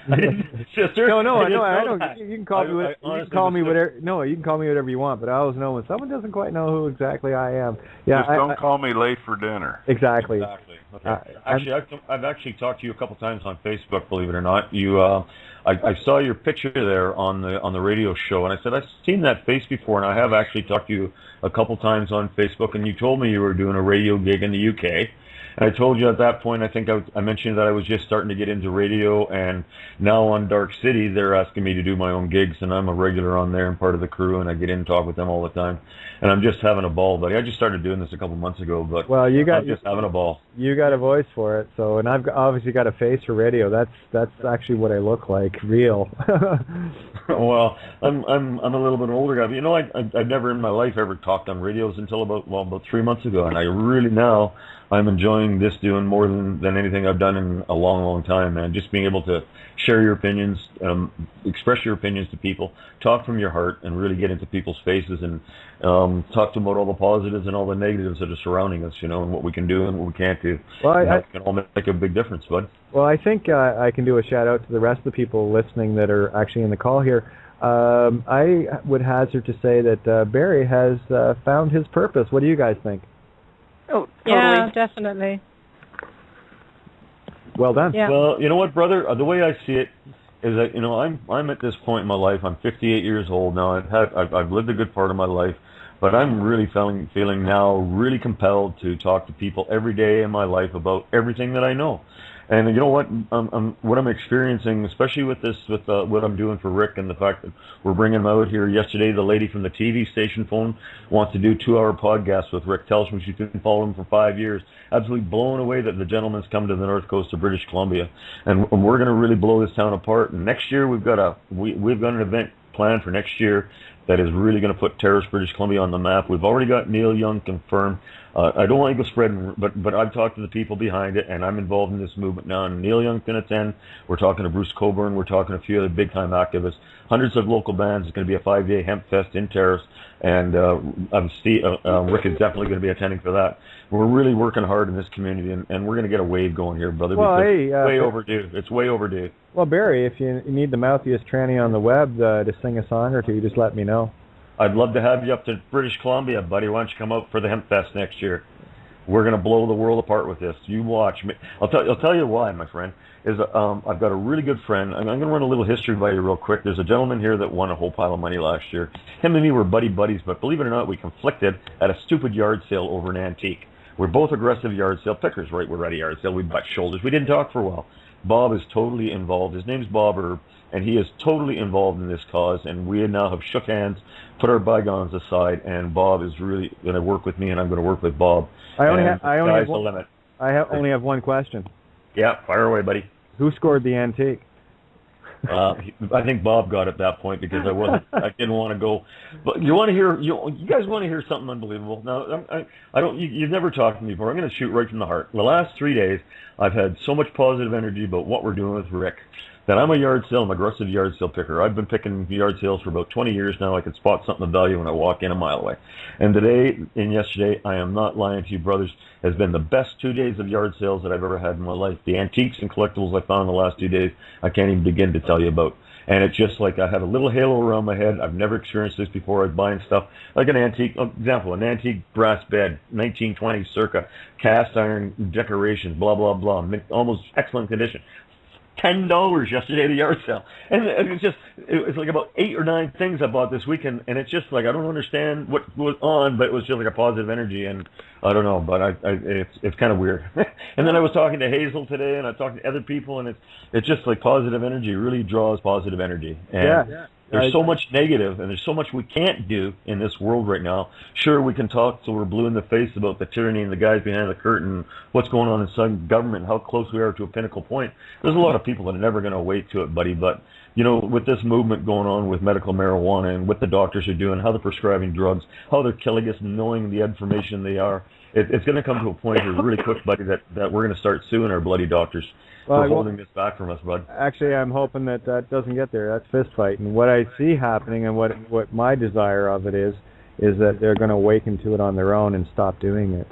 Sister. No. I don't. You can call me. You can call me whatever. No, you can call me whatever you want. But I always know when someone doesn't quite know who exactly I am. Yeah. Just don't call me late for dinner. Exactly. Okay. I've actually talked to you a couple times on Facebook. Believe it or not, I saw your picture there on the radio show, and I said I've seen that face before, and I have actually talked to you a couple times on Facebook, and you told me you were doing a radio gig in the UK. And I told you at that point, I think I mentioned that I was just starting to get into radio, and now on Dark City, they're asking me to do my own gigs, and I'm a regular on there and part of the crew, and I get in and talk with them all the time. And I'm just having a ball, buddy. I just started doing this a couple months ago, but I'm just having a ball. You got a voice for it, so, and I've obviously got a face for radio. That's actually what I look like, real. Well, I'm a little bit older guy, but I've never in my life ever talked on radios until about 3 months ago, and I really now I'm enjoying this doing more than anything I've done in a long, long time, man. Just being able to share your opinions, express your opinions to people, talk from your heart, and really get into people's faces and talk to them about all the positives and all the negatives that are surrounding us, and what we can do and what we can't do. Well, it can all make a big difference, bud. Well, I think I can do a shout-out to the rest of the people listening that are actually in the call here. I would hazard to say that Barry has found his purpose. What do you guys think? Oh, totally. Yeah, definitely. Well done. Yeah. Well, you know what, brother? The way I see it is that I'm at this point in my life. I'm 58 years old now. I've lived a good part of my life, but I'm really feeling now really compelled to talk to people every day in my life about everything that I know. And you know what? What I'm experiencing, especially with what I'm doing for Rick, and the fact that we're bringing him out here. Yesterday, the lady from the TV station phone wants to do 2-hour podcasts with Rick. Tells me she's been following him for 5 years. Absolutely blown away that the gentleman's come to the north coast of British Columbia, and we're going to really blow this town apart. And next year, we've got an event planned for next year that is really going to put Terrace, British Columbia on the map. We've already got Neil Young confirmed. I don't want to go spreading, but I've talked to the people behind it, and I'm involved in this movement now. And Neil Young's going to attend. We're talking to Bruce Coburn. We're talking to a few other big-time activists. Hundreds of local bands. It's going to be a 5-day hemp fest in Terrace, and Rick is definitely going to be attending for that. We're really working hard in this community, and we're going to get a wave going here, brother. Well, it's way overdue. It's way overdue. Well, Barry, if you need the mouthiest tranny on the web to sing a song or two, just let me know. I'd love to have you up to British Columbia, buddy. Why don't you come out for the Hemp Fest next year? We're going to blow the world apart with this. You watch me. I'll tell you why, my friend. I've got a really good friend. I'm going to run a little history by you real quick. There's a gentleman here that won a whole pile of money last year. Him and me were buddies, but believe it or not, we conflicted at a stupid yard sale over an antique. We're both aggressive yard sale pickers, right? We're at a yard sale. We butt shoulders. We didn't talk for a while. Bob is totally involved. His name's Bob Erb, and he is totally involved in this cause, and we now have shook hands, put our bygones aside, and Bob is really going to work with me, and I'm going to work with Bob. I only have one question. Yeah, fire away, buddy. Who scored the antique? I think Bob got at that point because I didn't want to go. But you guys want to hear something unbelievable? Now, I don't. You've never talked to me before. I'm going to shoot right from the heart. The last 3 days, I've had so much positive energy about what we're doing with Rick that I'm an aggressive yard sale picker. I've been picking yard sales for about 20 years now. I can spot something of value when I walk in a mile away. And today and yesterday, I am not lying to you, brothers, has been the best 2 days of yard sales that I've ever had in my life. The antiques and collectibles I found in the last 2 days, I can't even begin to tell you about. And it's just like I had a little halo around my head. I've never experienced this before. I was buying stuff like an antique brass bed, 1920 circa, cast iron decorations, blah, blah, blah, almost excellent condition. $10 yesterday at the yard sale, and it's like about 8 or 9 things I bought this weekend, and it's just like I don't understand what was on, but it was just like a positive energy, and I don't know, but it's kind of weird. And then I was talking to Hazel today, and I talked to other people, and it's just like positive energy really draws positive energy, and there's so much negative, and there's so much we can't do in this world right now. Sure, we can talk till we're blue in the face about the tyranny and the guys behind the curtain, what's going on in some government, how close we are to a pinnacle point. There's a lot of people that are never going to wait to it, buddy. But, you know, with this movement going on with medical marijuana and what the doctors are doing, how they're prescribing drugs, how they're killing us, knowing the information they are, it's going to come to a point here really quick, buddy, that we're going to start suing our bloody doctors. For holding this back from us, bud. Actually, I'm hoping that doesn't get there. That's fist fight. And what I see happening and what my desire of it is that they're going to awaken to it on their own and stop doing it.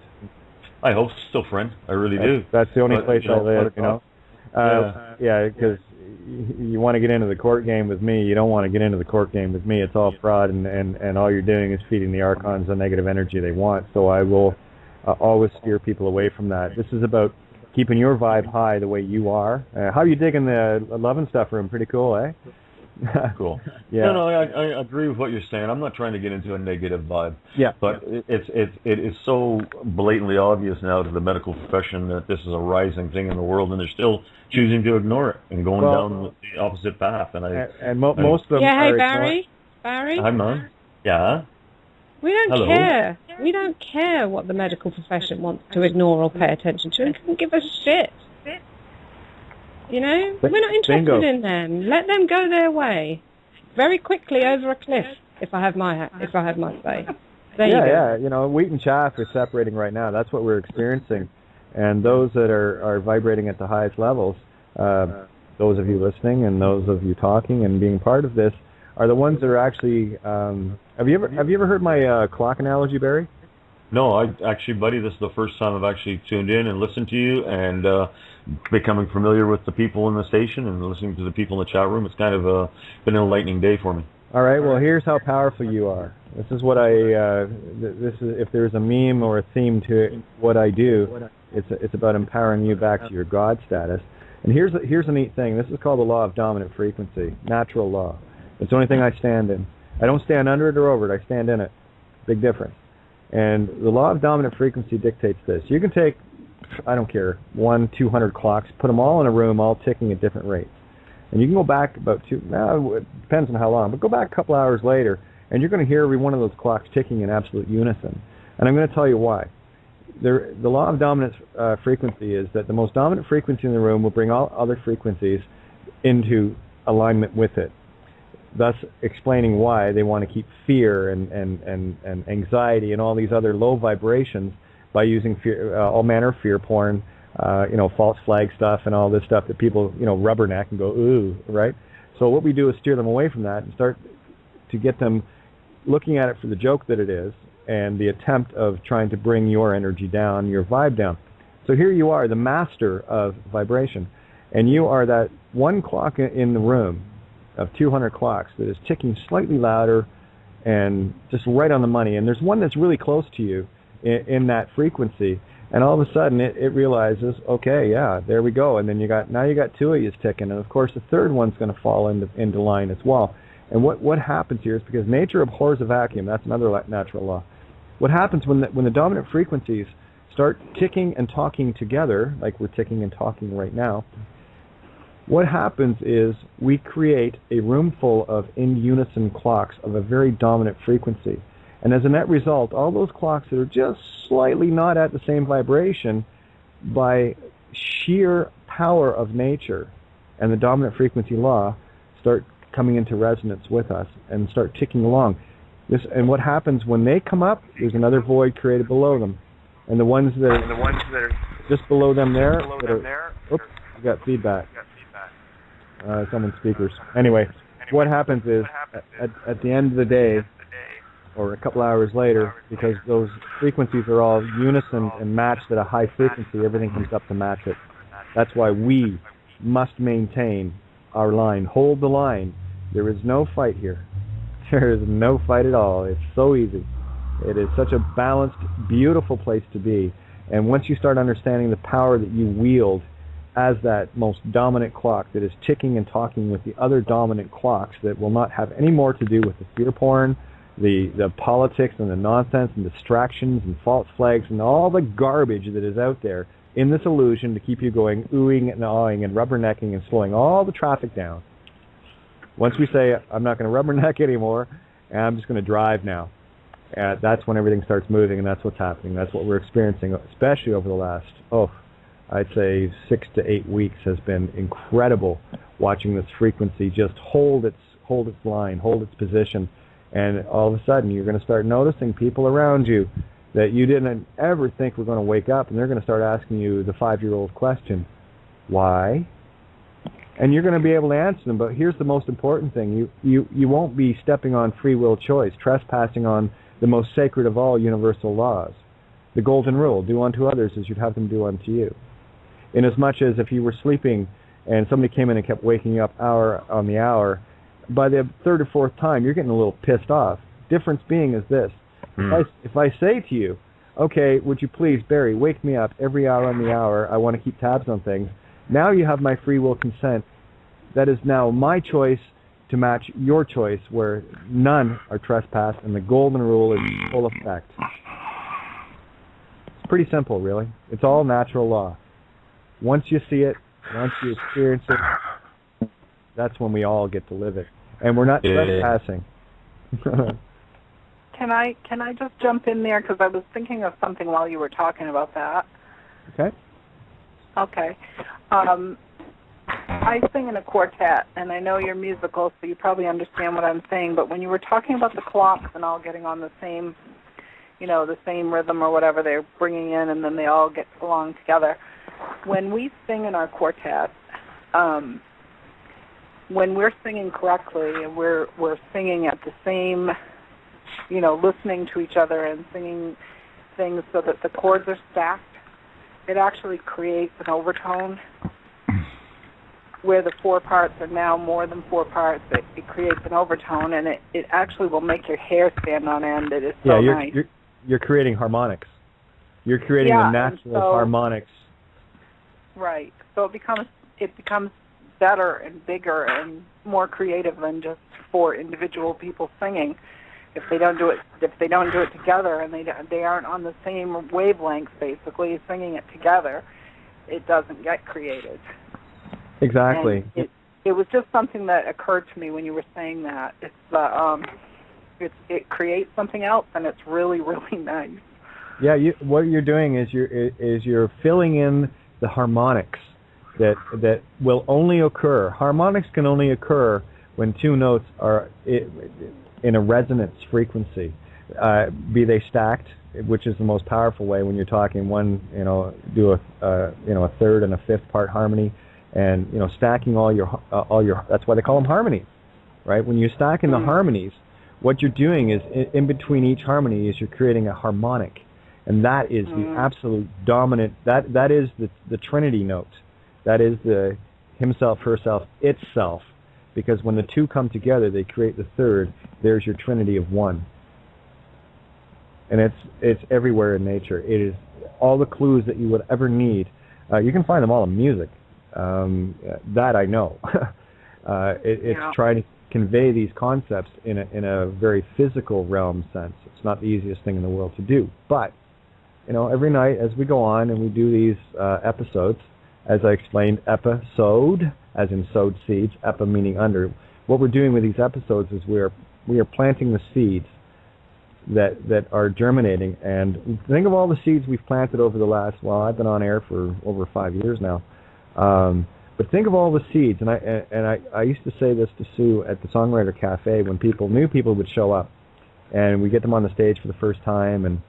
I hope so, friend. I really do. That's the only place I live, you know. Yeah, because you want to get into the court game with me. You don't want to get into the court game with me. It's all fraud, and all you're doing is feeding the archons the negative energy they want. So I will always steer people away from that. This is about keeping your vibe high the way you are. How are you digging the Love and Stuff room? Pretty cool, eh? Cool. Yeah. No, I agree with what you're saying. I'm not trying to get into a negative vibe. Yeah. But it is so blatantly obvious now to the medical profession that this is a rising thing in the world, and they're still choosing to ignore it and going down the opposite path. And most of them. Yeah. Hey, Barry. Hi, Mom. Yeah. We don't Hello. care. We don't care what the medical profession wants to ignore or pay attention to. It can give us shit. You know, we're not interested in them. Let them go their way, very quickly over a cliff. If I have my say. There you go. Yeah. You know, wheat and chaff is separating right now. That's what we're experiencing, and those that are vibrating at the highest levels, those of you listening and those of you talking and being part of this, are the ones that are actually. Have you ever heard my clock analogy, Barry? No, actually, buddy, this is the first time I've actually tuned in and listened to you and becoming familiar with the people in the station and listening to the people in the chat room. It's kind of been an enlightening day for me. All right. Well, here's how powerful you are. This is what this is. If there's a meme or a theme to what I do, it's about empowering you back to your God status. And here's a neat thing. This is called the law of dominant frequency, natural law. It's the only thing I stand in. I don't stand under it or over it. I stand in it. Big difference. And the law of dominant frequency dictates this. You can take, I don't care, 200 clocks, put them all in a room, all ticking at different rates. And you can go back about it depends on how long, but go back a couple hours later, and you're going to hear every one of those clocks ticking in absolute unison. And I'm going to tell you why. The law of dominant frequency is that the most dominant frequency in the room will bring all other frequencies into alignment with it, thus explaining why they want to keep fear and anxiety and all these other low vibrations by using fear, all manner of fear porn, false flag stuff and all this stuff that people, rubberneck and go, ooh, right? So what we do is steer them away from that and start to get them looking at it for the joke that it is and the attempt of trying to bring your energy down, your vibe down. So here you are, the master of vibration, and you are that one clock in the room of 200 clocks that is ticking slightly louder and just right on the money. And there's one that's really close to you in that frequency, and all of a sudden it realizes, okay, yeah, there we go. And then you got two of you ticking, and of course the third one's going to fall into line as well. And what happens here is because nature abhors a vacuum. That's another natural law. What happens when the dominant frequencies start ticking and talking together, like we're ticking and talking right now, what happens is we create a room full of in unison clocks of a very dominant frequency. And as a net result, all those clocks that are just slightly not at the same vibration, by sheer power of nature and the dominant frequency law, start coming into resonance with us and start ticking along. And what happens when they come up, there's another void created below them. And the ones that are just below them there, oops, you got feedback. Someone's speakers. Anyway, what happens is, at the end of the day, or a couple hours later, because those frequencies are all unison and matched at a high frequency, everything comes up to match it. That's why we must maintain our line. Hold the line. There is no fight here. There is no fight at all. It's so easy. It is such a balanced, beautiful place to be. And once you start understanding the power that you wield as that most dominant clock that is ticking and talking with the other dominant clocks that will not have any more to do with the fear porn, the politics and the nonsense and distractions and false flags and all the garbage that is out there in this illusion to keep you going oohing and awing and rubbernecking and slowing all the traffic down. Once we say, I'm not going to rubberneck anymore, and I'm just going to drive now, that's when everything starts moving, and that's what's happening. That's what we're experiencing, especially over the last, I'd say 6 to 8 weeks has been incredible, watching this frequency just hold its line, hold its position, and all of a sudden you're going to start noticing people around you that you didn't ever think were going to wake up, and they're going to start asking you the 5-year-old question, why? And you're going to be able to answer them, but here's the most important thing. You won't be stepping on free will choice, trespassing on the most sacred of all universal laws. The golden rule, do unto others as you'd have them do unto you. Inasmuch as if you were sleeping and somebody came in and kept waking you up hour on the hour, by the third or fourth time, you're getting a little pissed off. Difference being is this. If I say to you, okay, would you please, Barry, wake me up every hour on the hour, I want to keep tabs on things, now you have my free will consent. That is now my choice to match your choice, where none are trespassed and the golden rule is in full effect. It's pretty simple, really. It's all natural law. Once you see it, once you experience it, that's when we all get to live it. And we're not trespassing. Can I just jump in there, because I was thinking of something while you were talking about that. Okay. Okay. I sing in a quartet, and I know you're musical, so you probably understand what I'm saying, but when you were talking about the clocks and all getting on the same, the same rhythm or whatever they're bringing in, and then they all get along together, when we sing in our quartet, when we're singing correctly and we're singing at the same, listening to each other and singing things so that the chords are stacked, it actually creates an overtone where the 4 parts are now more than 4 parts. It creates an overtone, and it actually will make your hair stand on end. It is so nice. You're creating harmonics. You're creating the natural harmonics. Right. So it becomes better and bigger and more creative than just 4 individual people singing. If they don't do it together, and they aren't on the same wavelength, basically singing it together, it doesn't get created. Exactly. And it was just something that occurred to me when you were saying that. It creates something else, and it's really, really nice. Yeah, what you're doing is you're filling in the harmonics that will only occur. Harmonics can only occur when 2 notes are in a resonance frequency, be they stacked, which is the most powerful way when you're talking one, do a third and a fifth part harmony, and stacking all your. That's why they call them harmonies, right? When you're stacking the harmonies, what you're doing is in between each harmony is you're creating a harmonic, and that is the absolute dominant. That is the Trinity note. That is the himself, herself, itself. Because when the 2 come together, they create the third. There's your Trinity of 1. And it's everywhere in nature. It is all the clues that you would ever need. You can find them all in music. That I know. It's trying to convey these concepts in a very physical realm sense. It's not the easiest thing in the world to do. But, every night as we go on and we do these episodes, as I explained, episode, as in sowed seeds, epi meaning under. What we're doing with these episodes is we are planting the seeds that are germinating. And think of all the seeds we've planted over the last, I've been on air for over 5 years now. But think of all the seeds, and I used to say this to Sue at the Songwriter Cafe when new people would show up, and we get them on the stage for the first time, and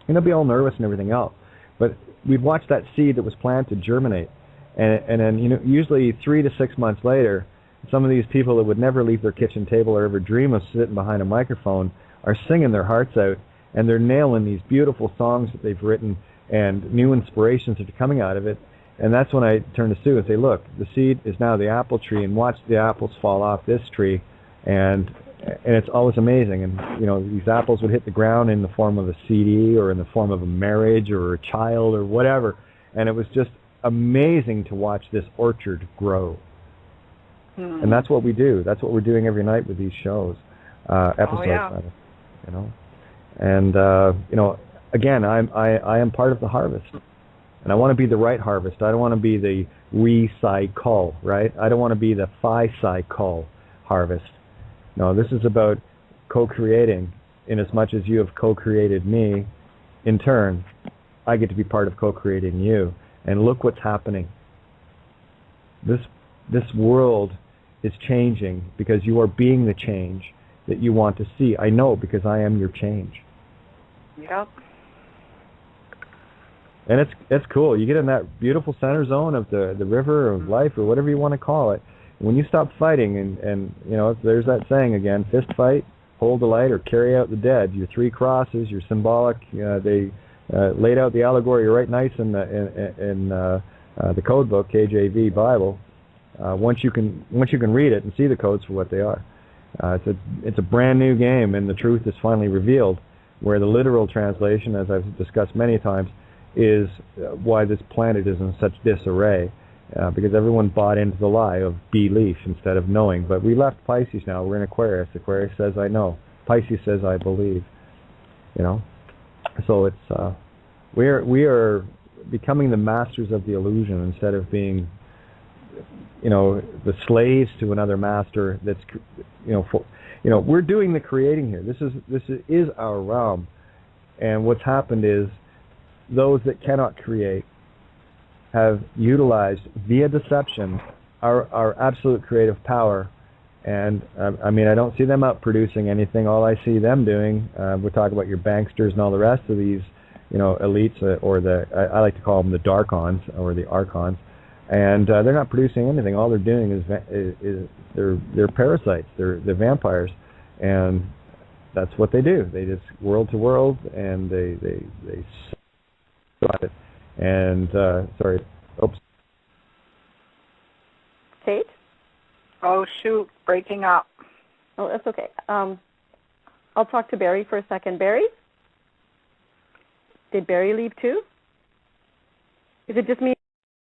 they'll be all nervous and everything else. But we'd watch that seed that was planted germinate, and then usually 3 to 6 months later, some of these people that would never leave their kitchen table or ever dream of sitting behind a microphone are singing their hearts out, and they're nailing these beautiful songs that they've written and new inspirations that are coming out of it. And that's when I turn to Sue and say, look, the seed is now the apple tree, and watch the apples fall off this tree, and it's always amazing. And these apples would hit the ground in the form of a CD or in the form of a marriage or a child or whatever, and it was just amazing to watch this orchard grow. And that's what we do. That's what we're doing every night with these shows, episodes. And again, I am part of the harvest, and I want to be the right harvest. I don't want to be the recycle, right? I don't want to be the phi-cycle harvest. No, this is about co-creating. In as much as you have co-created me, in turn, I get to be part of co-creating you. And look what's happening. This world is changing because you are being the change that you want to see. I know, because I am your change. Yep. And it's cool. You get in that beautiful center zone of the river of life, or whatever you want to call it. When you stop fighting, and there's that saying again: fist fight, hold the light, or carry out the dead. Your 3 crosses, your symbolic. They laid out the allegory right nice in the code book, KJV Bible. Once you can read it and see the codes for what they are, it's a brand new game, and the truth is finally revealed. Where the literal translation, as I've discussed many times, is why this planet is in such disarray, because everyone bought into the lie of belief instead of knowing. But we left Pisces now. We're in Aquarius. Aquarius says I know. Pisces says I believe. So it's we are becoming the masters of the illusion instead of being the slaves to another master. That's we're doing the creating here. This is our realm, and what's happened is those that cannot create have utilized via deception our absolute creative power. And I don't see them out producing anything. All I see them doing, we're talking about your banksters and all the rest of these, elites, or I like to call them the Darkons or the Archons, and they're not producing anything. All they're doing is they're parasites. They're vampires, and that's what they do. They just world to world, and they it. And sorry, oops. Kate? Oh shoot, breaking up. Oh, that's okay. I'll talk to Barry for a second. Barry? Did Barry leave too? Is it just me?